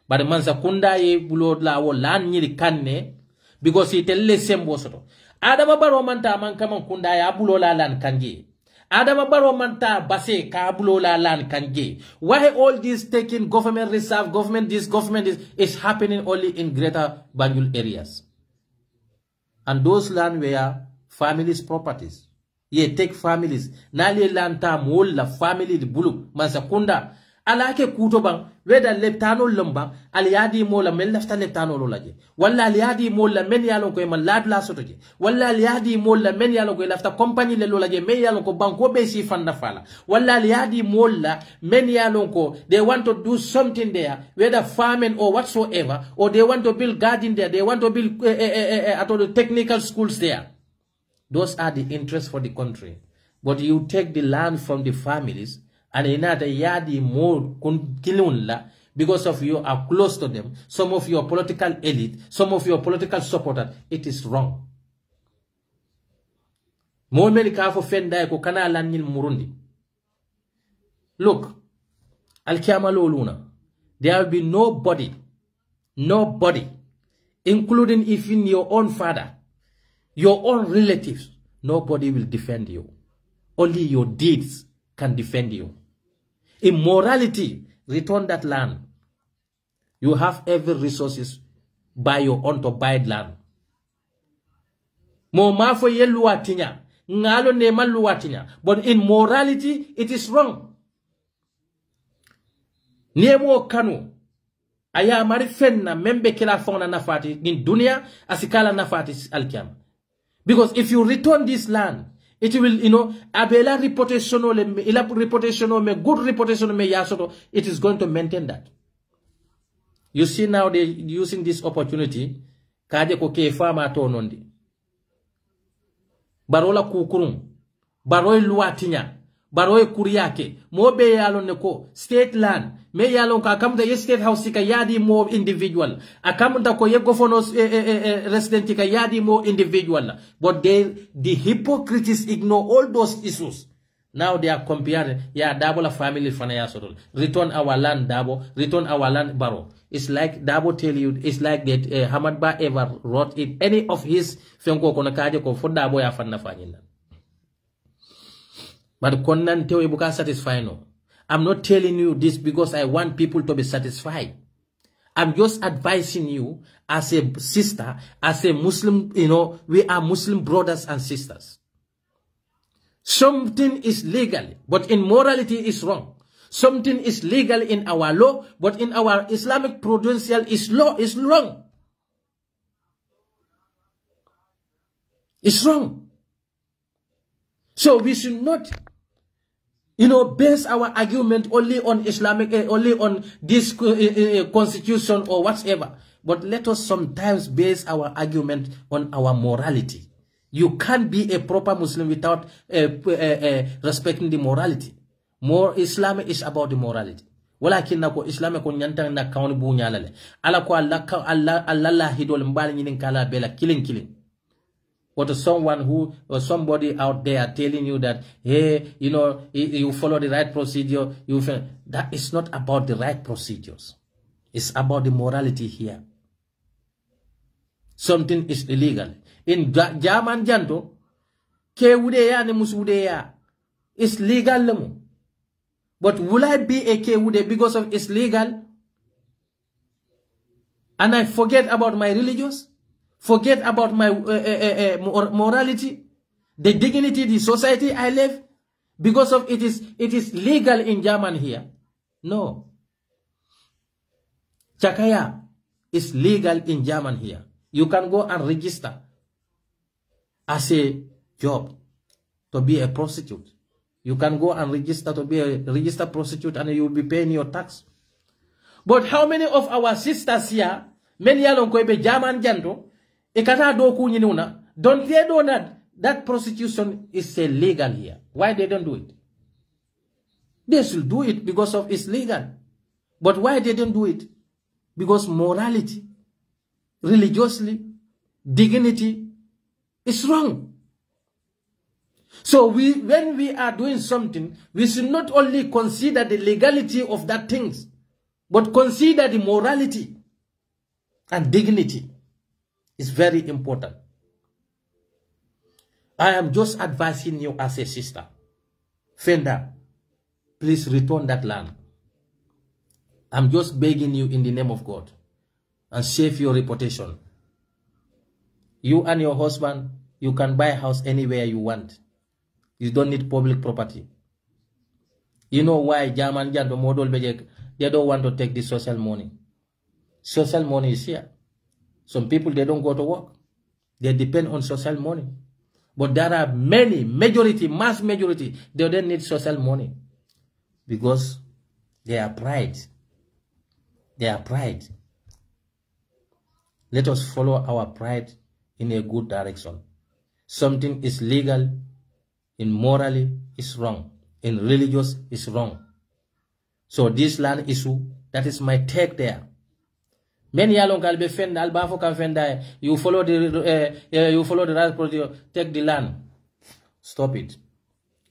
But the mansa kunda ye bulo la wo land nyiri kanne because he telle sembo soto. Adama baro manta man kama kunda ya bulo la land kanje. Adama baro manta base kabulo la land kanje. Why all this taking government reserve, government this, government this is happening only in greater Banjul areas. And those land were families' properties. Ye take families. Nali lanta mol la family bulu masakunda. Alake kutobang weda leptano lomba aliadi mola men lafta leptano lolaje walla aliadi mola men yalon ko man ladla sotoje walla aliadi mola men yalon ko lafta compagnie le lolaje men yalon ko banko be si fanda fala walla aliadi mola men yalon ko they want to do something there whether farming or whatsoever or they want to build garden there they want to build the technical schools there. Those are the interests for the country, but you take the land from the families and inata yadi more kilunla because of you are close to them, some of your political elite, some of your political supporters. It is wrong. Mo meli ka fo fenda ko kana lanil murundi. Look, al-kiyama loluna. There will be nobody, including even your own father, your own relatives, nobody will defend you. Only your deeds can defend you. Immorality, return that land. You have every resources by your own to buy land. Mo mafo ye luatinya, ngalo nema luatinya. But in morality, it is wrong. Nemo kanu. Aya mari fenna membe kila fona nafati in dunia asikala nafati alkiam. Because if you return this land, it will, abela reputation me good reputation me yasoto, it is going to maintain that. You see now they using this opportunity, kaje ko ke fama to nondi. Barola kukurum, baroy luatinya, baroy kuriake, mo be yalon neko state land, me yalon ka kamuta ye state house ka yadi mo individual, akamuta ko ye governor's resident ka yadi mo individual. But the hypocrites ignore all those issues. Now they are comparing, Dabo la family fanaya sotol. Return our land, Dabo. Return our land, Baro. It's like Dabo tell you. It's like that Hamad Ba ever wrote in any of his fenko konakaje ko for Dabo ya fanna fanyina. But konan teo ibuka satisfy no. I'm not telling you this because I want people to be satisfied. I'm just advising you as a sister, as a Muslim. We are Muslim brothers and sisters. Something is legal, but in morality is wrong. Something is legal in our law, but in our Islamic prudential law is wrong. It's wrong. So we should not, base our argument only on Islamic, only on this constitution or whatever. But let us sometimes base our argument on our morality. You can't be a proper Muslim without respecting the morality. More Islam is about the morality. Walakin nako Islam ko nyanta na kawni bu nyalale. Ala ko Allah hidol mbali nyinin kala bela killing. What someone who or somebody out there telling you that, hey, you follow the right procedure, that is not about the right procedures. It's about the morality here. Something is illegal. In Jaman Janto, ke wudeya ne musudeya. It's legal lemu. But will I be a ke wude because of it's legal? And I forget about my religious? Forget about my morality? The dignity, the society I live? Because of it is legal in German here. No. Chakaya is legal in German here. You can go and register as a job to be a prostitute. You can go and register to be a registered prostitute and you will be paying your tax. But how many of our sisters here, many along koibe German janto, ekata doku nyinuna, don't they know that prostitution is illegal here? Why they don't do it? They should do it because of it's legal. But why they don't do it? Because morality, religiously, dignity is wrong. So when we are doing something, we should not only consider the legality of that things, but consider the morality and dignity. Is very important. I am just advising you as a sister. Fenda, please return that land. I'm just begging you in the name of God. And save your reputation. You and your husband, you can buy a house anywhere you want. You don't need public property. You know why German Jando Model Bejek, they don't want to take the social money. Social money is here. Some people, they don't go to work. They depend on social money. But there are many, mass majority, they don't need social money. Because they are pride. They are pride. Let us follow our pride in a good direction. Something is legal, in morally is wrong, in religious is wrong. So this land issue, that is my take there. Many along can be fend albafo can fend. You follow the right procedure, take the land. Stop it.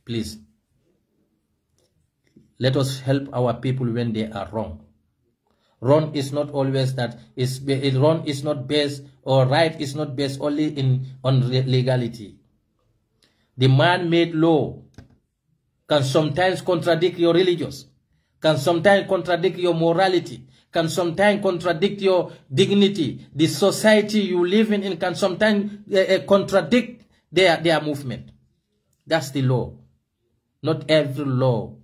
Please. Let us help our people when they are wrong. Wrong is not always that. Wrong is not based, or right is not based only on legality. The man-made law can sometimes contradict your religious. can sometimes contradict your morality, can sometimes contradict your dignity. The society you live in can sometimes contradict their movement. That's the law. Not every law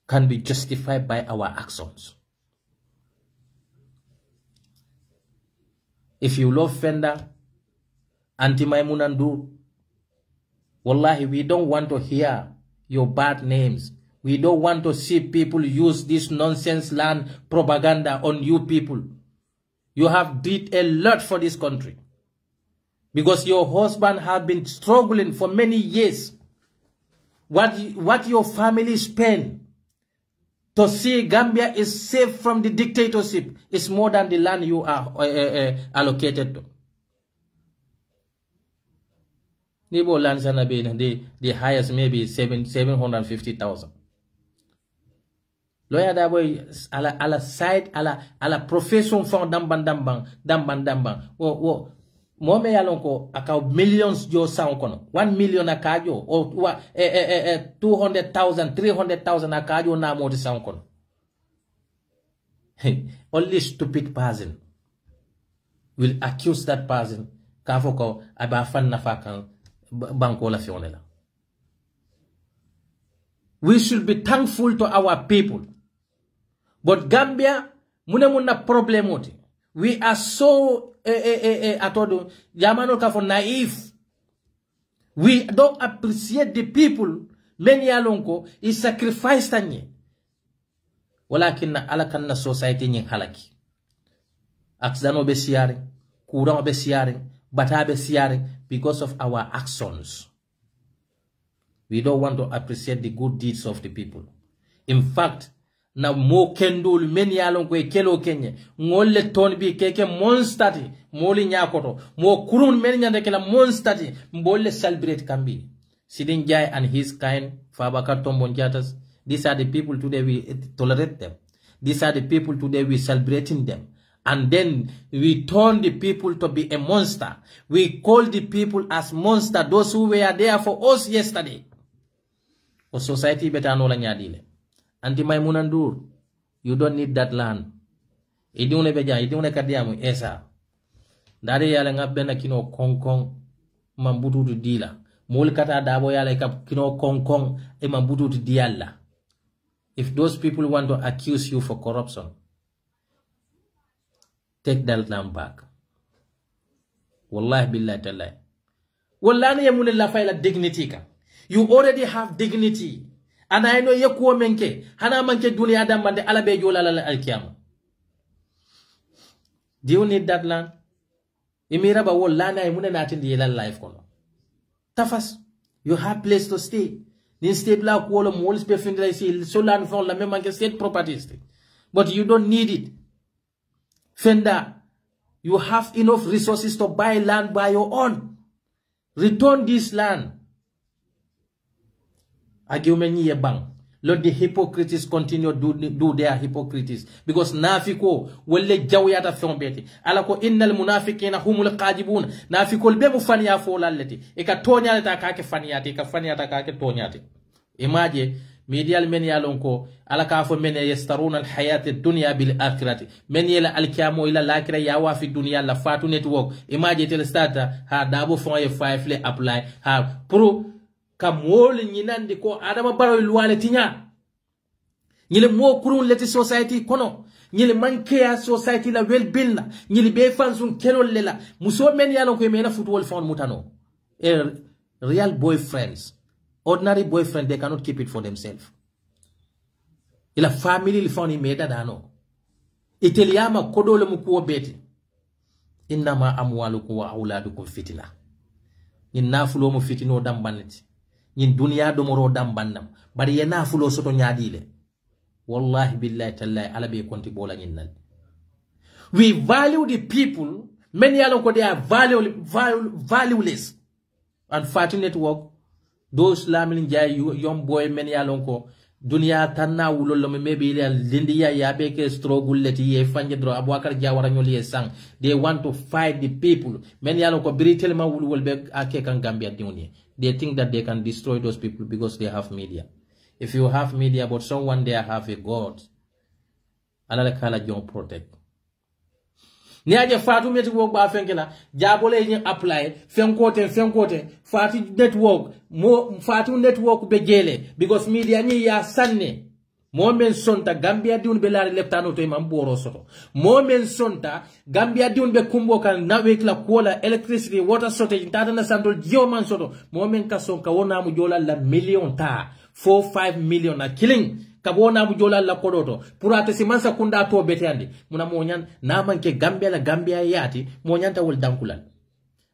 can be justified by our actions. If you love Fenda, Anti-Maimunandu, wallahi, we don't want to hear your bad names. We don't want to see people use this nonsense land propaganda on you people. You have did a lot for this country. Because your husband have been struggling for many years. What your family spend to see Gambia is safe from the dictatorship is more than the land you are allocated to. Nibo lands the highest maybe 750,000. Lawyer da boy ala side ala profession for dambang. Wo Mome yalonko aka millions jo sound kono 1 million akajo or 200,000 300,000 akajo na moti sound kono. Only stupid person will accuse that person kafoko aba fan nafakan banko la fionela. We should be thankful to our people. But Gambia muna problem oti. We are so atodo yamano ka for naive. We don't appreciate the people. Many alonko is sacrificed tanye. Walakin na alakan na society nying halaki. Accident be siaring, courant be siaring, bata be siaring because of our actions. We don't want to appreciate the good deeds of the people. In fact, na mo kendul men yalon ko kelo kenye ngolle ton bi keke monstati moli nyakoto mo kurun men nyande kala monstati mbolle celebrate kambi Sidin Jai and his kind Fabakar Tombonjatas. These are the people today we tolerate them. These are the people today we celebrating them. And then we turn the people to be a monster. We call the people as monster, those who were there for us yesterday. O society better no la nyadile. Anti-Maimunandur, you don't need that land. Idune beja, idune kadiamu, Essa. Dari yale ngabena kino kong mambutu tu dila. Mul kata dabo yale kino kong e mambutu tu diala. If those people want to accuse you for corruption, take that land back. Wallahi billahi tallahi. Wallahi yamune la fayla dignity ka. You already have dignity. And I know you ko menke hana manke dunia adam mande alabe jola la alkiyama. Do you need that land? Imira ba wol lana imune natin di yela life kono. Tafas, you have place to stay. Ni state la ko lo mol spe findra si so land for la même manke state properties. But you don't need it. Fenda, you have enough resources to buy land by your own. Return this land. Argument ye bang. Let the hypocrites continue do their hypocrites. Because nafiko wale jawiyata fiombeti. Alako innal munafiqina humul qadibun. Nafiko lbemu faniya folaleti. Eka tonyata kake faniyati. Eka faniyata kake tonyati. Imagine media men yalonko alaka fo men yastaruna alhayat ad-dunya bil akhirati. Men yela alkiyamo ila lakira yawa fi dunya la fatu network. Imagine tel starta ha dabo fon ye 5 le apply ha pro kamol nyinandi ko adama baro luwale tinya nyile mo kurun leti society kono nyile manke society la well being nyile be fansun kelol lela muso men yalon ko mena football fon mutano real boyfriends, ordinary boyfriend, they cannot keep it for themselves. Ila family li fon meda dano iteliama kodole mukuo beti innama amwalukum wa auladukum fitna inna fulo mu fitino dambanati yin dunya do moro dambannam bari yana fulo soto nyaadile wallahi billahi tallahi ala be konti bola nyinnal. We value the people, many alon ko they are valueless. Unfortunate work those lamilin jay young boy many alon ko dunya tanna wulolo maybe lindiya yabe ke struggle leti ye fanje dro abwakar jawara nyoli sang. They want to fight the people. Many alon ko britel ma wul be ake kan Gambia dunya. They think that they can destroy those people because they have media. If you have media, but someone there have a God, Allah kala jong protect. Ni aje fatu network ba fenkela jabole ni apply fenkote fatu network mo fatu network be jele because media ni ya sanne momen sonta Gambia diun be laari leptano to imam boro soto momen sonta Gambia diun be kumbo kan nawek la kola electricity water shortage tata na sandol geoman soto momen ka son ka wona mu jola la million ta 4-5 million na killing kabona bu jola la kodoto pour ate si mansa kunda to betandi muna monyan na manke Gambia la Gambia yati monyanta wol dankulal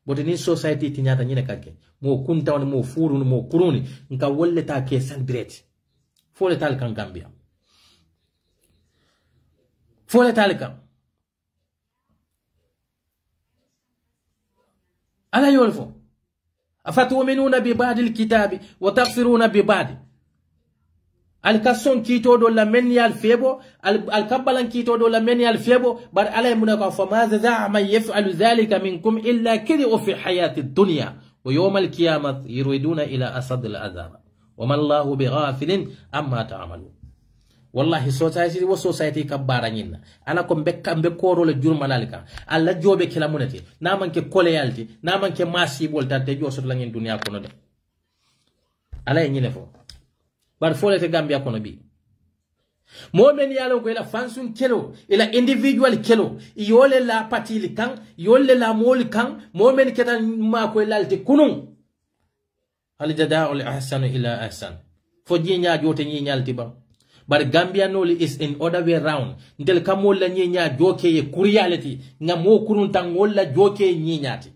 bote ni society tinyata nyine kake mo kunta won mo furu mo kuruni nka wolle ta ke celebrate fole tal kan Gambia fole tal kan ala yolfo afatuminuna bi ba'dil kitabi wa takfiruna bi ba'd Alkason kito do la meni al febo alkabalan kito do la meni al febo bar alay munaka fa ma za ma yaf'alu dhalika minkum illa kidi fi hayati ad-dunya wa yawm al-qiyamah yuriduna ila asad al-azab wa ma Allahu bighafilin amma ta'malu wallahi society kabara nyinna ala ko bekka be koro le jurmalalika alla jobe kila munati na manke koleyalti na manke masibol tante jo sot la ngin dunya kono de alay nyine fo bar folete Gambia kono bi momen yalo ko ila fansun kelo ila individual kelo yole la patili kan yole la mol kan momen ketan ma ko lalti kunun al jadaa'ul ahsanu ila ahsan fo jinya jote nyi nyalti ba bar Gambia noli is in other way round ndel kamol la nyi nya joke ye kuriality nga mo kurun tan wala joke nyi nyati.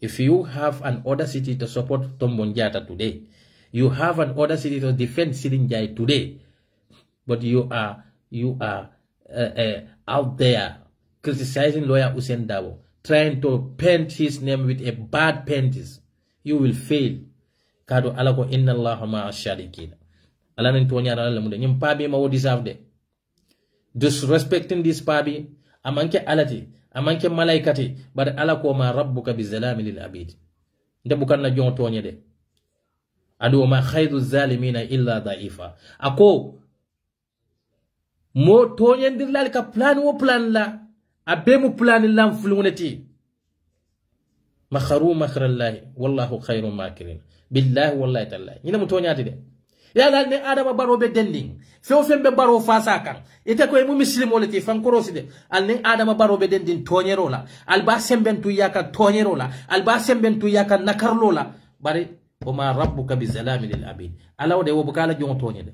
If you have an audacity to support Tombonjata today, you have an audacity to defend Sirinjai today, but you are out there criticizing lawyer Hussein Dabo, trying to paint his name with a bad paintings. You will fail. Kado alako inna Allaha ma'a sharikin. Alanin tuwanya ala mude. Nyim pabi ma wo deserve de. Disrespecting this pabi, amanke alati, amanke malaikati, but alako ma rabbuka bizalami lil abid. Nde bukan na jon tuwanya de. Adu ma khayru zalimina illa da'ifa. Ako mo tuwanya ndirlal ka plan wo plan la, abemu plan lam fluneti. Makharu makhrallahi wallahu khairu makirin. Billahi wallahi tallahi. Ina mutonya ati de. Ya dal ne adama baro be dending. Few fembe baro fasa kan. Ite ko mu muslim wolati fan korosi de. Al ne adama baro be dending tonyero la. Al ba sembentu yaka tonyero la. Al ba sembentu yaka nakarlo la. Bari o ma rabbuka bizalami lil abid. Alaw de wo bukala jon tonye de.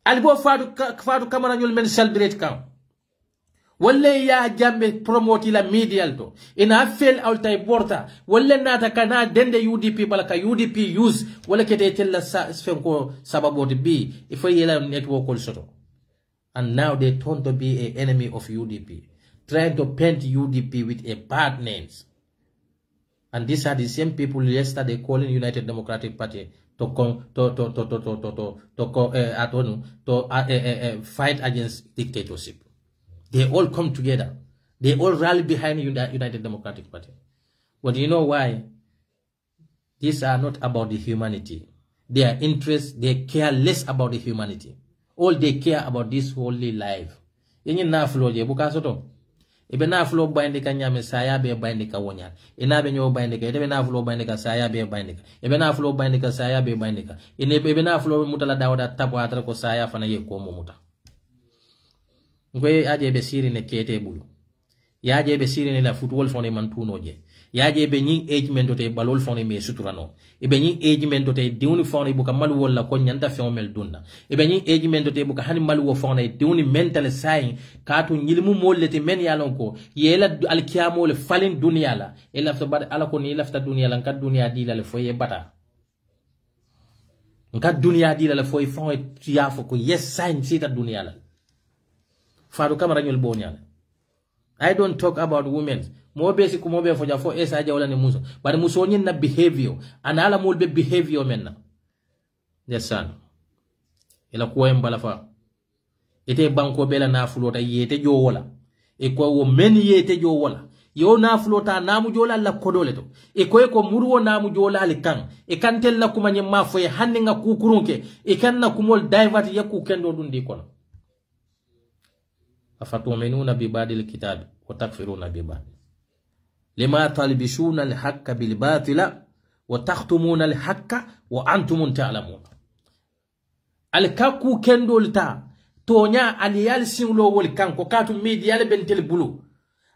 Al bo fadu kamara nyul men celebrate kan. Walle ya jambe promote la media to ina fail altay porta walle nata kana dende UDP balaka UDP use wala kete tella sfenko sababu de be if yela network also. And now they turn to be an enemy of UDP, trying to paint UDP with a bad names. And these are the same people yesterday calling United Democratic Party to fight against dictatorship. They all come together. They all rally behind United Democratic Party. But you know why? These are not about the humanity. Their interests, they care less about the humanity. All they care about this holy life. Yenye na flow je buka soto. Ibe na flow bindi ka nyame saya be bindi ka wonya. Ina be nyo bindi ka ibe na flow bindi ka saya be bindi ka. Ibe na flow bindi ka saya be bindi ka. Ibe na flow mutala dawda tabu atra ko saya fana ye ko muta. Ngwe aje be siri ne kete bulu. Yaje be siri ne la football fone man tuno je. Yaje be nyi age men dote balol fone me suturano. Ibe nyi age men dote diuni fone buka malu wala ko nyanta fe mel dunna. Ibe nyi age men dote buka hani malu wo fone diuni mental saying katu nyilmu molleti men yalon ko yela alkiyamo le falin dunya la. Ela fa bad ala ko ni lafta dunya la kat dunya di la le foye bata. Nkat dunya di la le foye fone tiafo ko yes sign sita dunya la. Faru kamara nyol bonyal. I don't talk about women. Mo basic mo be foja fo Essa Jawla ne muso. But muso nyin na behavior. Anala mo be behavior menna. Yes son. Ila ko mbala fa. Ite banko bela na fulota yete jo wala. E ko wo men yete jo wala. yo nafulo ta namu jola la kodole to e koy ko murwo namu jola al kan e kantel la kuma nyemma fo e hande nga kukurunke e kan na kumol divert yakku kendo dun di kono afatuminuna bi badil kitab wa takfiruna bi ba'd lima talbishuna al haqqa bil batila wa takhtumuna al haqqa wa antum ta'lamun al kakku kendo ta tonya aliyal singlo wol kanko katu media le bentel bulu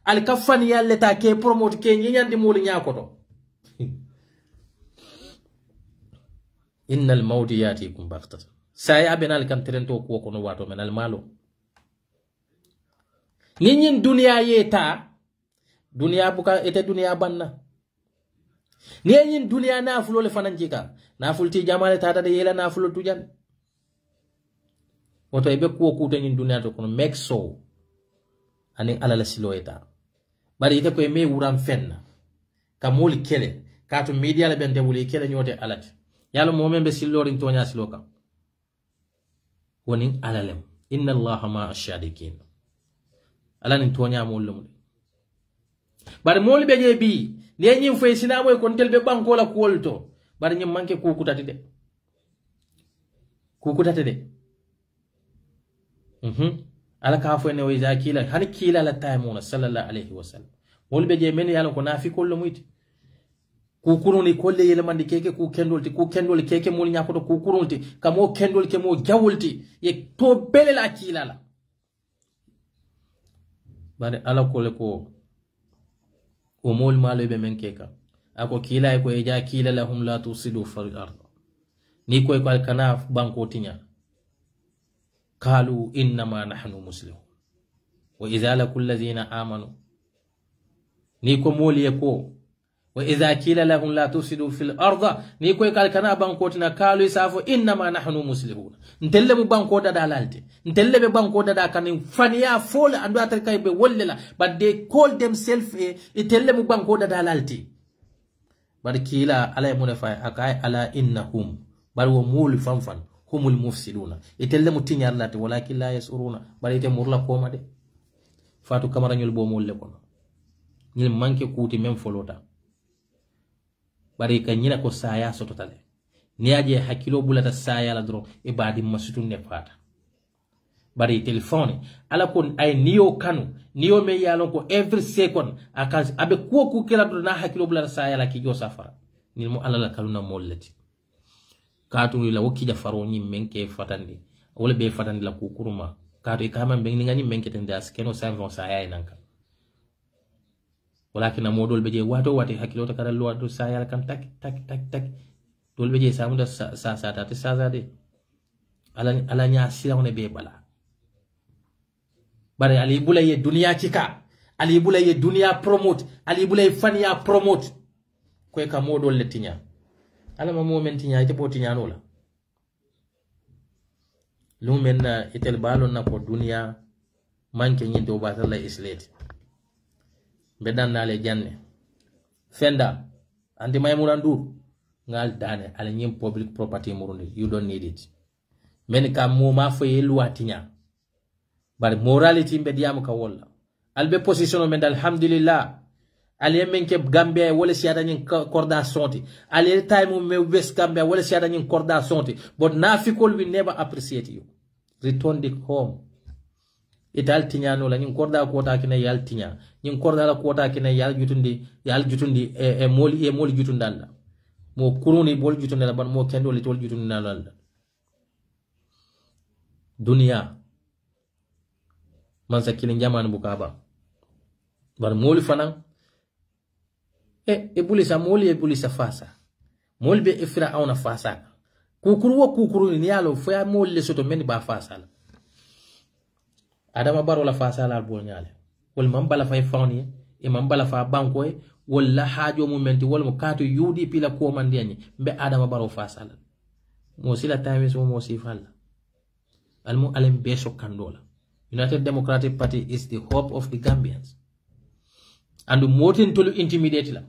al kafan yalle ta ke promote ke nyandi mol nyakoto innal mawti yatikum baghtatan saya benal kan trento ko kono wato menal malo ninyin dunia yeta dunia buka ete dunia banna ninyin dunia nafulo le fananjika nafulti jamale tata de yela nafulo tujan woto ebe kuwo kutenyin dunia to kono make so ani alala silo eta bari ite ko me wuram fenna kamul kele kato media le bente wuli kele nyote alati yalo momen be silorin tonya siloka woni alalem inna allaha ma ashadikin alani tonya mulum bari mol be je bi ne nyim fay sinamo ko telbe banko la kolto bari nyim manke kukutati de ala ka fo ne wiza kila hani kila la taymuna sallallahu alaihi wasallam mol be je men yalla ko nafi kollo muyti kukuruni kolle yele mandi keke ku kendol keke mol nyakoto kukurunti kamo kendol ke mo jawulti ye to bele la kila la bari ala kole ko o mol malo be men keka ako kila ko e ja kila lahum la tusidu fil ard ni ko ko kana banko tinya قالوا إنما نحن مسلمون وإذا لكل الذين آمنوا نيكو مولي يكو وإذا كيل لهم لا تفسدوا في الأرض نيكو يقال كنا بانكوتنا قالوا يسافوا إنما نحن مسلمون نتلم بانكوتا دالالتي نتلم بانكوتا دا كان فنيا فول أندو أتركا يبي وللا but they call themselves يتلم بانكوتا دالالتي but كيلا على منفاي أكاي على إنهم بل مول فنفن هم المفسدون يتلمو تينيار لاتي ولكن لا يسؤرون بل يتمور لكوما دي فاتو كامرا نيول بومول لكونا نيل مانكي كوتي ميم فلوتا bari ka nyina ko saya soto tale niaje hakilo bulata saya la dro e badi masutu ne fata bari telephone ala kon ay niyo kanu niyo me yalon ko every second akas abe ko ku kala do na hakilo bulata saya la ki jo safara ni mo ala la kaluna mollati katu la woki ja faro nyi menke fatandi wala be fatandi la ku kuruma katu e kama be ngani menke tende askeno sanfon saya nanka walakin na modol beje wato wati hakilo ta kala lo do sayal kan tak dol beje samu da sa ta sa de ala nya sila ne be bala bare ali bulaye dunia kika ali bulaye dunia promote ali bulaye fania promote ko ka modol le tinya ala ma moment tinya ite po tinya no la lumen na itel balon na ko dunia manke nyindo batalla islete bedan nale janne fenda anti maymuna ndur ngal dane ala nyim public property murundi you don't need it men ka mo ma faye luatinya bar morality be diam ka wala albe position men alhamdulillah ale men ke gambia wala siada nyin korda sonti ale time me west gambia wala siada nyin korda sonti but nafikol will never appreciate you return it home ital tinya no la nyin korda kota kina yal tinya nyin korda la kota kina yal jutundi e moli jutundalla mo kuruni bol jutundalla ban mo kendo li tol jutundalla dunia man sakilin jaman bukaba bar moli fanan e bulisa moli e bulisa fasa moli be ifra awna fasa kukuru ni yalo fo ya moli le soto men ba fasa la adama baro la fasa la bol nyale wol mambala fay fawni e mambala fa banko e wala hajo momenti wol mo kato UDP la ko mandeni be adama baro fasa la mo sila time so mo sifalla almu alem beso kandola United Democratic Party is the hope of the Gambians and motin to intimidate la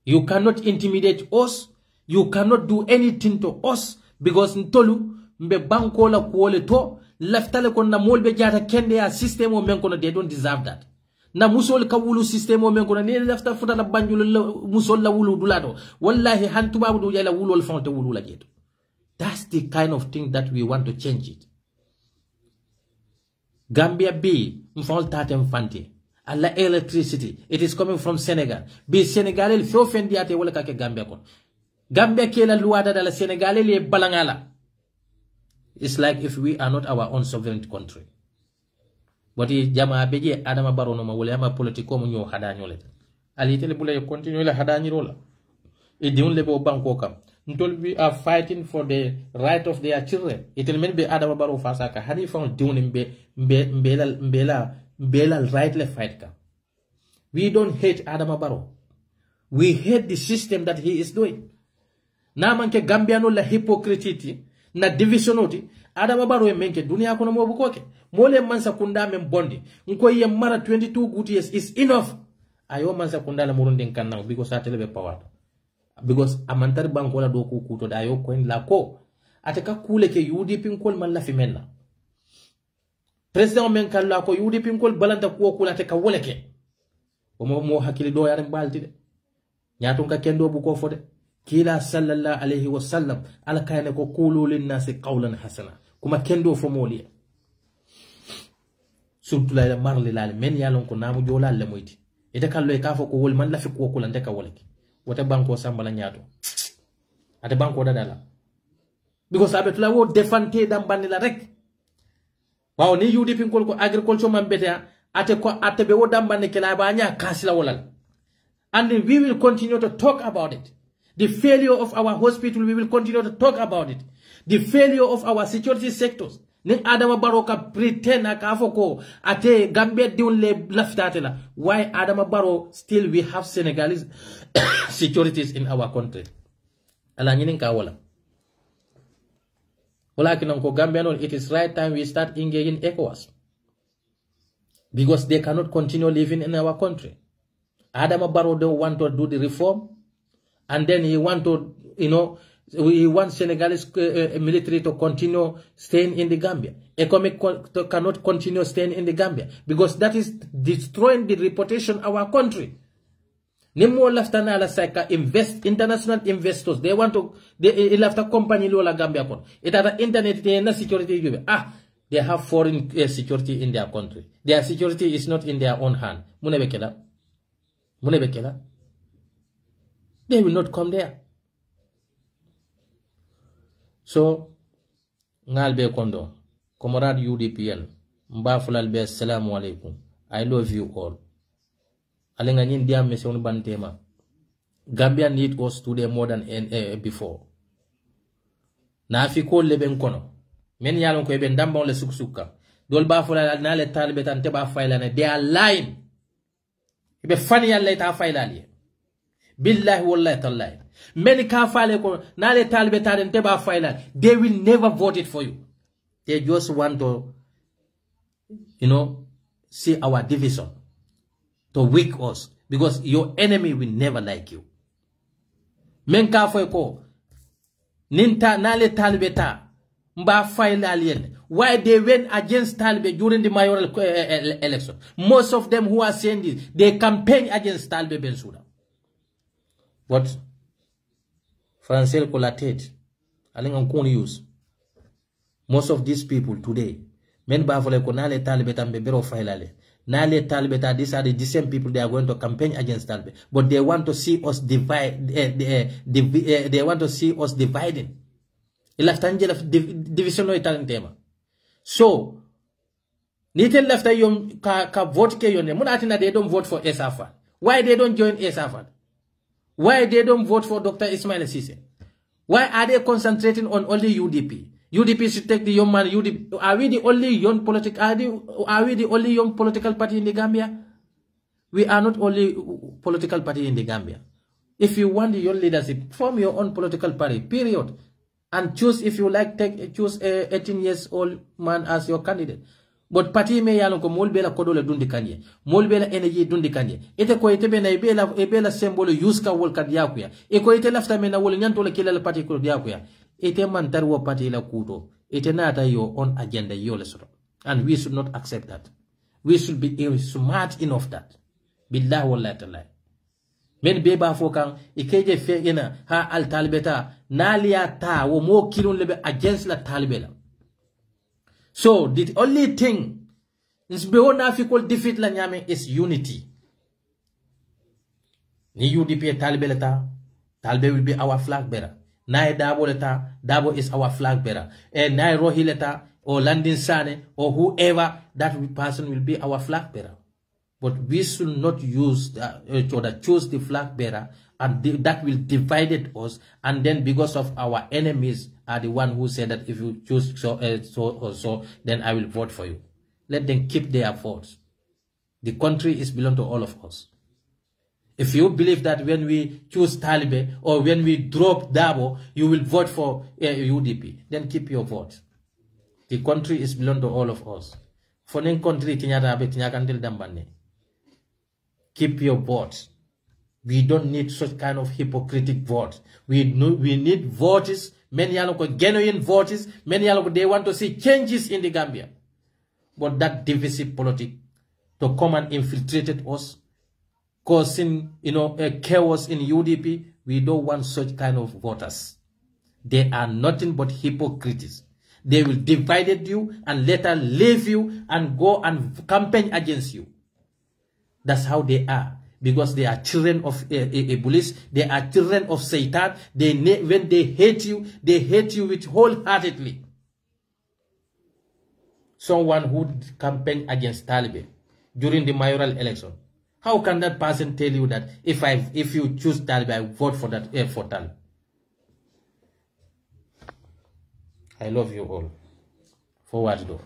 you cannot intimidate us you cannot do anything to us because ntolu mbe banko la ko le to leftale kon na molbe jata kende ya system o men kono they don't deserve that na musol ka wulu system o men ko ne lafta futa la banjul musol la wulu dulato wallahi han tubabu do jala wulol fonte wulu la jeto. That's the kind of thing that we want to change it. Gambia B mfal tatem fanti alla electricity, it is coming from Senegal. Be Senegal il fio fendi ate wala kake Gambia kon. Gambia kela luada dala Senegal le balangala. It's like if we are not our own sovereign country. But jama beje adama barono ma wala ma politiko mo nyo hadanyo le. Ali tele bula continue la hadanyo la. E diun le bo banko kam. Ntol we are fighting for the right of their children. It will mean be adama baro fasaka hani fon diun mbela right le fight ka. We don't hate Adama Barrow. We hate the system that he is doing. Na manke Gambiano la hypocrisy na divisionoti Adama Barrow e menke dunia kono mo bukoke. Mole mansa kunda men bondi. Nko ye mara 22 good years is enough. Ayo mansa kunda la murundi nkanna because atelebe power. Because amantari banko la doku kuto da ayo coin la ko. Ateka kule ke UDP nkol man la fimenna. President men kala ko UDP nkol balanta ko kula te ka woleke. Mo hakili do yaram balti de. Nyaaton ka kendo bu ko fode. Kila sallallahu alayhi wa sallam ala kayne ko qulu lin nasi qawlan hasana. Kuma kendo fo moli. Surtout la marli la men yalon ko namu jola le moyti. Ite kallo e ka fo ko wol man la fi ko kula ndeka woleke. Wata banko sambala nyaato. Ate banko dadala. Because abetula wo defante dambani la rek. Wow, ni UDP nkol ko agriculture man betea ate ko ate be wodambane kala ba nya kasila wolal. And we will continue to talk about it. The failure of our hospital, we will continue to talk about it. The failure of our security sectors. Ning Adama Barrow ka pretend akafoko ate Gambia diun le laftatela. Why Adama Barrow still we have Senegalese securities in our country? Ala nyinin ka wala. It is right time we start engaging ECOWAS. Because they cannot continue living in our country. Adama Barrow don't want to do the reform. And then he want to, he wants Senegalese military to continue staying in the Gambia. ECOWAS cannot continue staying in the Gambia. Because that is destroying the reputation of our country. Nemo laftana la saka international investors. They want to lafta company lola Gambia kon. It ada internet na security yube. They have foreign security in their country. Their security is not in their own hand. Munebekela. They will not come there. So ngalbe kondo. Comrade UDPN. Mbafulal be assalamu alaikum. I love you all. Alenga nyin dia mission bantema. Gambia need us today more than before. Na afiko leben kono. Men yalon ko ebe ndamba le suksuka. Dol ba fola na le talbe tan te ba fayla ne they are lying. Ibe fani yalla ta fayla li. Billahi wallahi tallahi. Men ka fale ko na le talbe tan te ba fayla. They will never vote it for you. They just want to see our division. To weak us. Because your enemy will never like you. Men ka fwe ko. Ninta nale talbeta. Mba file alien. Why they went against Talbe during the mayoral election. Most of them who are saying this, they campaign against Talbe Bensouda. But Francel Colatet, Aling use. Most of these people today, men ba fole ko nale talbeta mbebero file ale. Nale Talbeta, these are the same people they are going to campaign against Talbe. But they want to see us divide. They want to see us dividing. Division no Italian tema. So, Nitel left yon ka vote ke yon. Munatina they don't vote for Essa. Why they don't join Essa? Why they don't vote for Dr. Ismail Sise? Why are they concentrating on only UDP? UDP should take the young man. UDP. Are we the only young political? Are we the only young political party in the Gambia? We are not only political party in the Gambia. If you want your leadership, form your own political party. Period. And choose if you like. Choose a 18 years old man as your candidate. But party me yalon ko molbela kodole dundi kanye. Molbela energy dundi kanye. Ite ko ite bena ebela symbol use ka wol kadiakuya. E ko ite lafta mena wol nyanto le kila party ko diakuya. Ite man tarwo party la kuto. Ite nata your own agenda yo lesoro. And we should not accept that. We should be smart enough that. Billah wallahi ta'ala. Men beba fokan ikeje fegena ha al talibeta nalia ta wo mo kilun lebe against la talibela. So the only thing is beyond African defeat la nyame is unity. Ni UDP talibeleta, Talbe will be our flag bearer. Nai Dabo leta, Dabo is our flag bearer. And Nai Rohi leta, or Landin Sane, or whoever, that person will be our flag bearer. But we should not use choose the flag bearer, and that will divide us. And then because of our enemies are the one who said that if you choose so, then I will vote for you. Let them keep their votes. The country is belong to all of us. If you believe that when we choose Taliban or when we drop Dabo, you will vote for UDP, then keep your vote. The country is belong to all of us. For the country, keep your votes. We don't need such kind of hypocritic votes. We need votes. Many genuine votes. Many they want to see changes in the Gambia. But that divisive politics to come and infiltrate us, causing chaos in UDP, we don't want such kind of voters. They are nothing but hypocrites. They will divide you and later leave you and go and campaign against you. That's how they are. Because they are children of Iblis. They are children of Satan. When they hate you with wholeheartedly. Someone who campaigned against Taliban during the mayoral election. How can that person tell you that if you choose Taliban, I vote for that for Taliban? I love you all. Forward though.